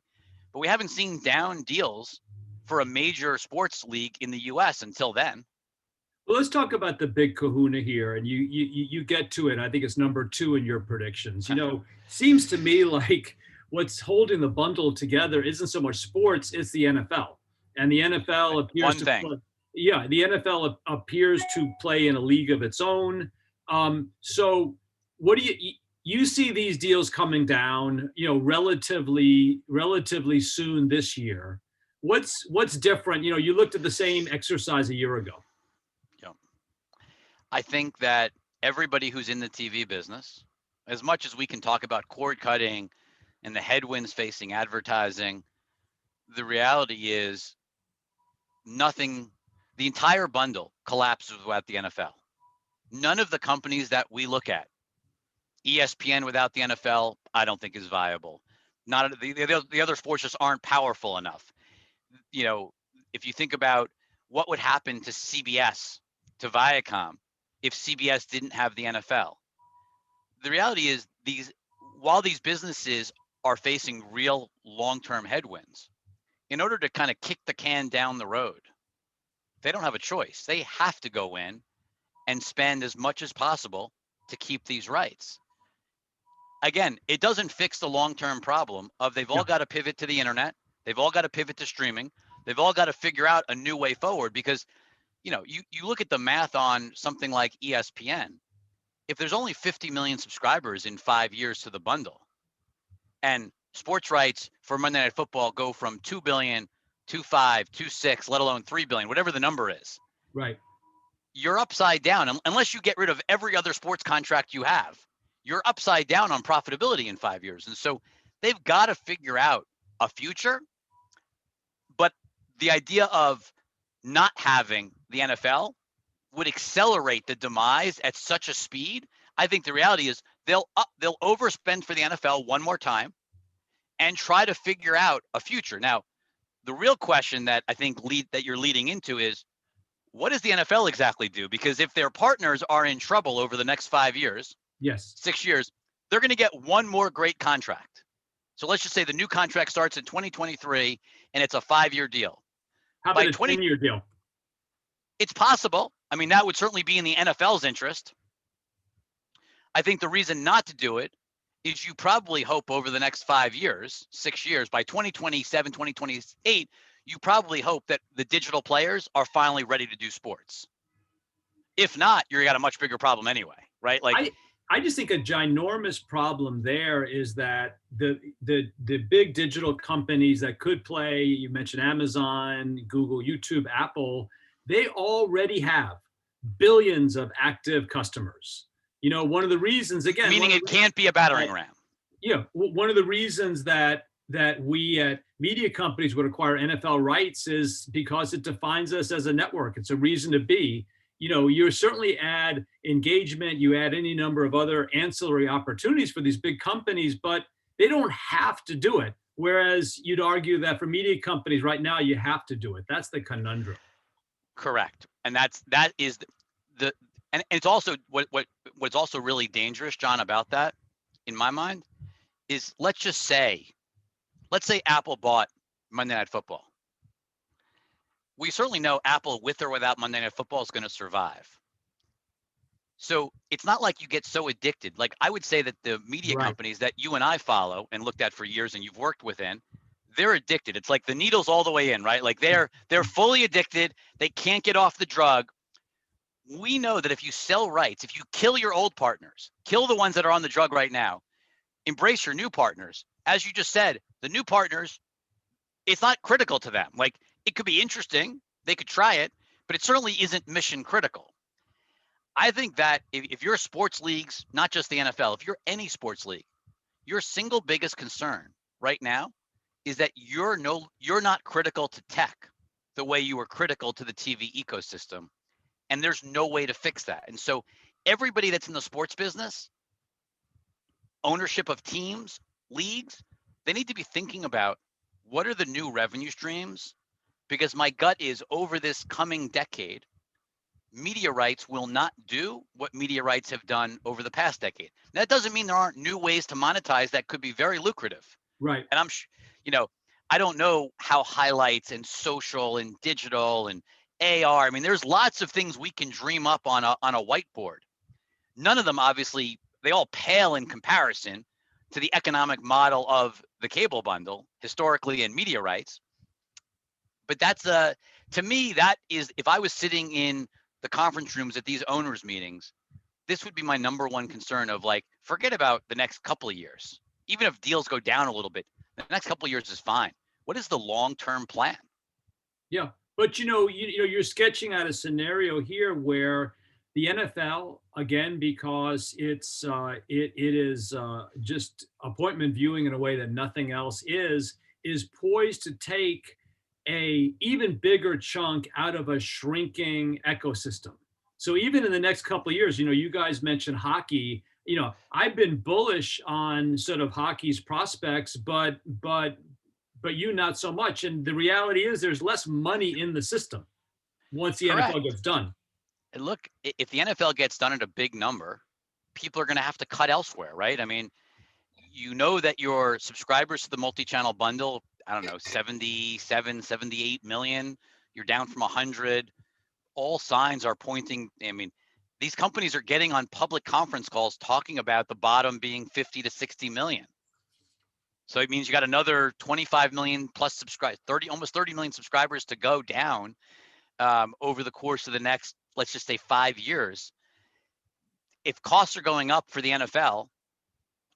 but we haven't seen down deals for a major sports league in the US until then. Well, let's talk about the big kahuna here, and you get to it. I think it's number 2 in your predictions. Seems to me like what's holding the bundle together isn't so much sports, it's the NFL. And the NFL appears the NFL appears to play in a league of its own. So what do you see these deals coming down, relatively soon this year? What's different? You looked at the same exercise a year ago. Yeah. I think that everybody who's in the TV business, as much as we can talk about cord cutting and the headwinds facing advertising, the reality is the entire bundle collapses without the NFL. None of the companies that we look at, ESPN without the NFL, I don't think is viable. Not the other sports just aren't powerful enough. If you think about what would happen to CBS, to Viacom, if CBS didn't have the NFL, the reality is while these businesses are facing real long-term headwinds, in order to kind of kick the can down the road, they don't have a choice. They have to go in and spend as much as possible to keep these rights. Again, it doesn't fix the long-term problem of they've all got to pivot to the internet. They've all got to pivot to streaming. They've all got to figure out a new way forward, because, you look at the math on something like ESPN. If there's only 50 million subscribers in 5 years to the bundle, and sports rights for Monday Night Football go from 2 billion, 2.5, 2.6, let alone 3 billion, whatever the number is. Right. You're upside down unless you get rid of every other sports contract you have. You're upside down on profitability in 5 years. And so they've got to figure out a future. But the idea of not having the NFL would accelerate the demise at such a speed. I think the reality is they'll overspend for the NFL one more time and try to figure out a future. Now, the real question that I think that you're leading into is, what does the NFL exactly do? Because if their partners are in trouble over the next 5 years, Yes. 6 years, they're going to get one more great contract. So let's just say the new contract starts in 2023 and it's a 5-year deal. How about a 10-year deal? It's possible. I mean, that would certainly be in the NFL's interest. I think the reason not to do it is you probably hope over the next 5 years, 6 years, by 2027, 2028, you probably hope that the digital players are finally ready to do sports. If not, you're got a much bigger problem anyway, right? Like, I just think a ginormous problem there is that the big digital companies that could play, you mentioned Amazon, Google, YouTube, Apple, they already have billions of active customers. You know, one of the reasons, again, meaning it can't be a battering ram. Yeah, one of the reasons that we at media companies would acquire NFL rights is because it defines us as a network. It's a reason to be. You know, you certainly add engagement, you add any number of other ancillary opportunities for these big companies, but they don't have to do it. Whereas you'd argue that for media companies right now, you have to do it. That's the conundrum. Correct. And that is the and it's also what's also really dangerous, John, about that, in my mind, is let's say Apple bought Monday Night Football. We certainly know Apple, with or without Monday Night Football, is going to survive. So it's not like you get so addicted. Like, I would say that the media companies that you and I follow and looked at for years and you've worked within, they're addicted. It's like the needle's all the way in, right? Like they're fully addicted. They can't get off the drug. We know that if you sell rights, if you kill your old partners, kill the ones that are on the drug right now, embrace your new partners. As you just said, the new partners, it's not critical to them. Like, it could be interesting. They could try it, but it certainly isn't mission critical. I think that if you're sports leagues, not just the NFL, if you're any sports league, your single biggest concern right now is that you're not critical to tech the way you were critical to the TV ecosystem. And there's no way to fix that. And so everybody that's in the sports business, ownership of teams, leagues, they need to be thinking about what are the new revenue streams? Because my gut is over this coming decade, media rights will not do what media rights have done over the past decade. That doesn't mean there aren't new ways to monetize that could be very lucrative. Right. And I don't know how highlights and social and digital and AR, I mean, there's lots of things we can dream up on a whiteboard. None of them, obviously, they all pale in comparison to the economic model of the cable bundle, historically, and media rights. But that's to me, that is, if I was sitting in the conference rooms at these owners meetings, this would be my number one concern of, like, forget about the next couple of years. Even if deals go down a little bit, the next couple of years is fine. What is the long-term plan? Yeah. But you're sketching out a scenario here where the NFL, again, because it is just appointment viewing in a way that nothing else is poised to take a even bigger chunk out of a shrinking ecosystem. So even in the next couple of years, you guys mentioned hockey. I've been bullish on sort of hockey's prospects, but you not so much. And the reality is there's less money in the system once the Correct. NFL gets done. And look, if the NFL gets done at a big number, people are going to have to cut elsewhere, right? I mean, you know that your subscribers to the multi-channel bundle, I don't know, 77, 78 million, you're down from 100. All signs are pointing, I mean, these companies are getting on public conference calls talking about the bottom being 50 to 60 million. So it means you got another 25 million plus subscribers, almost 30 million subscribers to go down over the course of the next, let's just say, 5 years. If costs are going up for the NFL,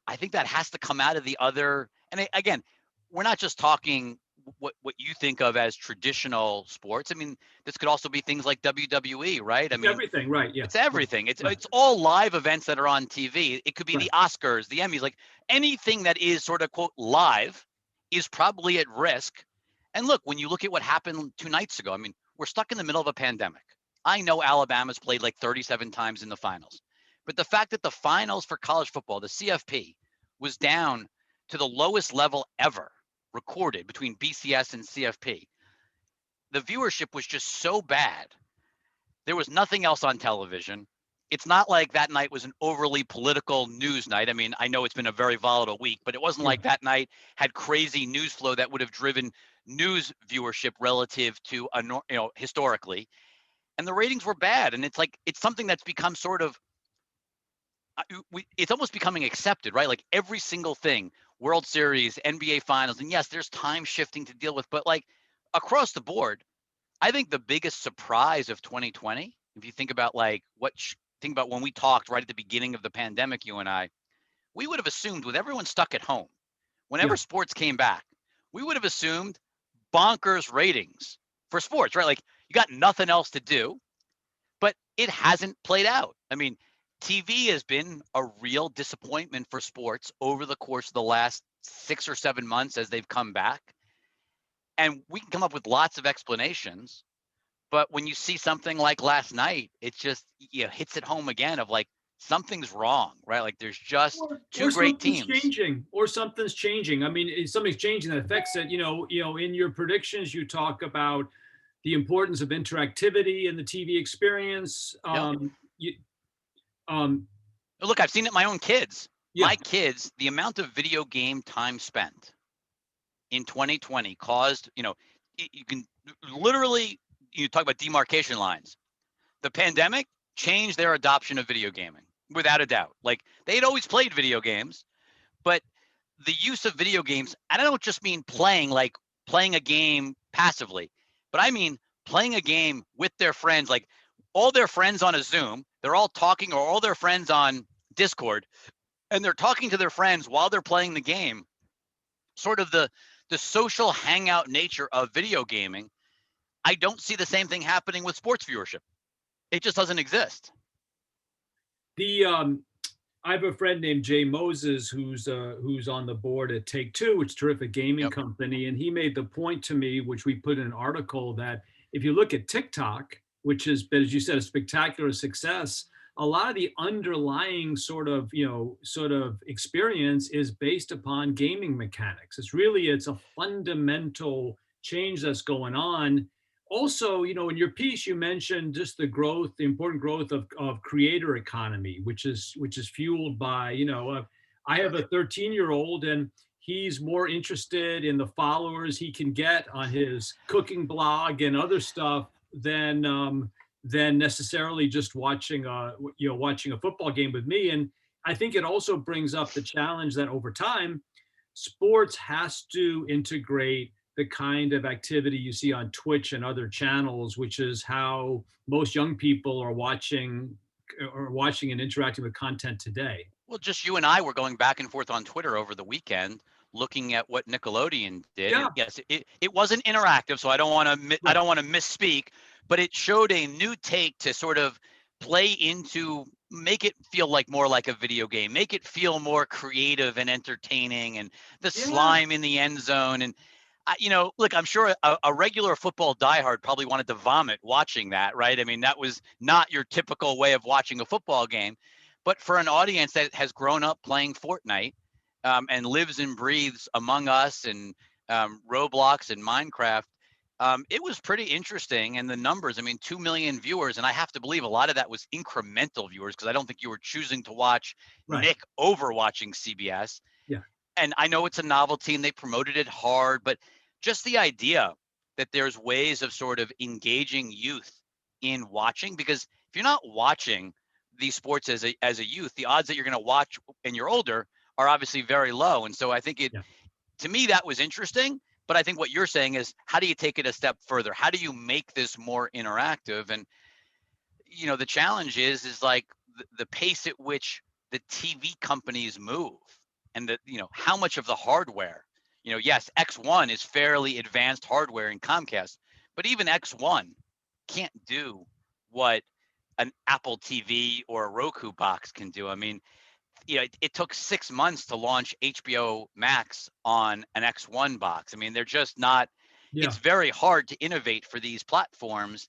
I think that has to come out of the other. And again, we're not just talking what you think of as traditional sports. I mean, this could also be things like WWE, right? I mean, everything, right? Yeah, it's everything. It's right. It's all live events that are on TV. It could be Right. the Oscars, the Emmys, like anything that is sort of, quote, live is probably at risk. And look, when you look at what happened 2 nights ago, I mean, we're stuck in the middle of a pandemic. I know Alabama's played like 37 times in the finals, But the fact that the finals for college football, the CFP, was down to the lowest level ever recorded between BCS and CFP, the viewership was just so bad. There was nothing else on television. It's not like that night was an overly political news night. I mean, I know it's been a very volatile week, but it wasn't like that night had crazy news flow that would have driven news viewership relative to historically. And the ratings were bad. And it's like, it's something that's become sort of, it's almost becoming accepted, right? Like every single thing, World Series, NBA Finals, and yes, there's time shifting to deal with, but like across the board, I think the biggest surprise of 2020, if you think about like think about when we talked right at the beginning of the pandemic, you and I, we would have assumed with everyone stuck at home, whenever sports came back, we would have assumed bonkers ratings for sports, right? Like you got nothing else to do, but it hasn't played out. I mean, TV has been a real disappointment for sports over the course of the last 6 or 7 months as they've come back. And we can come up with lots of explanations, but when you see something like last night, it just hits it home again of like something's wrong, right? Like there's just two great teams. Something's changing. I mean, something's changing that affects it. In your predictions, you talk about the importance of interactivity in the TV experience. Look, I've seen it in my own kids. My kids, the amount of video game time spent in 2020 caused, you can literally, you talk about demarcation lines. The pandemic changed their adoption of video gaming without a doubt. Like they had always played video games, but the use of video games, and I don't just mean playing a game passively, but I mean playing a game with their friends, like all their friends on a Zoom, they're all talking, or all their friends on Discord, and they're talking to their friends while they're playing the game. Sort of the social hangout nature of video gaming. I don't see the same thing happening with sports viewership. It just doesn't exist. I have a friend named Jay Moses who's on the board at Take-Two, which is a terrific gaming company, and he made the point to me, which we put in an article, that if you look at TikTok, which has been, as you said, a spectacular success, a lot of the underlying sort of experience is based upon gaming mechanics. It's a fundamental change that's going on. Also, in your piece, you mentioned just the important growth of creator economy, which is fueled by, I have a 13-year-old and he's more interested in the followers he can get on his cooking blog and other stuff than necessarily just watching a football game with me. And I think it also brings up the challenge that over time, sports has to integrate the kind of activity you see on Twitch and other channels, which is how most young people are watching and interacting with content today. Well, just you and I were going back and forth on Twitter over the weekend, looking at what Nickelodeon did. Yeah. Yes, it wasn't interactive, so I don't want to misspeak, but it showed a new take to sort of play into, make it feel more like a video game, make it feel more creative and entertaining, and the slime in the end zone. And look, I'm sure a regular football diehard probably wanted to vomit watching that, right? I mean, that was not your typical way of watching a football game. But for an audience that has grown up playing Fortnite and lives and breathes Among Us and Roblox and Minecraft, it was pretty interesting. And the numbers, 2 million viewers. And I have to believe a lot of that was incremental viewers, because I don't think you were choosing to watch Nick over watching CBS. Yeah. And I know it's a novelty and they promoted it hard, but just the idea that there's ways of sort of engaging youth in watching, because if you're not watching these sports as a youth, the odds that you're going to watch and you're older are obviously very low. And so I think to me, that was interesting. But I think what you're saying is, how do you take it a step further? How do you make this more interactive? And, the challenge is like the pace at which the TV companies move, and how much of the hardware, yes, X1 is fairly advanced hardware in Comcast, but even X1 can't do what an Apple TV or a Roku box can do. It took 6 months to launch HBO Max on an X1 box. They're just not, it's very hard to innovate for these platforms.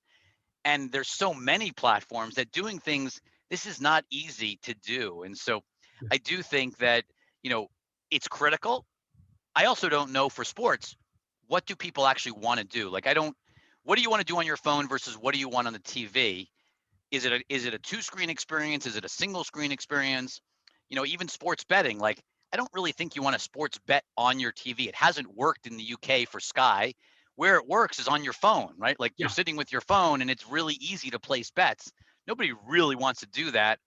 And there's so many platforms that doing things this is not easy to do. And so I do think that, it's critical. I also don't know for sports, what do people actually want to do? Like, what do you want to do on your phone versus what do you want on the TV? Is it a two-screen experience? Is it a single screen experience? Even sports betting, like, I don't really think you want a sports bet on your TV. It hasn't worked in the UK for Sky. Where it works is on your phone, right? Like, you're sitting with your phone and it's really easy to place bets. Nobody really wants to do that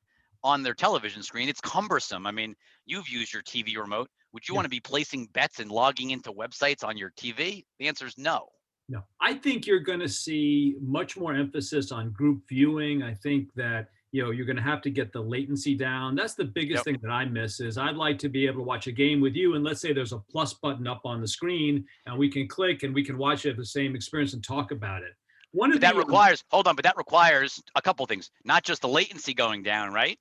on their television screen. It's cumbersome. I mean, you've used your TV remote. Would you want to be placing bets and logging into websites on your TV? The answer is no. No, I think you're going to see much more emphasis on group viewing. I think that, you're going to have to get the latency down. That's the biggest thing that I miss is I'd like to be able to watch a game with you. And let's say there's a plus button up on the screen and we can click and we can watch it at the same experience and talk about it. But that requires a couple things, not just the latency going down, right?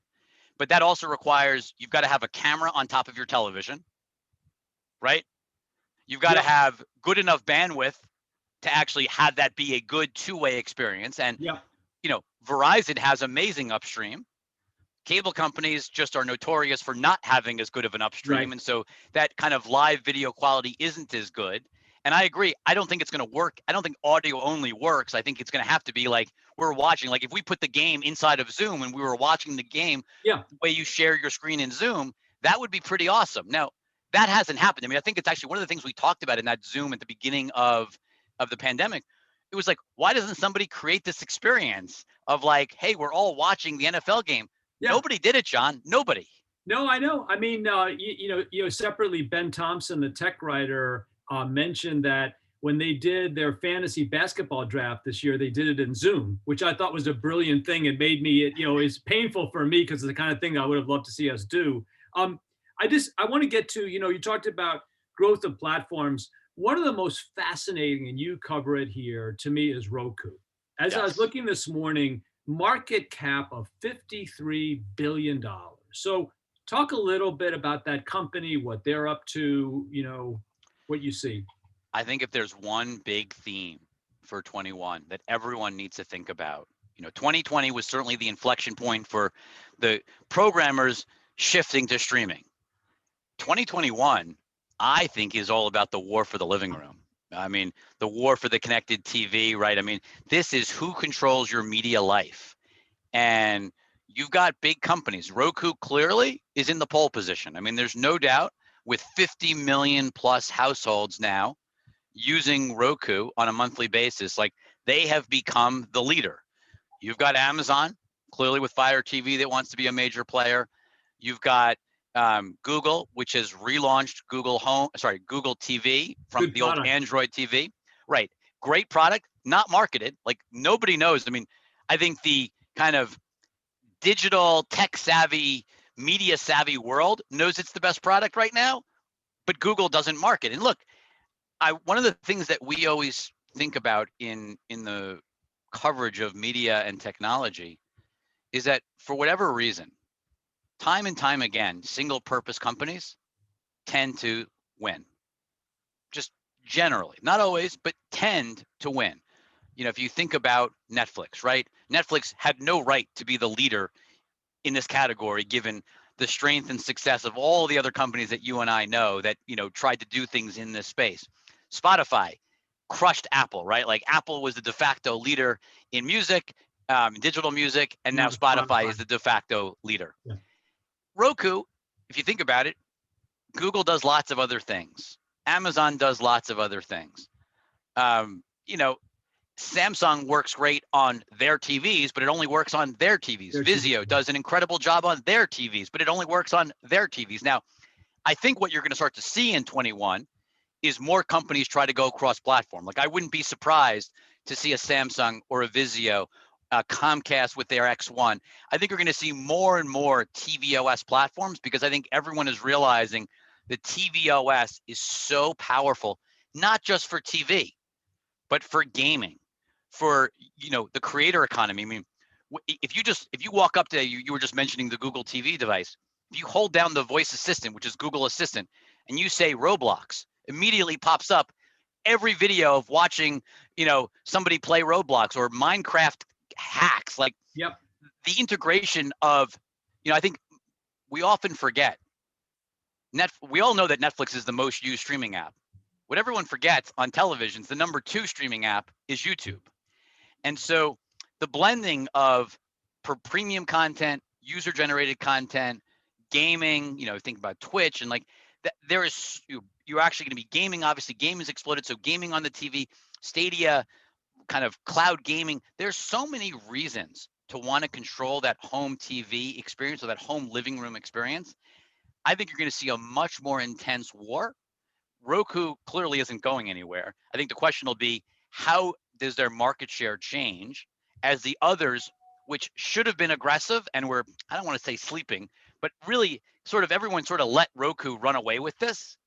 But that also requires, you've got to have a camera on top of your television, right? You've got to have good enough bandwidth to actually have that be a good two-way experience. And, Verizon has amazing upstream. Cable companies just are notorious for not having as good of an upstream. Right. And so that kind of live video quality isn't as good. And I agree. I don't think it's going to work. I don't think audio only works. I think it's going to have to be like we're watching. Like if we put the game inside of Zoom and we were watching the game the way you share your screen in Zoom, that would be pretty awesome. Now, that hasn't happened. I mean, I think it's actually one of the things we talked about in that Zoom at the beginning of the pandemic. It was like, why doesn't somebody create this experience of like, hey, we're all watching the NFL game? Yeah. Nobody did it, John. Nobody. No, I know. I mean, separately, Ben Thompson, the tech writer, mentioned that when they did their fantasy basketball draft this year, they did it in Zoom, which I thought was a brilliant thing. It made me, it's painful for me because it's the kind of thing I would have loved to see us do. I want to get to, you talked about growth of platforms. One of the most fascinating, and you cover it here, to me is Roku. As I was looking this morning, market cap of $53 billion. So talk a little bit about that company, what they're up to, what you see. I think if there's one big theme for 21 that everyone needs to think about, 2020 was certainly the inflection point for the programmers shifting to streaming. 2021, I think, is all about the war for the living room. I mean, the war for the connected TV, right? I mean, this is who controls your media life. And you've got big companies. Roku clearly is in the pole position. I mean, there's no doubt with 50 million plus households now using Roku on a monthly basis, like they have become the leader. You've got Amazon, clearly with Fire TV that wants to be a major player. You've got Google, which has relaunched Google TV from the old Android TV. Right. Great product, not marketed. Like nobody knows. I mean, I think the kind of digital tech savvy, media savvy world knows it's the best product right now, but Google doesn't market. And look, one of the things that we always think about in the coverage of media and technology is that for whatever reason, time and time again, single purpose companies tend to win. Just generally, not always, but tend to win. If you think about Netflix, right? Netflix had no right to be the leader in this category, given the strength and success of all the other companies that you and I know that, tried to do things in this space. Spotify crushed Apple, right? Like Apple was the de facto leader in music, digital music, and now Spotify is the de facto leader. Yeah. Roku, if you think about it, Google does lots of other things. Amazon does lots of other things. Samsung works great on their TVs, but it only works on their TVs. Vizio does an incredible job on their TVs, but it only works on their TVs. Now, I think what you're going to start to see in 21 is more companies try to go cross-platform. Like I wouldn't be surprised to see a Samsung or a Vizio, Comcast with their X1. I think you're going to see more and more tvOS platforms because I think everyone is realizing that tvOS is so powerful, not just for TV, but for gaming, for the creator economy. I mean, if you walk up to you were just mentioning the Google TV device. If you hold down the voice assistant, which is Google Assistant, and you say Roblox, immediately pops up every video of watching somebody play Roblox or Minecraft hacks. Like the integration of, I think we often forget, we all know that Netflix is the most used streaming app. What everyone forgets on televisions, the number 2 streaming app is YouTube. And so the blending of premium content, user-generated content, gaming, think about Twitch, and like that, there is, you're actually going to be gaming. Obviously, gaming has exploded. So gaming on the TV, Stadia, kind of cloud gaming. There's so many reasons to want to control that home TV experience or that home living room experience. I think you're going to see a much more intense war. Roku clearly isn't going anywhere. I think the question will be, how does their market share change as the others, which should have been aggressive and were, I don't want to say sleeping, but really sort of everyone sort of let Roku run away with this.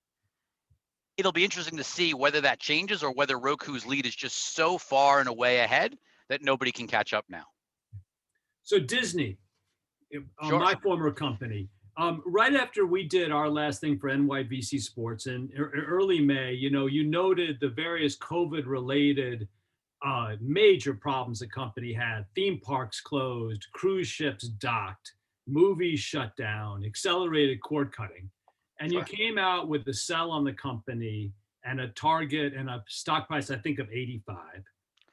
It'll be interesting to see whether that changes or whether Roku's lead is just so far and away ahead that nobody can catch up now. So Disney, Sure. my former company, right after we did our last thing for NYVC Sports in early May, you noted the various COVID-related major problems the company had. Theme parks closed, cruise ships docked, movies shut down, accelerated cord cutting. And Sure. You came out with a sell on the company and a target and a stock price, I think, of 85.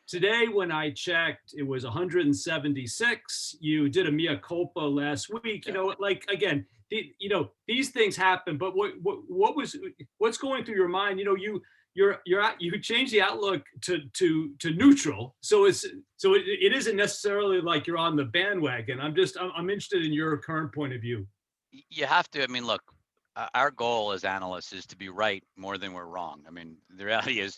Today, when I checked, it was 176. You did a mea culpa last week. Again, these things happen. But what's going through your mind? You changed the outlook to neutral. So it isn't necessarily like you're on the bandwagon. I'm interested in your current point of view. You have to. I mean, look, our goal as analysts is to be right more than we're wrong. I mean, the reality is,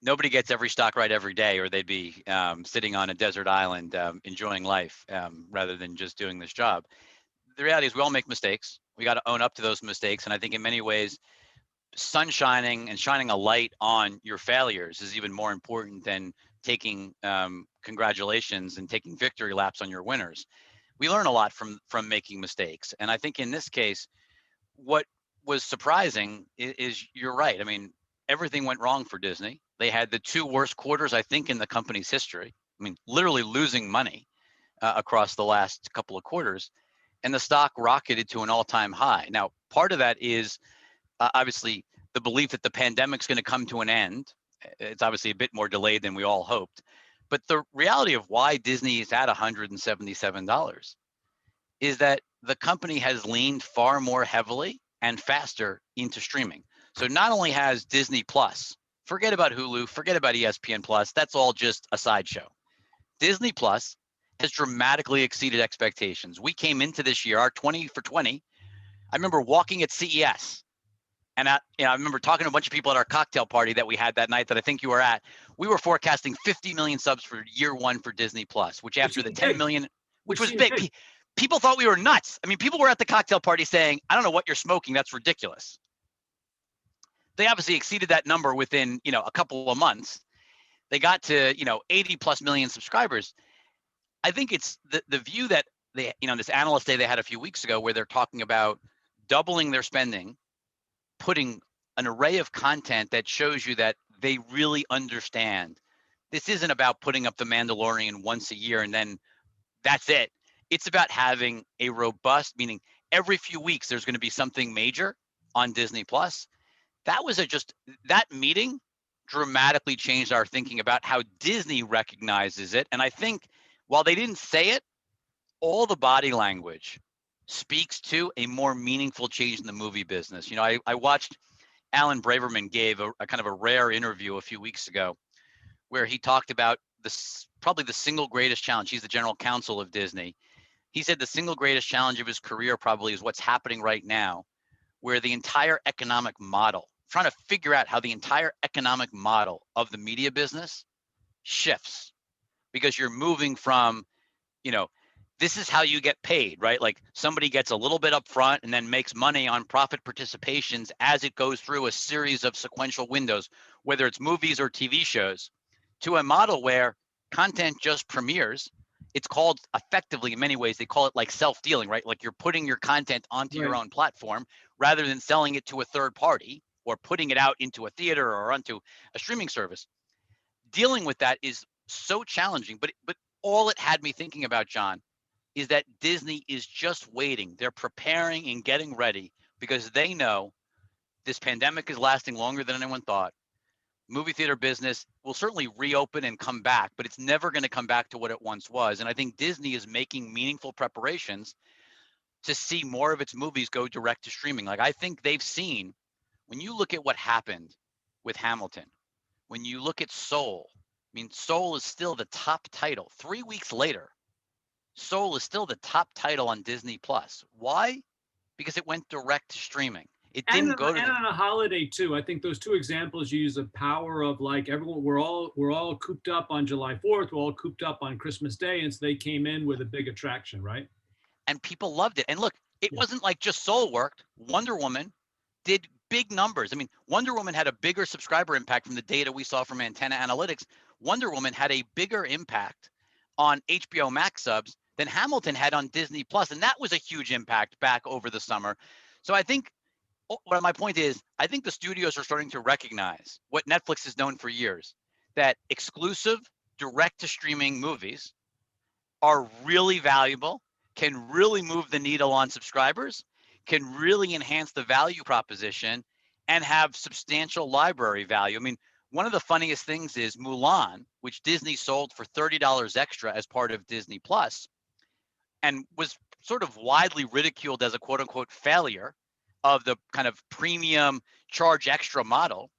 nobody gets every stock right every day, or they'd be sitting on a desert island enjoying life rather than just doing this job. The reality is we all make mistakes. We got to own up to those mistakes. And I think in many ways, sunshining and shining a light on your failures is even more important than taking congratulations and taking victory laps on your winners. We learn a lot from making mistakes. And I think in this case, what was surprising is you're right. I mean, everything went wrong for Disney. They had the 2 worst quarters, I think, in the company's history. I mean, literally losing money across the last couple of quarters, and the stock rocketed to an all-time high. Now, part of that is obviously the belief that the pandemic's going to come to an end. It's obviously a bit more delayed than we all hoped. But the reality of why Disney is at $177 is that the company has leaned far more heavily and faster into streaming. So not only has Disney Plus, forget about Hulu, forget about ESPN Plus, that's all just a sideshow. Disney Plus has dramatically exceeded expectations. We came into this year, our 20 for 20. I remember walking at CES, and I remember talking to a bunch of people at our cocktail party that we had that night that I think you were at. We were forecasting 50 million subs for year 1 for Disney Plus, which after the 10 million, which was big. People thought we were nuts. I mean, people were at the cocktail party saying, I don't know what you're smoking, that's ridiculous. They obviously exceeded that number within, a couple of months. They got to, 80 plus million subscribers. I think it's the view that they, this analyst day they had a few weeks ago where they're talking about doubling their spending, putting an array of content that shows you that they really understand. This isn't about putting up The Mandalorian once a year and then that's it. It's about having a robust, meaning every few weeks there's going to be something major on Disney Plus. That meeting dramatically changed our thinking about how Disney recognizes it. And I think while they didn't say it, all the body language speaks to a more meaningful change in the movie business. I watched Alan Braverman gave a kind of a rare interview a few weeks ago where he talked about probably the single greatest challenge. He's the general counsel of Disney. He said the single greatest challenge of his career probably is what's happening right now, where the entire economic model, trying to figure out how the entire economic model of the media business shifts, because you're moving from, this is how you get paid, right? Like somebody gets a little bit up front and then makes money on profit participations as it goes through a series of sequential windows, whether it's movies or TV shows, to a model where content just premieres. It's called effectively, in many ways, they call it like self-dealing, right? Like you're putting your content onto your own platform rather than selling it to a third party or putting it out into a theater or onto a streaming service. Dealing with that is so challenging, but all it had me thinking about, John, is that Disney is just waiting. They're preparing and getting ready because they know this pandemic is lasting longer than anyone thought. Movie theater business will certainly reopen and come back, but it's never going to come back to what it once was. And I think Disney is making meaningful preparations to see more of its movies go direct to streaming. Like, I think they've seen, when you look at what happened with Hamilton, when you look at Soul, I mean, Soul is still the top title. 3 weeks later, Soul is still the top title on Disney Plus. Why? Because it went direct to streaming. It didn't go to and on a holiday too. I think those two examples you use the power of, like, everyone, we're all cooped up on July 4th, we're all cooped up on Christmas Day, and so they came in with a big attraction, right? and people loved it. And look, it Yeah. wasn't like just Soul worked. Wonder Woman did big numbers. I mean, Wonder Woman had a bigger subscriber impact from the data we saw from Antenna Analytics. Wonder Woman had a bigger impact on HBO Max subs than Hamilton had on Disney Plus, and that was a huge impact back over the summer. So I think what my point is, I think the studios are starting to recognize what Netflix has known for years, that exclusive direct to streaming movies are really valuable, can really move the needle on subscribers, can really enhance the value proposition, and have substantial library value. I mean, one of the funniest things is Mulan, which Disney sold for $30 extra as part of Disney Plus, and was sort of widely ridiculed as a quote unquote failure of the kind of premium charge extra model.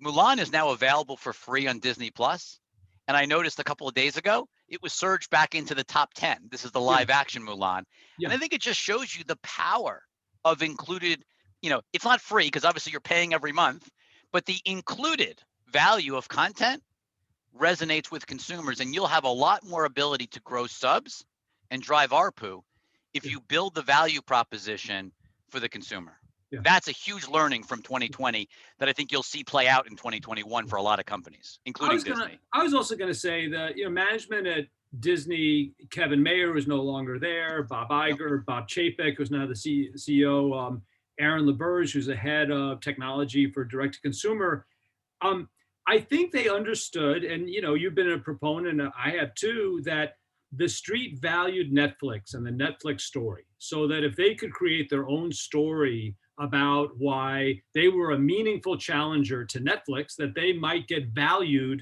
Mulan is now available for free on Disney Plus. And I noticed a couple of days ago, it was surged back into the top 10. This is the live action Mulan. Yeah. And I think it just shows you the power of included, it's not free because obviously you're paying every month, but the included value of content resonates with consumers, and you'll have a lot more ability to grow subs and drive ARPU if you build the value proposition for the consumer. Yeah. That's a huge learning from 2020 that I think you'll see play out in 2021 for a lot of companies, including Disney. I was also going to say that, management at Disney, Kevin Mayer, who's no longer there, Bob Iger, Bob Chapek, who's now the CEO, Aaron LaBerge, who's the head of technology for direct to consumer. I think they understood, and you've been a proponent, and I have too, that the street valued Netflix and the Netflix story, so that if they could create their own story about why they were a meaningful challenger to Netflix, that they might get valued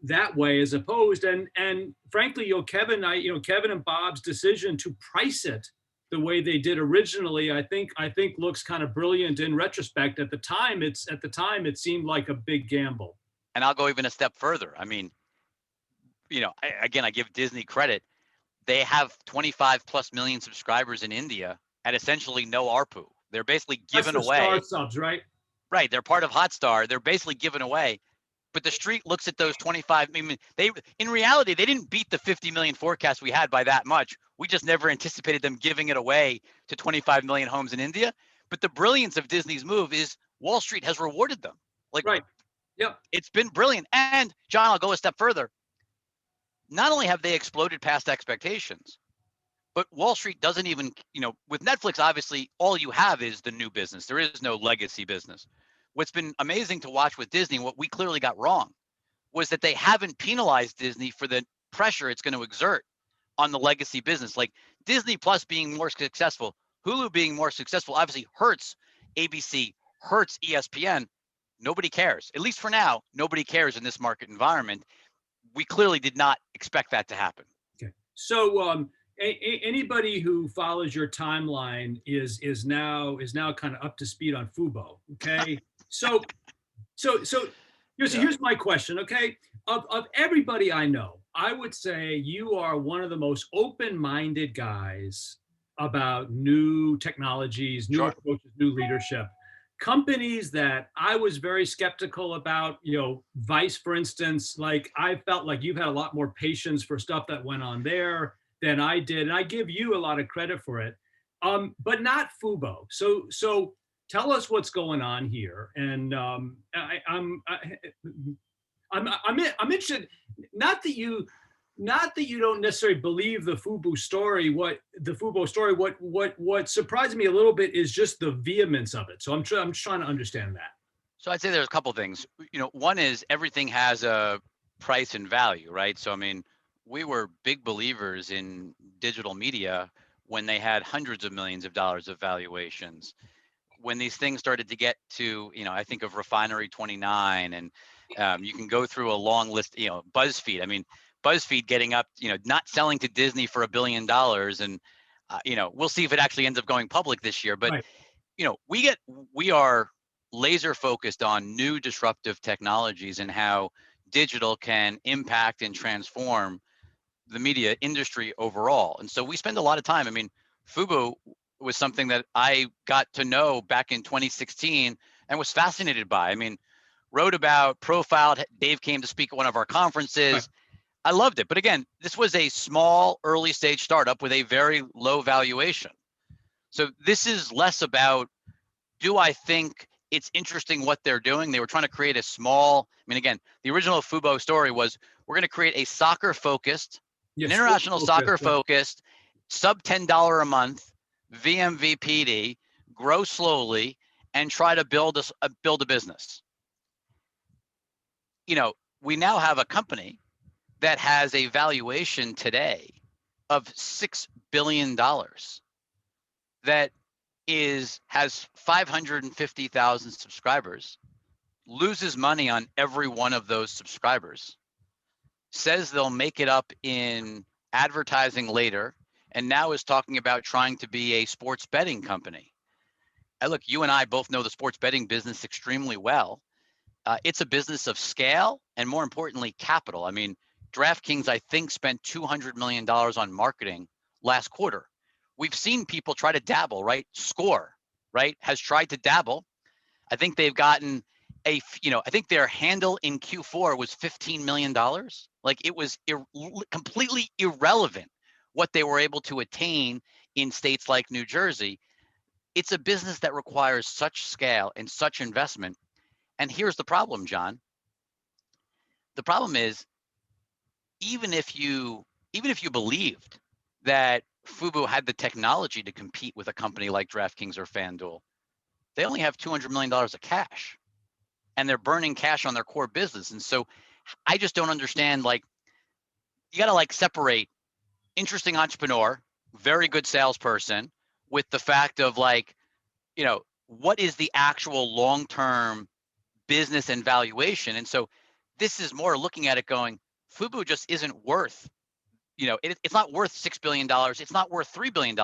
that way as opposed. And frankly, Kevin and Bob's decision to price it the way they did originally, I think looks kind of brilliant in retrospect. At the time, it seemed like a big gamble. And I'll go even a step further. I mean, I give Disney credit. They have 25 plus million subscribers in India at essentially no ARPU. They're basically given away. Star subs, right? Right. They're part of Hotstar. They're basically given away. But the street looks at those 25. I mean, in reality, they didn't beat the 50 million forecast we had by that much. We just never anticipated them giving it away to 25 million homes in India. But the brilliance of Disney's move is Wall Street has rewarded them. Right. Yep. It's been brilliant. And John, I'll go a step further. Not only have they exploded past expectations, but Wall Street doesn't even, with Netflix, obviously, all you have is the new business. There is no legacy business. What's been amazing to watch with Disney, what we clearly got wrong, was that they haven't penalized Disney for the pressure it's going to exert on the legacy business. Like Disney Plus being more successful, Hulu being more successful, obviously hurts ABC, hurts ESPN. Nobody cares. At least for now, nobody cares in this market environment. We clearly did not expect that to happen. Okay. So anybody who follows your timeline is now kind of up to speed on Fubo. Okay. So here's my question. Okay. Of everybody I know, I would say you are one of the most open-minded guys about new technologies, new approaches, new leadership. Companies that I was very skeptical about, Vice, for instance, like I felt like you've had a lot more patience for stuff that went on there than I did. And I give you a lot of credit for it, but not Fubo. So tell us what's going on here. And I'm interested, not that you don't necessarily believe the Fubo story. What surprised me a little bit is just the vehemence of it. So I'm trying to understand that. So I'd say there's a couple things. One is everything has a price and value, right? So I mean, we were big believers in digital media when they had hundreds of millions of dollars of valuations. When these things started to get to, I think of Refinery 29, and you can go through a long list, BuzzFeed. I mean, BuzzFeed getting up, not selling to Disney for $1 billion. And, we'll see if it actually ends up going public this year. But, Right. We are laser focused on new disruptive technologies and how digital can impact and transform the media industry overall. And so we spend a lot of time. I mean, Fubo was something that I got to know back in 2016 and was fascinated by. I mean, wrote about, profiled. Dave came to speak at one of our conferences. Right. I loved it. But again, this was a small early stage startup with a very low valuation. So this is less about, do I think it's interesting what they're doing? They were trying to create a small, again, the original Fubo story was, we're going to create a soccer focused, Yes, an international soccer focus, right. focused, sub $10 a month, VMVPD, grow slowly, and try to build a business. We now have a company that has a valuation today of $6 billion that has 550,000 subscribers, loses money on every one of those subscribers, says they'll make it up in advertising later, and now is talking about trying to be a sports betting company. Look, you and I both know the sports betting business extremely well. It's a business of scale and, more importantly, capital. I mean, DraftKings, I think, spent $200 million on marketing last quarter. We've seen people try to dabble, right? Score, right, has tried to dabble. I think they've gotten I think their handle in Q4 was $15 million. Like, it was completely irrelevant what they were able to attain in states like New Jersey. It's a business that requires such scale and such investment. And here's the problem, John. The problem is, even if you believed that Fubo had the technology to compete with a company like DraftKings or FanDuel, they only have $200 million of cash, and they're burning cash on their core business. And so I just don't understand, you got to separate interesting entrepreneur, very good salesperson, with the fact of what is the actual long-term business and valuation. And so this is more looking at it going, Fubo just isn't worth, it's not worth $6 billion. It's not worth $3 billion.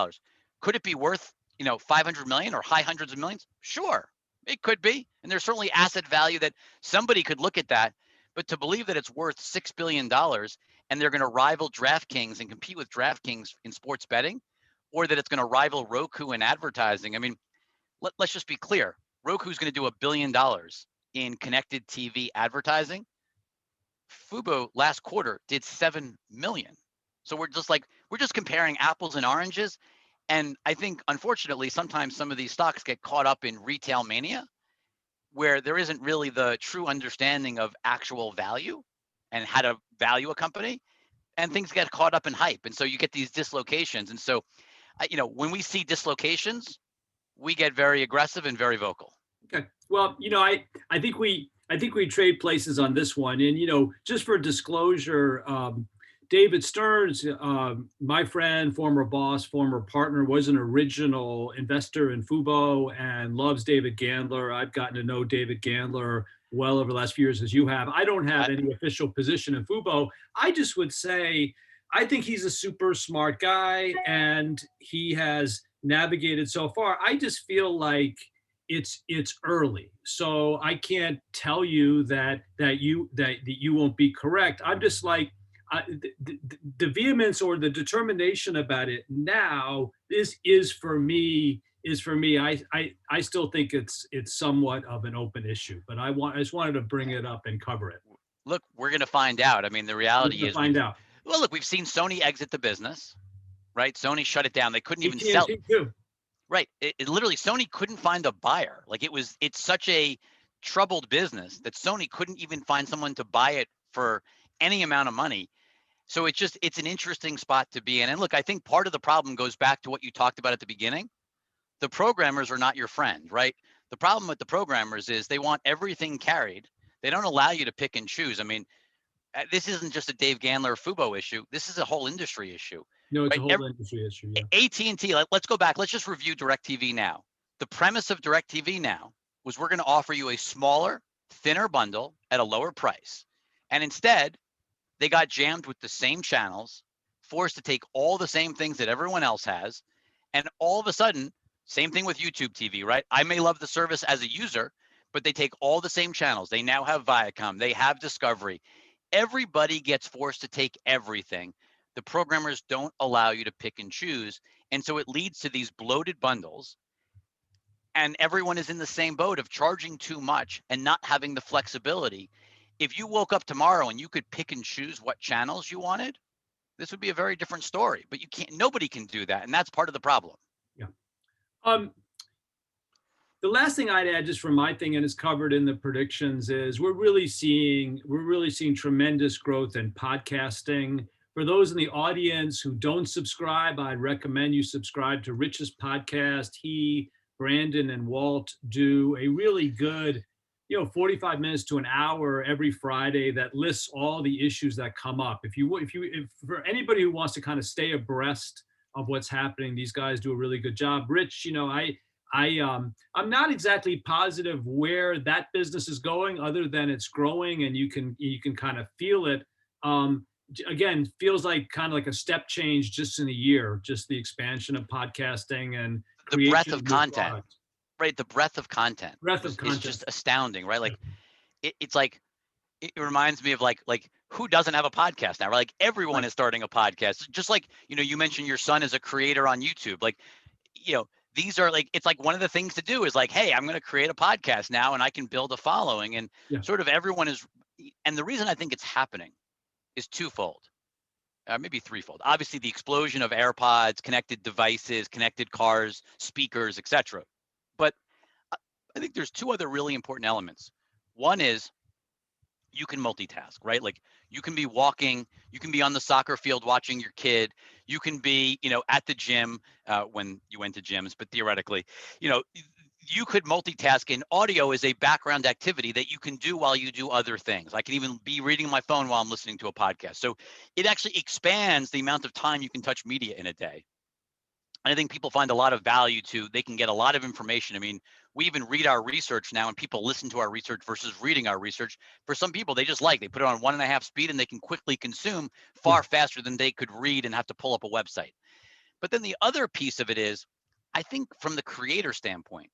Could it be worth, 500 million or high hundreds of millions? Sure, it could be. And there's certainly asset value that somebody could look at that. But to believe that it's worth $6 billion and they're going to rival DraftKings and compete with DraftKings in sports betting, or that it's going to rival Roku in advertising. I mean, let's just be clear. Roku's going to do $1 billion in connected TV advertising. Fubo last quarter did 7 million. So we're just comparing apples and oranges. And I think, unfortunately, sometimes some of these stocks get caught up in retail mania, where there isn't really the true understanding of actual value and how to value a company, and things get caught up in hype. And so you get these dislocations. And so, when we see dislocations, we get very aggressive and very vocal. Okay. Well, I think we trade places on this one. And, just for disclosure, David Stearns, my friend, former boss, former partner, was an original investor in Fubo and loves David Gandler. I've gotten to know David Gandler well over the last few years, as you have. I don't have any official position in Fubo. I just would say, I think he's a super smart guy and he has navigated so far. I just feel like it's early, so I can't tell you that you won't be correct. I'm just like, the vehemence or the determination about it now is for me. I still think it's somewhat of an open issue, but I just wanted to bring it up and cover it. Look, we're going to find out. I mean, the reality is, well, look, we've seen Sony exit the business, right? Sony shut it down. They couldn't even sell it. Too. Right. It literally, Sony couldn't find a buyer. It's such a troubled business that Sony couldn't even find someone to buy it for any amount of money. So it's an interesting spot to be in. And look, I think part of the problem goes back to what you talked about at the beginning. The programmers are not your friend, right? The problem with the programmers is they want everything carried. They don't allow you to pick and choose. I mean, this isn't just a Dave Gandler or Fubo issue. This is a whole industry issue. No, it's right? a whole industry issue. Yeah. AT&T, let's go back. Let's just review DirecTV Now. The premise of DirecTV Now was we're going to offer you a smaller, thinner bundle at a lower price. And instead, they got jammed with the same channels, forced to take all the same things that everyone else has. And all of a sudden, same thing with YouTube TV, right? I may love the service as a user, but they take all the same channels. They now have Viacom, they have Discovery. Everybody gets forced to take everything. The programmers don't allow you to pick and choose. And so it leads to these bloated bundles. And everyone is in the same boat of charging too much and not having the flexibility. If you woke up tomorrow and you could pick and choose what channels you wanted, this would be a very different story. But you can't, nobody can do that. And that's part of the problem. Yeah. The last thing I'd add, just from my thing, and it's covered in the predictions, is we're really seeing tremendous growth in podcasting. For those in the audience who don't subscribe, I'd recommend you subscribe to Rich's podcast. He, Brandon, and Walt do a really good, 45 minutes to an hour every Friday that lists all the issues that come up. If for anybody who wants to kind of stay abreast of what's happening, these guys do a really good job. Rich, I'm not exactly positive where that business is going, other than it's growing and you can kind of feel it. Again, feels like kind of like a step change just in a year, just the expansion of podcasting and the breadth of new content, products. right? The breadth of content, Is just astounding, right? Like it's like, it reminds me of like who doesn't have a podcast now, right? Like everyone is starting a podcast. Just like, you mentioned your son is a creator on YouTube. Like, these are like, it's like one of the things to do is like, hey, I'm going to create a podcast now and I can build a following, and sort of everyone is. And the reason I think it's happening is twofold, maybe threefold. Obviously, the explosion of AirPods, connected devices, connected cars, speakers, etc. But I think there's two other really important elements. One is you can multitask, right? Like you can be walking, you can be on the soccer field watching your kid, you can be, at the gym when you went to gyms, but theoretically, you could multitask, and audio is a background activity that you can do while you do other things. I can even be reading my phone while I'm listening to a podcast. So it actually expands the amount of time you can touch media in a day. And I think people find a lot of value they can get a lot of information. I mean, we even read our research now, and people listen to our research versus reading our research. For some people, they put it on 1.5 speed and they can quickly consume far faster than they could read and have to pull up a website. But then the other piece of it is, I think from the creator standpoint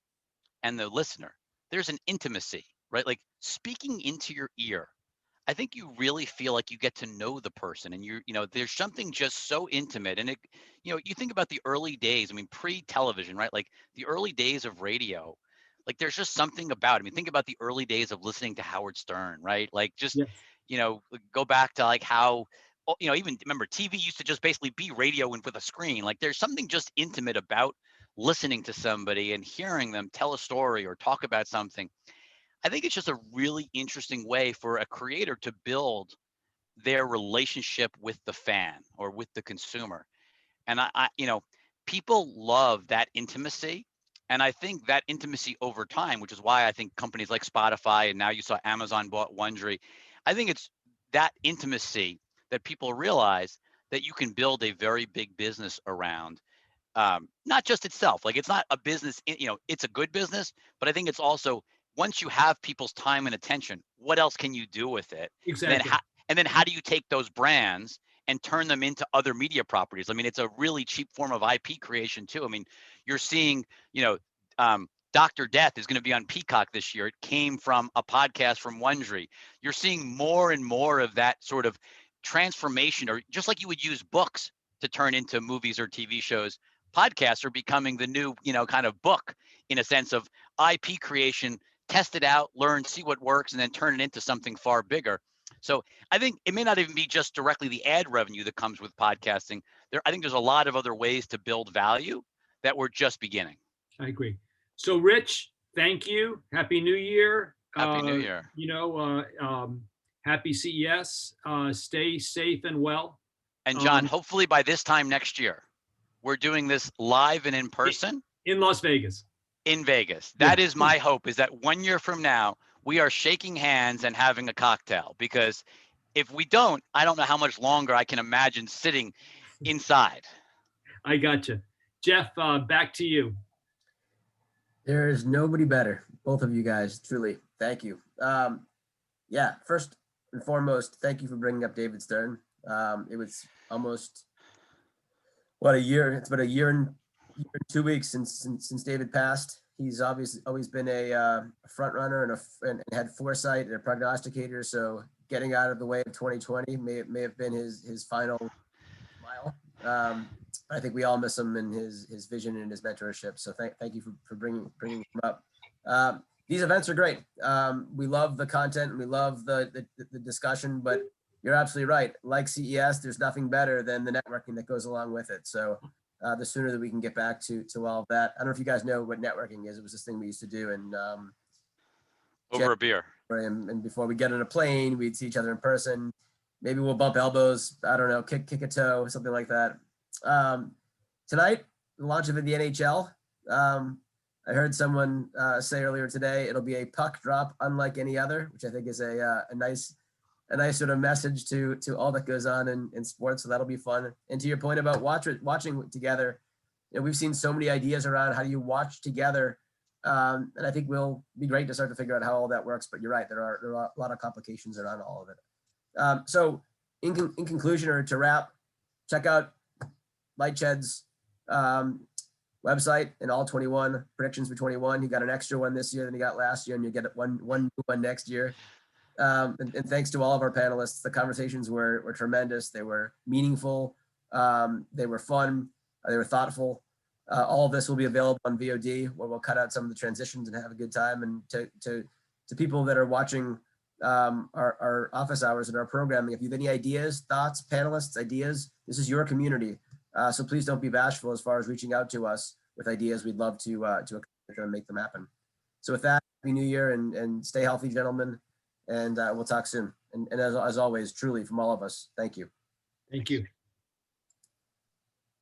and the listener, there's an intimacy, right? Like speaking into your ear. I think you really feel like you get to know the person, and there's something just so intimate. And you think about the early days, I mean, pre-television, right? Like the early days of radio, like there's just something about it. I mean, think about the early days of listening to Howard Stern, right? Like just, go back to like how, even remember TV used to just basically be radio and with a screen. Like there's something just intimate about listening to somebody and hearing them tell a story or talk about something. I think it's just a really interesting way for a creator to build their relationship with the fan or with the consumer. And people love that intimacy. And I think that intimacy over time, which is why I think companies like Spotify, and now you saw Amazon bought Wondery. I think it's that intimacy that people realize that you can build a very big business around. Not just itself, like it's not a business, it's a good business, but I think it's also, once you have people's time and attention, what else can you do with it? Exactly. And then how do you take those brands and turn them into other media properties? I mean, it's a really cheap form of IP creation too. I mean, you're seeing, Dr. Death is going to be on Peacock this year. It came from a podcast from Wondery. You're seeing more and more of that sort of transformation, or just like you would use books to turn into movies or TV shows. Podcasts are becoming the new, kind of book, in a sense of IP creation. Test it out, learn, see what works, and then turn it into something far bigger. So I think it may not even be just directly the ad revenue that comes with podcasting. I think there's a lot of other ways to build value that we're just beginning. I agree. So Rich, thank you. Happy New Year. Happy New Year. Happy CES. Stay safe and well. And John, hopefully by this time next year, we're doing this live and in person. In Las Vegas. In Vegas. That is my hope, is that 1 year from now, we are shaking hands and having a cocktail, because if we don't, I don't know how much longer I can imagine sitting inside. I got you. Jeff, back to you. There's nobody better. Both of you guys, truly. Thank you. Yeah, first and foremost, thank you for bringing up David Stern. It was almost, what, a year? It's been a year and 2 weeks since David passed. He's obviously always been a front runner and had foresight and a prognosticator. So getting out of the way of 2020 may have been his final mile. I think we all miss him and his vision and his mentorship. So thank you for bringing him up. These events are great. We love the content and we love the discussion, but you're absolutely right. Like CES, there's nothing better than the networking that goes along with it. So the sooner that we can get back to all of that. I don't know if you guys know what networking is. It was this thing we used to do and Over a beer. and before we get on a plane, we'd see each other in person. Maybe we'll bump elbows. I don't know, kick a toe, something like that. Tonight, the launch of the NHL. I heard someone say earlier today, it'll be a puck drop unlike any other, which I think is a nice sort of message to all that goes on in sports. So that'll be fun. And to your point about watching together, you know, we've seen so many ideas around how do you watch together. And I think we'll be great to start to figure out how all that works. But you're right, there are a lot of complications around all of it. So in conclusion, or to wrap, check out Lightshed's website and all 21 predictions for 21. You got an extra one this year than you got last year, and you get one new one next year. And thanks to all of our panelists. The conversations were tremendous. They were meaningful. They were fun. They were thoughtful. All of this will be available on VOD, where we'll cut out some of the transitions and have a good time. And to people that are watching our office hours and our programming, if you have any ideas, thoughts, panelists, ideas, this is your community. So please don't be bashful as far as reaching out to us with ideas. We'd love to make them happen. So with that, happy New Year and stay healthy, gentlemen. And we'll talk soon. And as always, truly from all of us, thank you. Thank you.